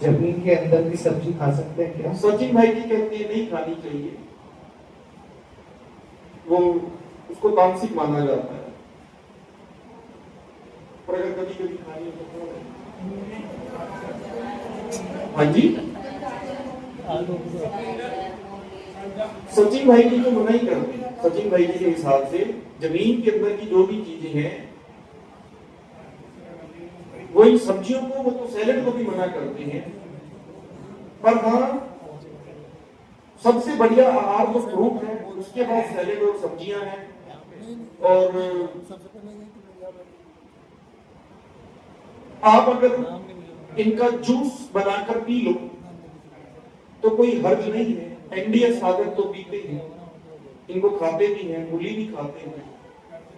जमीन के अंदर की सब्जी खा सकते हैं क्या? सचिन भाई जी कहते हैं नहीं खानी चाहिए, वो उसको तामसिक माना जाता है, पर अगर कभी कभी खानी हो तो हाँ जी। सचिन भाई जी तो मना ही करते हैं। सचिन भाई जी के हिसाब से जमीन के अंदर की जो भी चीजें हैं, वही सब्जियों को, वो तो सैलेड को भी मना करते हैं, पर हाँ सबसे बढ़िया आहार तो फ्रूट है, उसके बाद सैलेड और सब्जियां हैं। और आप अगर इनका जूस बनाकर पी लो तो कोई हर्ज नहीं है। एनडीएस सागर तो पीते हैं, इनको खाते भी हैं, मूली भी खाते हैं,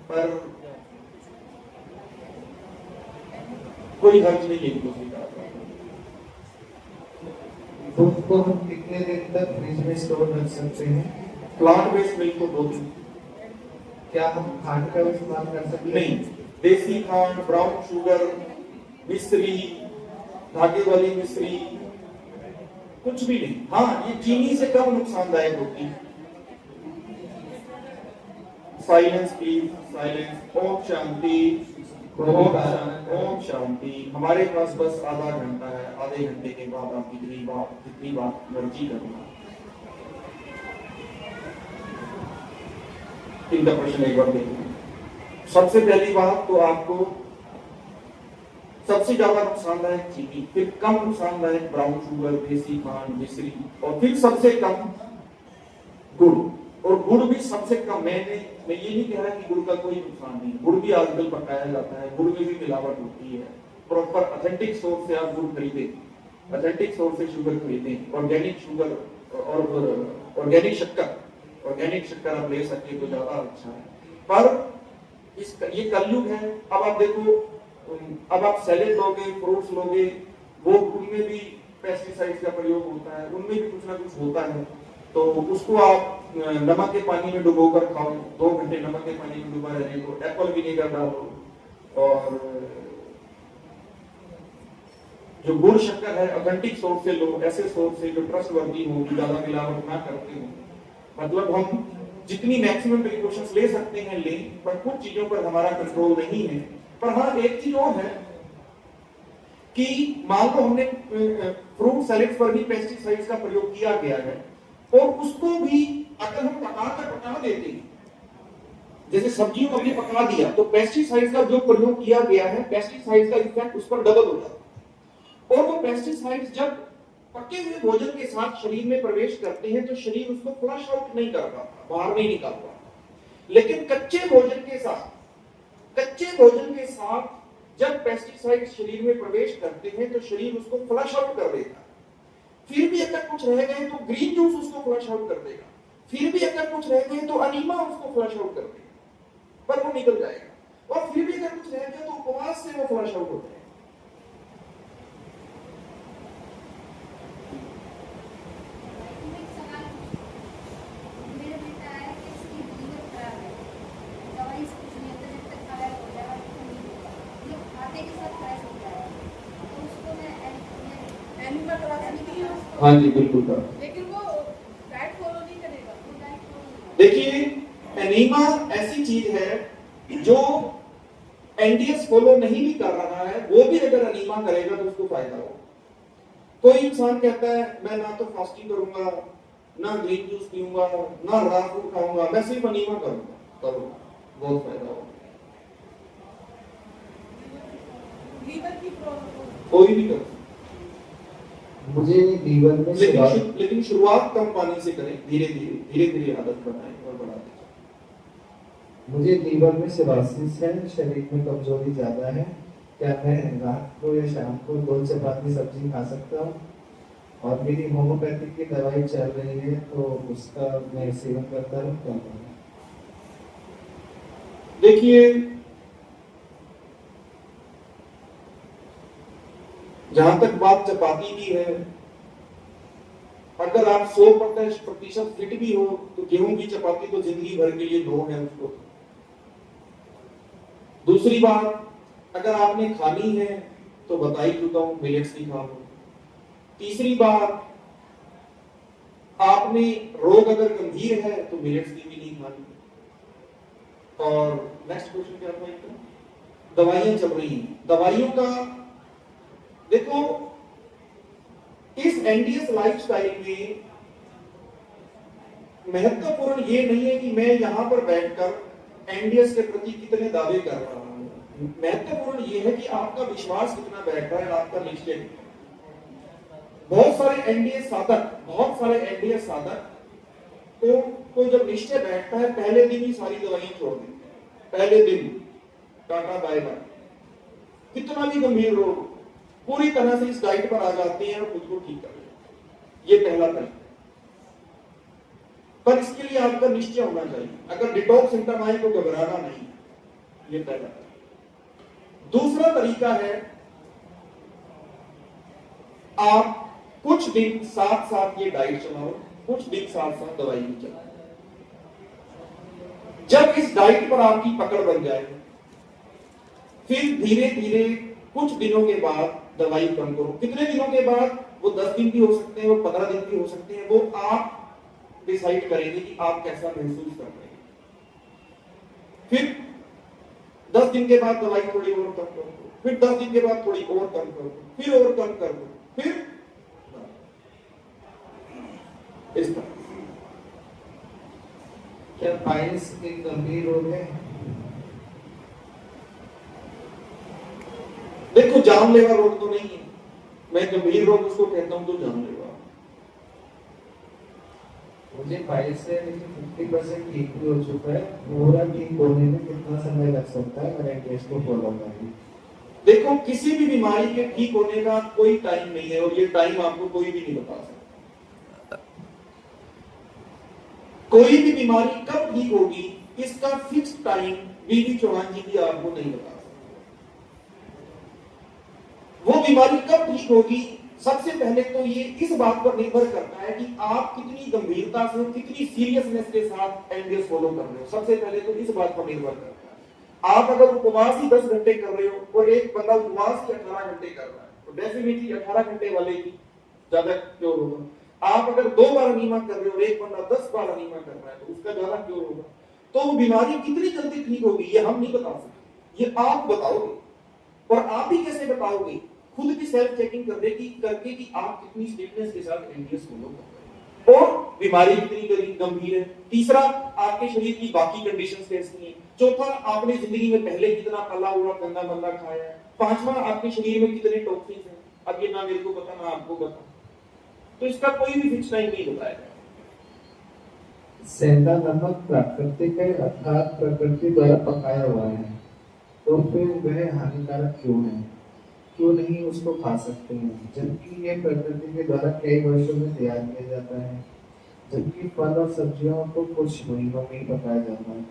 पर कोई हर्ज नहीं है इनको स्वीकार। दूध को हम कितने दिन तक फ्रिज में स्टोर रख सकते हैं? प्लांट बेस्ड मिल्क को 2 दिन। क्या हम खांड का इस्तेमाल कर सकते हैं? नहीं, देसी खांड, ब्राउन शुगर, मिश्री, धागे वाली मिश्री, कुछ भी नहीं। हाँ, ये चीनी से कम नुकसानदायक होती है। Silence please, silence. ओम शांति, ओम शांति। हमारे पास बस आधा घंटा है, आधे घंटे के बाद आप जितनी बात मर्जी करना। इनका प्रश्न एक बार देखिए। सबसे पहली बात तो आपको सबसे ज्यादा नुकसानदायक चीनी, फिर कम नुकसानदायक ब्राउन शुगर, देसी खांड, मिश्री, और फिर सबसे कम गुड़। और गुड़ भी सबसे कम। मैं ये नहीं कह रहा कि गुड़ का कोई नुकसान नहीं, गुड़ भी आजकल पकाया जाता है, गुड़ में भी मिलावट होती है। प्रॉपर ऑथेंटिक सोर्स से आप गुड़ खरीदें, ऑथेंटिक सोर्स से शुगर खरीदें, ऑर्गेनिक शुगर और ऑर्गेनिक शक्कर आप ले सकते तो ज्यादा अच्छा है। पर ये कलयुग है। अब आप देखो, अब आप सैलेड लोगे, फ्रूट्स लोगे, वो उनमें भी पेस्टिसाइड्स का प्रयोग होता है, उनमें भी कुछ ना कुछ होता है। तो उसको आप नमक के पानी में डुबोकर खाओ, 2 घंटे नमक के पानी में डुबा रहने को, एप्पल विनेगर डालो, और जो गुड़ शक्कर है ऑथेंटिक सोर्स से लो, ऐसे सोर्स से जो ट्रस्टवर्दी हो, जो ज्यादा मिलावट ना करते हो। मतलब हम जितनी मैक्सिमम प्रिकॉशंस ले सकते हैं लें, पर कुछ चीजों पर हमारा कंट्रोल नहीं है। पर हाँ, एक चीज और है कि मान लो हमने फ्रूट सैलेड्स पर भी पेस्टिसाइड्स का प्रयोग किया गया है, और उसको भी अगर हम पका देते हैं, जैसे सब्जियों को भी पका दिया, तो पेस्टिसाइड्स का जो प्रयोग किया गया है, पेस्टिसाइड्स का इफेक्ट उस पर डबल हो जाता है। और वो पेस्टिसाइड्स जब पके हुए भोजन के साथ शरीर में प्रवेश करते हैं तो शरीर उसको फ्लश आउट नहीं कर पाता, बाहर नहीं निकाल पाता। लेकिन कच्चे भोजन के साथ जब पेस्टिसाइड शरीर में प्रवेश करते हैं तो शरीर उसको फ्लश आउट कर देता है। फिर भी अगर कुछ रह गए तो ग्रीन जूस उसको फ्लश आउट कर देगा, फिर भी अगर कुछ रह गए तो अनीमा उसको फ्लश आउट कर देगा, पर वो निकल जाएगा। और फिर भी अगर कुछ रह गया तो उपवास से वो फ्लश आउट होता है। हाँ जी, बिल्कुल कर। लेकिन वो डाइट फॉलो नहीं करेगा। देखिए, एनीमा ऐसी चीज है जो एनडीएस फॉलो नहीं भी कर रहा है, वो भी अगर एनीमा करेगा तो उसको फायदा हो। कोई इंसान कहता है मैं ना तो फास्टिंग करूंगा, ना ग्रीन जूस पीऊंगा, ना रॉ फूड खाऊंगा, मैं सिर्फ एनीमा करूंगा, बहुत फायदा होगा। लीवर की प्रॉब्लम कोई भी कर। मुझे लीवर में लेकिन शुरुआत कम पानी से करें, धीरे धीरे आदत बनाएं और बढ़ाते जाएं। मुझे लीवर में सिरोसिस है, शरीर में कमजोरी ज्यादा है, क्या मैं रात को या शाम को 2 चपाती सब्जी खा सकता हूँ? और मेरी होम्योपैथिक की दवाई चल रही है तो उसका मैं सेवन करता रहूँ क्या? देखिए, जहां तक बात चपाती की है, अगर आप 100% फिट भी हो तो गेहूं की चपाती तो जिंदगी भर के लिए नो है उसको। दूसरी बात, अगर आपने खानी है तो बता ही चुका हूं, मिलेट्स की खा लो। तीसरी बात, आपने रोग अगर गंभीर है तो मिलेट्स की भी नहीं खानी। और नेक्स्ट क्वेश्चन क्या था इनका? दवाइयां चल रही हैं, दवाइयों का देखो, इस एनडीएस लाइफस्टाइल में महत्वपूर्ण ये नहीं है कि मैं यहां पर बैठकर एनडीएस के प्रति कितने दावे कर रहा हूं। महत्वपूर्ण ये है कि आपका विश्वास कितना बैठ रहा है, आपका निश्चय। बहुत सारे एनडीएस साधक तो जब निश्चय बैठता है पहले दिन ही सारी दवाइयां छोड़ देते हैं। पहले दिन टाटा बाय बाय, कितना भी गंभीर रोग पूरी तरह से इस डाइट पर आ जाते हैं और खुद को ठीक कर लेते हैं। ये पहला तरीका, पर इसके लिए आपका निश्चय होना चाहिए। अगर डिटॉक्स सिम्टम आए तो घबराना नहीं, ये पहला तरीका। दूसरा तरीका है, आप कुछ दिन साथ साथ ये डाइट चलाओ, कुछ दिन साथ साथ दवाई भी चलाओ। जब इस डाइट पर आपकी पकड़ बन जाए, फिर धीरे धीरे कुछ दिनों के बाद दवाई कम करो। कितने दिनों के बाद? वो 10 दिन भी हो सकते हैं, वो 15 दिन भी हो सकते हैं, वो आप डिसाइड करेंगे कि आप कैसा महसूस कर रहे हैं। फिर 10 दिन के बाद दवाई थोड़ी और कम करो, फिर 10 दिन के बाद थोड़ी और कम करो, फिर और कम कर दो, फिर इस तरह। क्या पाइल्स एक गंभीर रोग है? देखो, जानलेवा रोग तो नहीं है, मैं गंभीर रोग उसको कहता हूं तो जानलेवा। मुझे पाइल्स से 50% ठीक भी हो चुका है, पूरा ठीक होने में कितना समय लग सकता है अगर एनडीएस को फॉलो करें? देखो, किसी भी बीमारी के ठीक होने का कोई टाइम नहीं है, और ये टाइम आपको कोई भी नहीं बता सकता। कोई भी बीमारी कब ठीक होगी इसका फिक्स टाइम बीबी चौहान जी भी आपको नहीं बता सकते। वो बीमारी कब ठीक होगी, सबसे पहले तो ये इस बात पर निर्भर करता है कि आप कितनी गंभीरता से, कितनी सीरियसनेस के साथ एनडीएस फॉलो कर रहे हो। सबसे पहले तो इस बात पर निर्भर करता है। आप अगर उपवास ही 10 घंटे कर रहे हो और एक बंदा उपवास ही 18 घंटे कर रहा है, तो डेफिनेटली 18 घंटे वाले की ज्यादा क्योर होगा। आप अगर 2 बार अनीमा कर रहे हो, एक बंदा 10 बार अनीमा कर रहा है, तो उसका ज्यादा क्योर होगा। तो वो बीमारी कितनी जल्दी ठीक होगी ये हम नहीं बता सकते, ये आप बताओगे। और आप ही कैसे बताओगे? खुद की सेल्फ चेकिंग करके कि आप कितनी स्ट्रिक्टनेस के साथ एनडीएस फॉलो कर रहे हैं और बीमारी कितनी गंभीर है। तीसरा, आपके शरीर की बाकी कंडीशंस कैसी हैं। चौथा, आपने जिंदगी में पहले कितना तला हुआ गंदा मंदा खाया है। पांचवा, आपके शरीर में कितने टॉक्सिन्स हैं। अब ये ना मेरे को पता ना आपको पता, तो इसका कोई भी फिक्स टाइम नहीं बताएगा। सेंधा नमक प्राकृतिक है अर्थात प्रकृति द्वारा पकाया हुआ है, तो फिर वह हानिकारक क्यों है? क्यों नहीं उसको खा सकते हैं, जबकि ये प्रकृति के द्वारा कई वर्षों में तैयार किया जाता है, जबकि फल और सब्जियों को कुछ महीनों में ही पकाया जाता है।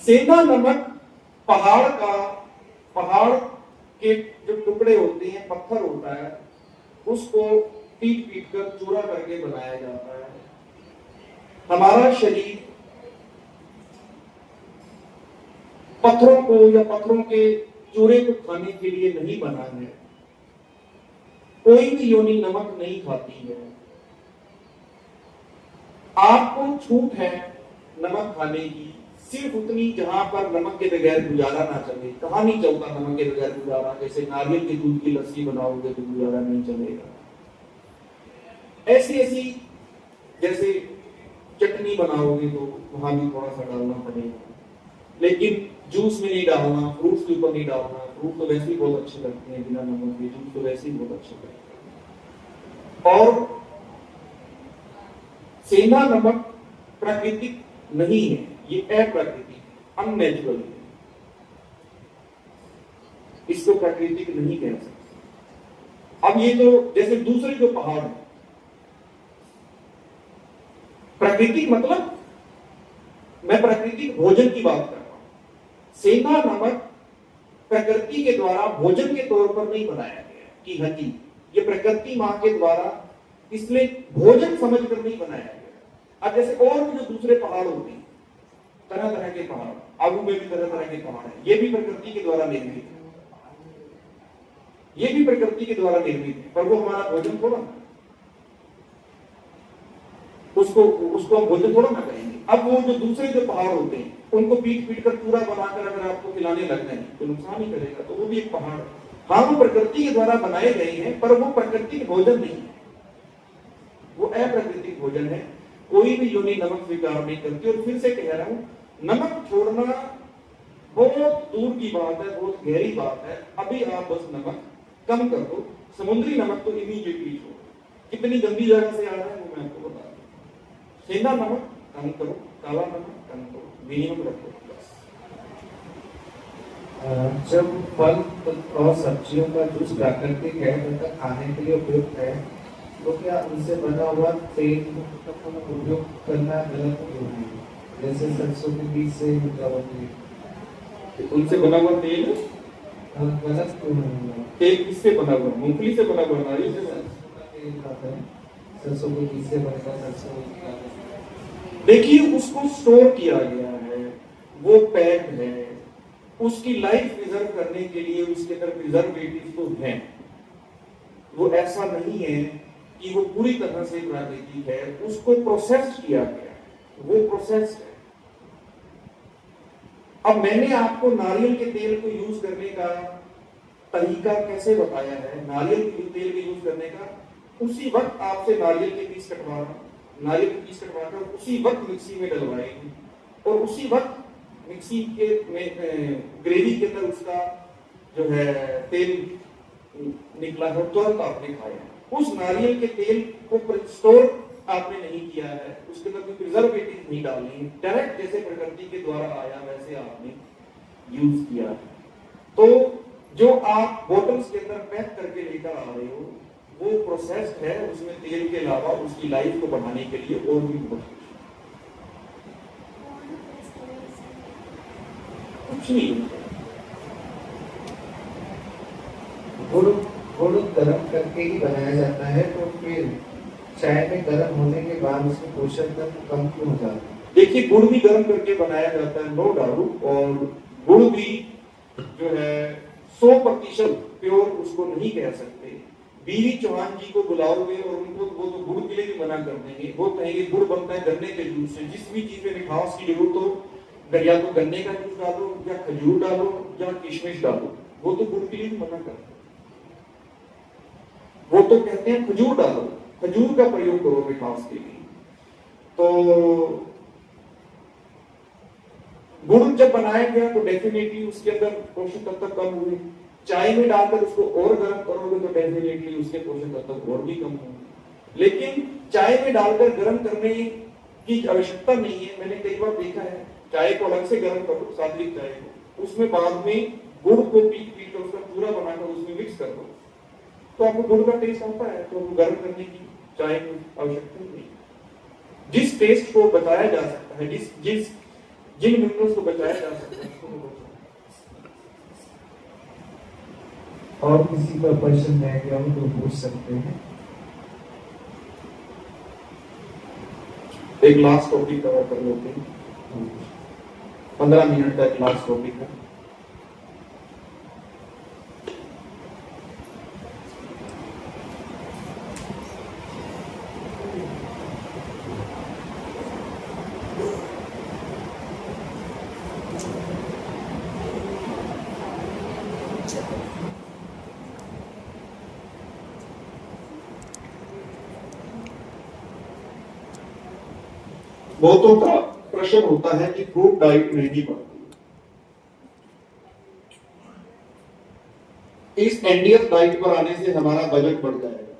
सेंधा नमक पहाड़ के जो टुकड़े होते हैं, पत्थर होता है, उसको पीट कर चूरा करके बनाया जाता है। हमारा शरीर पत्थरों को या पत्थरों के चूरे को खाने के लिए नहीं बना है। कोई भी योनि नमक नहीं खाती है। आपको छूट है नमक खाने की सिर्फ उतनी जहां पर नमक के बगैर गुजारा ना चले। कहां नहीं चलता नमक के बगैर गुजारा? जैसे नारियल के दूध की लस्सी बनाओगे तो गुजारा नहीं चलेगा। ऐसी जैसे चटनी बनाओगे तो वहां भी थोड़ा सा डालना पड़ेगा, लेकिन जूस में नहीं डालना, फ्रूट्स के ऊपर नहीं डालना। फ्रूट तो वैसे ही बहुत अच्छे लगते हैं बिना नमक के, जूस तो वैसे ही बहुत अच्छे लगते हैं। और सेंधा नमक प्राकृतिक नहीं है, ये अप्राकृतिक, अननेचुरल है। इसको प्राकृतिक नहीं कह सकते। अब ये तो जैसे दूसरे जो पहाड़ है, प्राकृतिक मतलब मैं प्राकृतिक भोजन की बात कर रहा हूं। सेंधा नमक प्रकृति के द्वारा भोजन के तौर पर नहीं बनाया गया कि हाँ जी ये प्रकृति माँ के द्वारा इसलिए भोजन समझ कर नहीं बनाया गया। अब जैसे और भी जो दूसरे पहाड़ होते हैं, तरह तरह के पहाड़, आबू में भी तरह तरह के पहाड़ हैं, ये भी प्रकृति के द्वारा निर्मित है, ये भी प्रकृति के द्वारा निर्मित है, पर वो हमारा भोजन थोड़ा ना, उसको हम भोजन थोड़ा ना करेंगे। अब वो जो दूसरे जो पहाड़ होते हैं उनको पीट पीट कर पूरा बनाकर अगर आपको खिलाने लग जाए तो नुकसान ही करेगा, तो वो भी एक पहाड़ है। हाँ, वो प्रकृति के द्वारा बनाए गए हैं, पर वो प्राकृतिक भोजन नहीं है, वो अप्राकृतिक भोजन है। कोई भी योनि नमक स्वीकार नहीं करती। और फिर से कह रहा हूं, नमक छोड़ना बहुत दूर की बात है, बहुत गहरी बात है। अभी आप बस नमक कम कर दो, समुद्री नमक तो इमीडिएटली छोड़ो। कितनी गंदी जगह से आ रहा है वो मैं आपको बता दूं। सेंधा नमक कम करो, काला नमक कम करो, मिनिमम रखो बस। जब फल और सब्जियों का जूस प्राकृतिक है तथा खाने के लिए उपयुक्त है, तो क्या उनसे बना हुआ तेल का उपयोग करना गलत क्यों है? जैसे सरसों के बीज से निकला हुआ तेल, उनसे बना हुआ तेल गलत क्यों है? तेल किससे बना हुआ? मूंगफली से बना हुआ, नारियल से बना तेल खाता है, सरसों के बीज से बनेगा, सरसों देखिए उसको स्टोर किया गया है, वो पैक है, उसकी लाइफ प्रिजर्व करने के लिए उसके अंदर प्रिजर्वेटिव तो हैं। वो ऐसा नहीं है कि वो पूरी तरह से प्राकृतिक है, उसको प्रोसेस किया गया, वो प्रोसेस है। अब मैंने आपको नारियल के तेल को यूज करने का तरीका कैसे बताया है, नारियल के तेल को यूज करने का, उसी वक्त आपसे नारियल के पीस कटवाना, नारियल के पीस कटवाकर उसी वक्त मिक्सी में डलवाएंगे और उसी वक्त मिक्सी के ग्रेवी के अंदर उसका जो है तेल निकला है, तुरंत आपने खाया। उस नारियल के तेल को स्टोर आपने नहीं किया है, उसके अंदर कोई प्रिजर्वेटिव नहीं डाले हैं, डायरेक्ट जैसे प्रकृति के द्वारा आया वैसे आपने यूज किया है। तो जो आप बोतल्स के अंदर पैक करके लेकर आ रहे हो वो प्रोसेस्ड है, उसमें तेल के अलावा उसकी लाइफ को बढ़ाने के लिए और भी बहुत कुछ नहीं। गुड़ गर्म करके ही बनाया जाता है, तो फिर चाय में गर्म होने के बाद उसके पोषक तत्व कम क्यों हो जाते हैं? देखिए, गुड़ भी गर्म करके बनाया जाता है, नो डाउट, और गुड़ भी जो है 100% प्योर उसको नहीं कह सकते। बीवी चौहान जी को बुलाओगे और उनको वो तो गुड़ के लिए भी मना कर देंगे, वो कहेंगे गुड़ बनता है गन्ने के जूस से, जिस भी चीज में मिठास की जरूरत हो या तो गन्ने का जूस डालो या खजूर डालो या किशमिश डालो, वो तो गुड़ के लिए भी मना करते हैं। वो तो कहते हैं खजूर डालो, खजूर का प्रयोग करो मिठास के लिए। तो गुड़ जब बनाया गया तो डेफिनेटली उसके अंदर पोषक तत्व कम हुए। चाय में डालकर उसको और गर्म करोगे तो डेफिनेटली उसके पोषक तत्व और भी कम होंगे। लेकिन चाय में डालकर गर्म करने की आवश्यकता नहीं है। मैंने कई बार देखा है, चाय को अलग से गर्म करो, सात्विक चाय को, उसमें बाद में गुड़ को पीट कर उसका पूरा बनाकर उसमें मिक्स कर दो, तो आपको गुड़ का टेस्ट आता है। तो गर्म करने की चाय की आवश्यकता नहीं। जिस टेस्ट को बताया जा सकता है, जिन मिनरल्स को बचाया जा सकता है उसको बचाओ। और किसी का क्वेश्चन रह गया हो तो पूछ सकते हैं। एक लास्ट टॉपिक कवर कर लेते हैं, 15 मिनट का एक लास्ट टॉपिक है। बहुतों का प्रश्न होता है कि फ्रूट डाइट महंगी पड़ती है, इस एनडीएफ डाइट पर आने से हमारा बजट बढ़ जाएगा।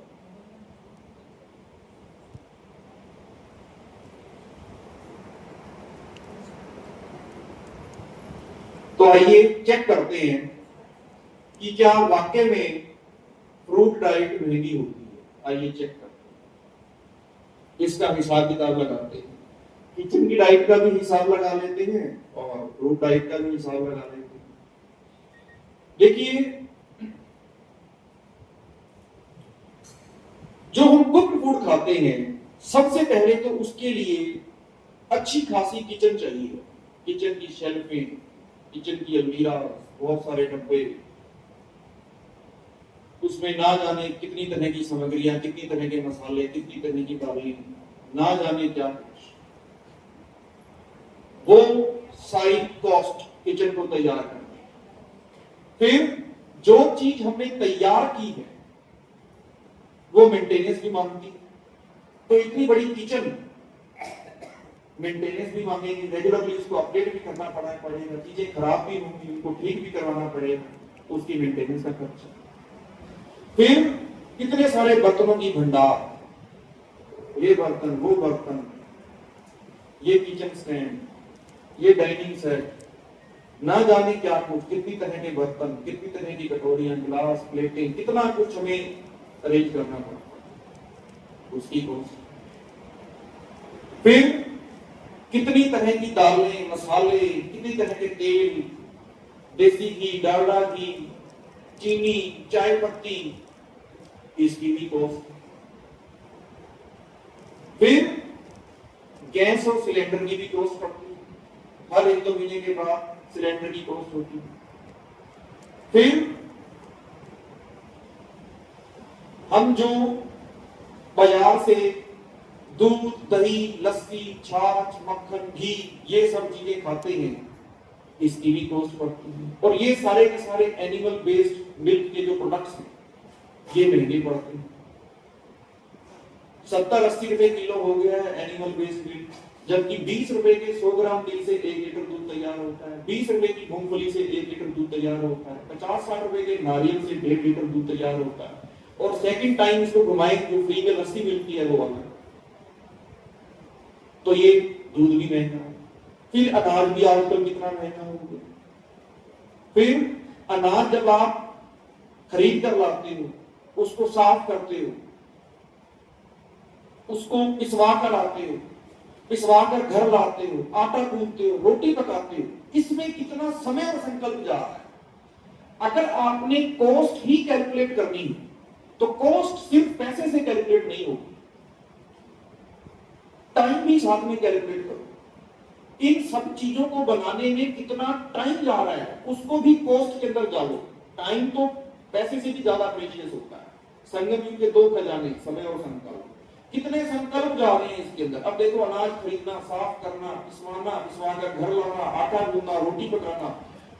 तो आइए चेक करते हैं कि क्या वाकई में फ्रूट डाइट महंगी होती है। आइए चेक करते हैं, इसका हिसाब किताब लगाते हैं। किचन की डाइट का भी हिसाब लगा लेते हैं और फ्रूट डाइट का भी हिसाब लगा लेते हैं। देखिए, जो हम कुक्ड फूड खाते हैं, सबसे पहले तो उसके लिए अच्छी खासी किचन चाहिए। किचन की शेल्फें, किचन की अलमीरा, बहुत सारे डब्बे, उसमें ना जाने कितनी तरह की सामग्रियां, कितनी तरह के मसाले, कितनी तरह की दालें, ना जाने क्या कुछ। वो सारी कॉस्ट किचन को तैयार करनी। फिर जो चीज हमने तैयार की है वो मेंटेनेंस भी मांगती है। तो इतनी बड़ी किचन मेंटेनेंस भी मांगेगी, रेगुलरली उसको अपडेट भी करना पड़ेगा, चीजें खराब भी होंगी, उनको ठीक भी करवाना पड़ेगा, उसकी मेंटेनेंस का खर्चा। फिर कितने सारे बर्तनों की भंडार, ये बर्तन, वो बर्तन, ये किचन स्टैंड, ये डाइनिंग सेट, ना जाने क्या कुछ, कितनी तरह के बर्तन, कितनी तरह की कटोरियां, गिलास, प्लेटें, कितना कुछ हमें अरेंज करना पड़ता, उसकी कॉस्ट। फिर कितनी तरह की दालें, मसाले, कितनी तरह के तेल, देसी घी, डालडा घी, चीनी, चाय पत्ती, इसकी भी कॉस्ट। फिर गैस और सिलेंडर की भी कॉस्ट पड़ती है, हर 1-2 महीने के बाद सिलेंडर की कॉस्ट होती है। फिर हम जो बाजार से दूध, दही, लस्सी, छाछ, मक्खन, घी, ये सब चीजें खाते हैं, इसकी भी कॉस्ट पड़ती है। और ये सारे के सारे एनिमल बेस्ड मिल्क के जो प्रोडक्ट्स हैं, ये महंगे पड़ते हैं। 70-80 रुपए किलो हो गया है एनिमल बेस्ड मिल्क, जबकि 20 रुपए के 100 ग्राम तिल से 1 लीटर दूध तैयार होता है, 20 रुपए की मूंगफली से 1 लीटर दूध तैयार होता है, 50-60 रुपए के नारियल से 1.5 लीटर दूध तैयार होता है। और सेकंड टाइम इसको घुमाएं जो फ्री में लस्सी मिलती है वो वाला, तो ये दूध भी महंगा है। फिर अनाज भी आजकल कितना महंगा हो गया। फिर अनाज जब आप खरीद कर लाते हो, उसको साफ करते हो, उसको पिसवा कर आते हो, पिसवा कर घर लाते हो, आटा गूंथते हो, रोटी पकाते हो, इसमें कितना समय और संकल्प जा रहा है। अगर आपने कॉस्ट ही कैलकुलेट करनी है तो कॉस्ट सिर्फ पैसे से कैलकुलेट नहीं होगी, टाइम भी साथ में कैलकुलेट करो। इन सब चीजों को बनाने में कितना टाइम जा रहा है उसको भी कॉस्ट के अंदर डालो। टाइम तो पैसे से भी ज्यादा प्रेशियस होता है। संगम युग के 2 खजाने, समय और संकल्प। कितने संकल्प जा रहे हैं इसके अंदर। अब देखो, अनाज खरीदना, साफ करना, पिसवा कर घर लाना, आटा गूंदना, रोटी पकाना,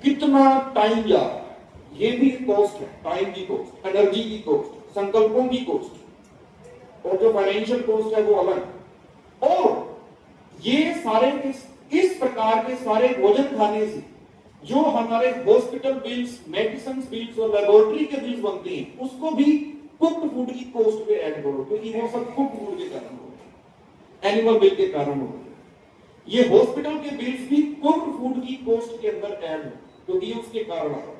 कितना टाइम जा रहा है। ये भी कॉस्ट है, टाइम की कॉस्ट, एनर्जी की कॉस्ट, संकल्पों की कॉस्ट, और जो फाइनेंशियल कॉस्ट है वो अलग। और ये सारे इस प्रकार के सारे भोजन खाने से जो हमारे हॉस्पिटल बिल्स, मेडिसिन बिल्स और लेबोरेटरी के बिल्स बनते हैं, उसको भी कुक्ड फूड की कॉस्ट पे ऐड करो, क्योंकि वो सब कुक्ड फूड के कारण हो रहे हैं, एनिमल बिल के कारण हो रहे हैं। ये हॉस्पिटल के बिल्स भी कुक्ड फूड की कॉस्ट के अंदर ऐड हो, क्योंकि ये उसके कारण आ रहे हैं।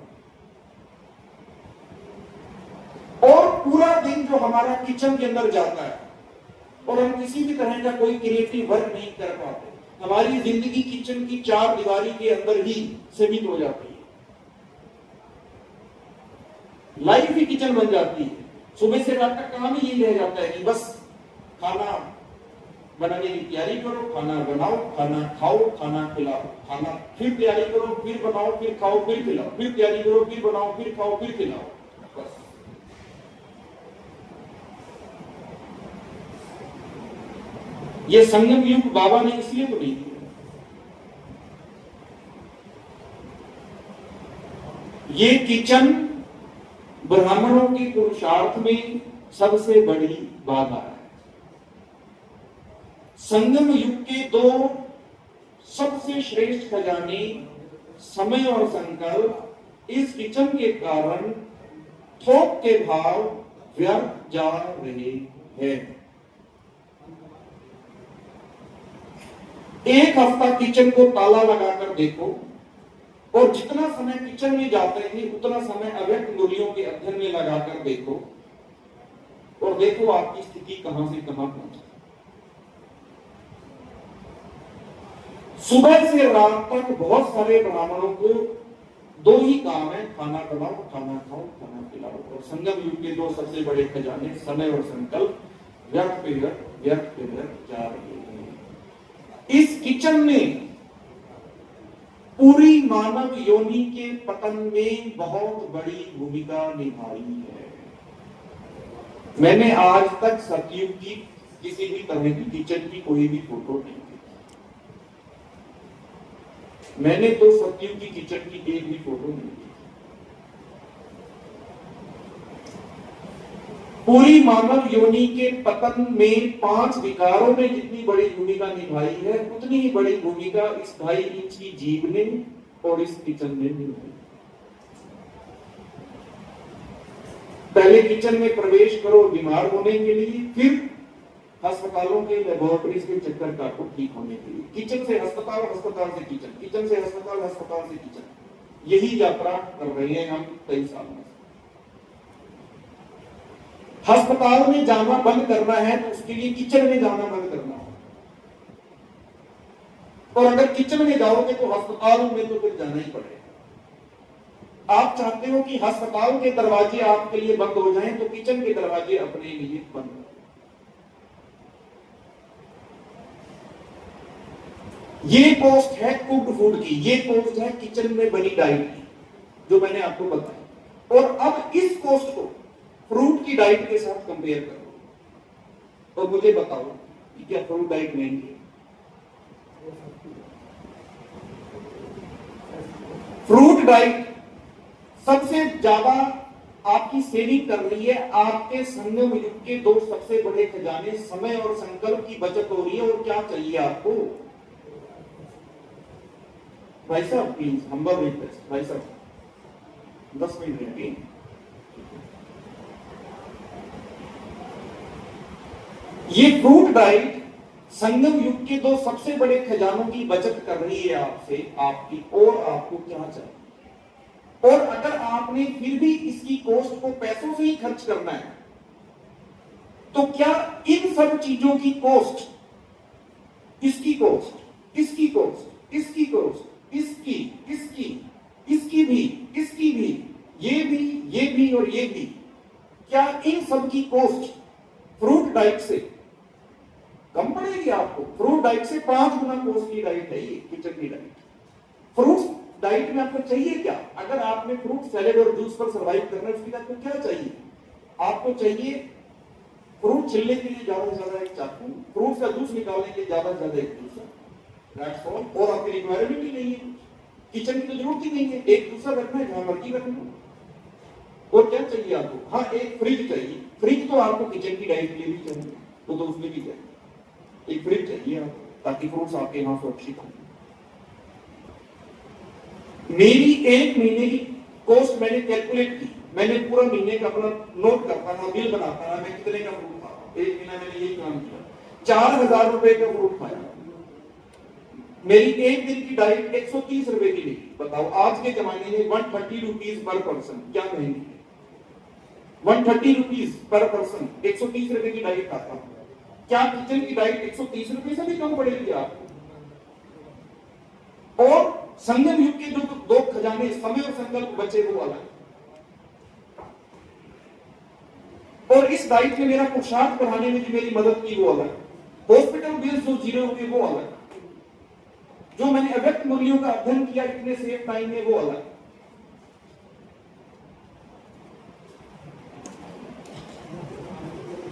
और पूरा दिन जो हमारा किचन के अंदर जाता है और हम किसी भी तरह का कोई क्रिएटिव वर्क नहीं कर पाते, हमारी जिंदगी किचन की 4 दीवारी के अंदर ही सीमित हो जाती है। लाइफ ही किचन बन जाती है। सुबह से रात का काम ही यही रह जाता है कि बस खाना बनाने की तैयारी करो, खाना बनाओ, खाना खाओ, खाना खिलाओ, खाना फिर तैयारी करो, फिर बनाओ, फिर खाओ, फिर खिलाओ, फिर तैयारी करो, फिर बनाओ, फिर खाओ, फिर खिलाओ, बस। ये संगम युग बाबा ने इसलिए तो नहीं किया। ये किचन ब्राह्मणों के पुरुषार्थ में सबसे बड़ी बाधा है। संगम युग के 2 सबसे श्रेष्ठ खजाने, समय और संकल्प, इस किचन के कारण थोक के भाव व्यर्थ जा रहे हैं। एक हफ्ता किचन को ताला लगाकर देखो, और जितना समय किचन में जाते थे उतना समय अव्यक्त मूल्यों के अध्ययन में लगाकर देखो, और देखो आपकी स्थिति कहां से कहां पहुंची। सुबह से रात तक बहुत सारे ब्राह्मणों को दो ही काम है, खाना बनाओ, खाना खाओ, खाना खिलाओ। और संगम युग के दो सबसे बड़े खजाने समय और संकल्प व्यर्थ पे व्यर्थ जा रहे हैं। इस किचन में पूरी मानव योनि के पतन में बहुत बड़ी भूमिका निभाई है। मैंने आज तक सतयुग की किसी भी तरह की किचन की कोई भी फोटो नहीं देखी। मैंने तो सतयुग की किचन की एक भी फोटो नहीं देखी। पूरी मानव योनि के पतन में 5 विकारों ने जितनी बड़ी भूमिका निभाई है, उतनी ही बड़ी भूमिका इस 2.5 इंच की जीभ ने और इस किचन ने निभाई। पहले किचन में प्रवेश करो बीमार होने के लिए, फिर अस्पतालों के लेबोरेटरीज के चक्कर काटो ठीक होने के लिए। किचन से अस्पताल, अस्पताल से किचन, किचन से अस्पताल, अस्पताल से किचन, यही यात्रा कर रहे हैं हम कई सालों से। अस्पताल में जाना बंद करना है तो उसके लिए किचन में जाना बंद करना है, और अगर किचन में जाओगे तो अस्पताल में तो फिर जाना ही पड़ेगा। आप चाहते हो कि अस्पताल के दरवाजे आपके लिए बंद हो जाएं, तो किचन के दरवाजे अपने लिए बंद हो। ये पोस्ट है कुक्ड फूड की, ये पोस्ट है किचन में बनी डाइट की, जो मैंने आपको बताया। और अब इस पोस्ट को फ्रूट की डाइट के साथ कंपेयर करो और मुझे बताओ कि क्या फ्रूट डाइट महंगी है? फ्रूट डाइट सबसे ज्यादा आपकी सेविंग कर रही है। आपके संगम युग के 2 सबसे बड़े खजाने समय और संकल्प की बचत हो रही है। और क्या चाहिए आपको? भाई साहब प्लीज हम्बल रिक्वेस्ट, भाई साहब 10 मिनट रहेंगे। ये फ्रूट डाइट संगम युग के 2 सबसे बड़े खजानों की बचत कर रही है आपसे, आपकी। और आपको क्या चाहिए? और अगर आपने फिर भी इसकी कॉस्ट को पैसों से ही खर्च करना है, तो क्या इन सब चीजों की कॉस्ट, इसकी कॉस्ट, इसकी कॉस्ट, इसकी कॉस्ट, इसकी, इसकी, इसकी भी, इसकी भी, ये भी, ये भी और ये भी, क्या इन सब की कॉस्ट फ्रूट डाइट से कम पड़ेगी आपको? फ्रूट डाइट से 5 गुना कॉस्ट की डाइट है ये किचन की डाइट। फ्रूट डाइट में आपको चाहिए क्या? अगर आपने फ्रूट सैलेड और जूस पर सर्वाइव करना है, उसके लिए आपको क्या चाहिए? आपको चाहिए फ्रूट छिलने के लिए ज्यादा से ज्यादा एक चाकू, फ्रूट का जूस निकालने के लिए ज्यादा से ज्यादा एक जूसर, दैट्स ऑल। और आपकी रिक्वायरमेंट ही नहीं है, किचन की तो जरूरत ही नहीं है। एक जूसर रखना है, जहां मर्जी रखना। और क्या चाहिए आपको? हाँ, एक फ्रिज चाहिए। फ्रिज तो आपको किचन की डाइट के लिए भी चाहिए, तो उसमें भी चाहिए एक फ्रिज चाहिए आपको, ताकि फ्रूट्स आपके यहाँ सुरक्षित हो। मेरी 1 महीने की कॉस्ट मैंने कैलकुलेट की। मैंने पूरा महीने का अपना नोट करता था, बिल बनाता था, मैं कितने का फ्रूट खाता। 1 महीना मैंने यही काम किया, 4000 रुपए का फ्रूट खाया। मेरी 1 दिन की डाइट 130 रुपए की निकली। बताओ आज के जमाने में 130 रुपीज पर पर्सन क्या महंगी है? 130 रुपीज पर पर्सन 130 रुपए की डाइट खाता हूं। क्या किचन की डाइट 130 रुपए से भी कम पड़ेगी आपको? और संगम युग के जो 2 खजाने समय और संकल्प बचे वो अलग, और इस डाइट में मेरा पुरुषार्थ बढ़ाने में जो मेरी मदद की वो अलग, हॉस्पिटल बिल्स जो जीरो हुए वो अलग, जो मैंने अव्यक्त मूल्यों का अध्ययन किया इतने सेफ टाइम में वो अलग।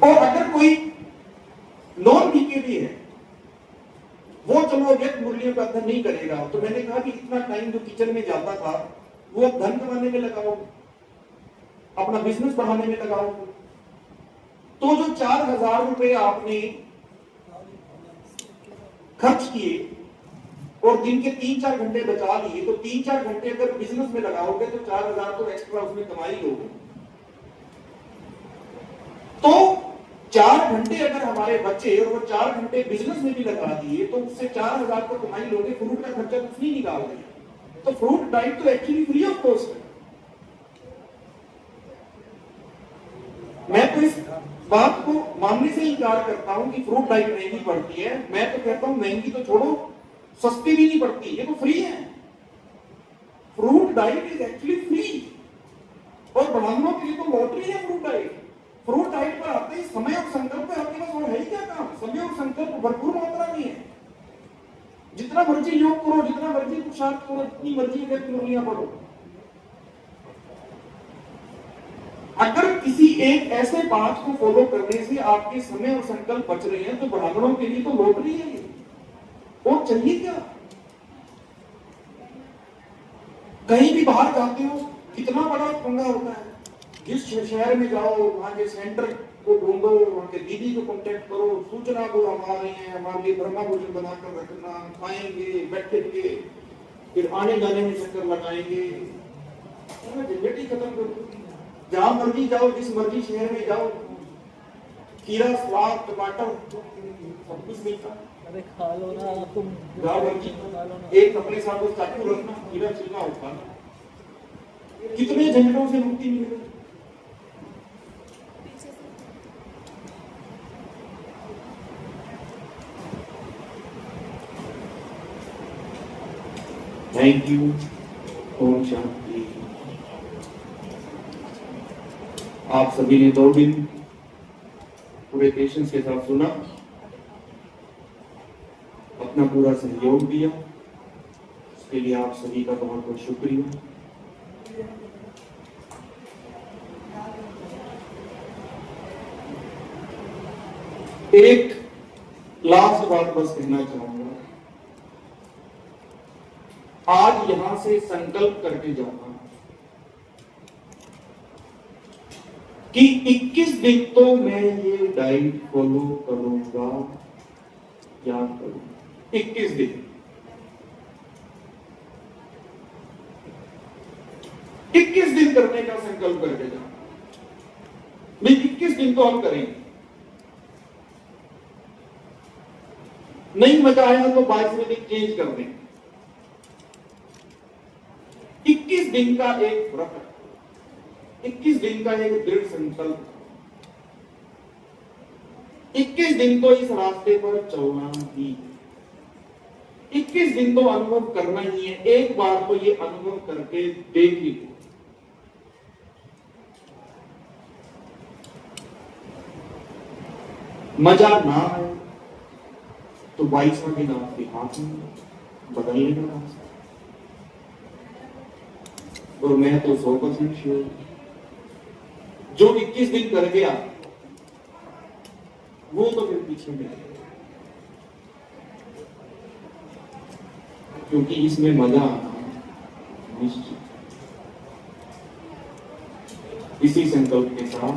और अगर कोई नॉन बीकेडी है, वो चलो अव्यक्त मूल्यों का अध्ययन नहीं करेगा, तो मैंने कहा कि इतना टाइम जो किचन में जाता था वो अब धन कमाने में लगाओ, अपना बिजनेस बढ़ाने में लगाओ। तो जो 4000 रुपए आपने खर्च किए और दिन के 3-4 घंटे बचा लिए, तो 3-4 घंटे अगर बिजनेस में लगाओगे तो 4000 तो एक्स्ट्रा उसमें कमाई लोगे। तो 4 घंटे अगर हमारे बचे और वो 4 घंटे बिजनेस में भी लगा दिए, तो उससे 4000 तो कमाई लोगे। फ्रूट का खर्चा कुछ नहीं निकाल रहे। तो फ्रूट डाइट तो एक्चुअली फ्री ऑफ कॉस्ट है। मैं तो इस बात को मानने से इनकार करता हूं कि फ्रूट डाइट महंगी पड़ती है। मैं तो कहता हूं महंगी तो छोड़ो, सस्ती भी नहीं पड़ती, ये तो फ्री है। Fruit fruit diet is actually free, और ब्राह्मणों के लिए तो लॉटरी है फ्रूट डाइट। फ्रूट डाइट पर आते ही समय और संकल्प है, आपके पास और है ही क्या काम? समय और संकल्प भरपूर मात्रा में है। जितना मर्जी योग करो, जितना मर्जी पुरुषार्थ करो, जितनी मर्जी अगर मुरलियां पढ़ो, अगर किसी एक ऐसे बात को फॉलो करने से आपके समय और संकल्प बच रहे हैं तो ब्राह्मणों के लिए तो लॉटरी है ये। और चाहिए क्या? कहीं भी बाहर जाते हो कितना बड़ा पंगा होता है। जिस शहर में जाओ वहां के सेंटर को ढूंढो, वहां के दीदी को कांटेक्ट करो, सूचना को हमारे हैं, हमारे लिए ब्रह्मा भोजन बनाकर रखना, खाएंगे, बैठेंगे, फिर आने जाने में चक्कर लगाएंगे, झंझट खत्म करो। जहां मर्जी जाओ, जिस मर्जी शहर में जाओ, खीरा, सलाद, टमाटर सब कुछ मिलता है। अरे खा लो ना तुम, जहां मर्जी एक अपने साथ उस चाकू रखना, खीरा छिलना होता है। कितने झंझटों से मुक्ति मिल गई। Thank you. ओम शांति। आप सभी ने 2 दिन पूरे पेशेंस के साथ सुना, अपना पूरा सहयोग दिया, इसके लिए आप सभी का बहुत बहुत शुक्रिया। एक लास्ट बात बस कहना चाहूंगा, आज यहां से संकल्प करके जाना कि 21 दिन तो मैं ये डाइट फॉलो करूंगा, याद करूंगा। 21 दिन, 21 दिन करने का संकल्प करके जाना। नहीं, 21 दिन तो हम करेंगे, नहीं मजा आया तो 22वें दिन चेंज कर दें। 21 दिन का एक व्रत, 21 दिन का एक दृढ़ संकल्प, 21 दिन तो इस रास्ते पर चलना ही, 21 दिन तो अनुभव करना ही है। एक बार तो ये अनुभव करके देखिए। मजा ना आए तो 22वां दिन आपके हाथ में, बदलने का रास्ता। और मैं तो 100% श्योर, जो 21 दिन कर गया वो तो फिर पीछे नहीं, क्योंकि इसमें मजा आना निश्चित। इसी संकल्प के साथ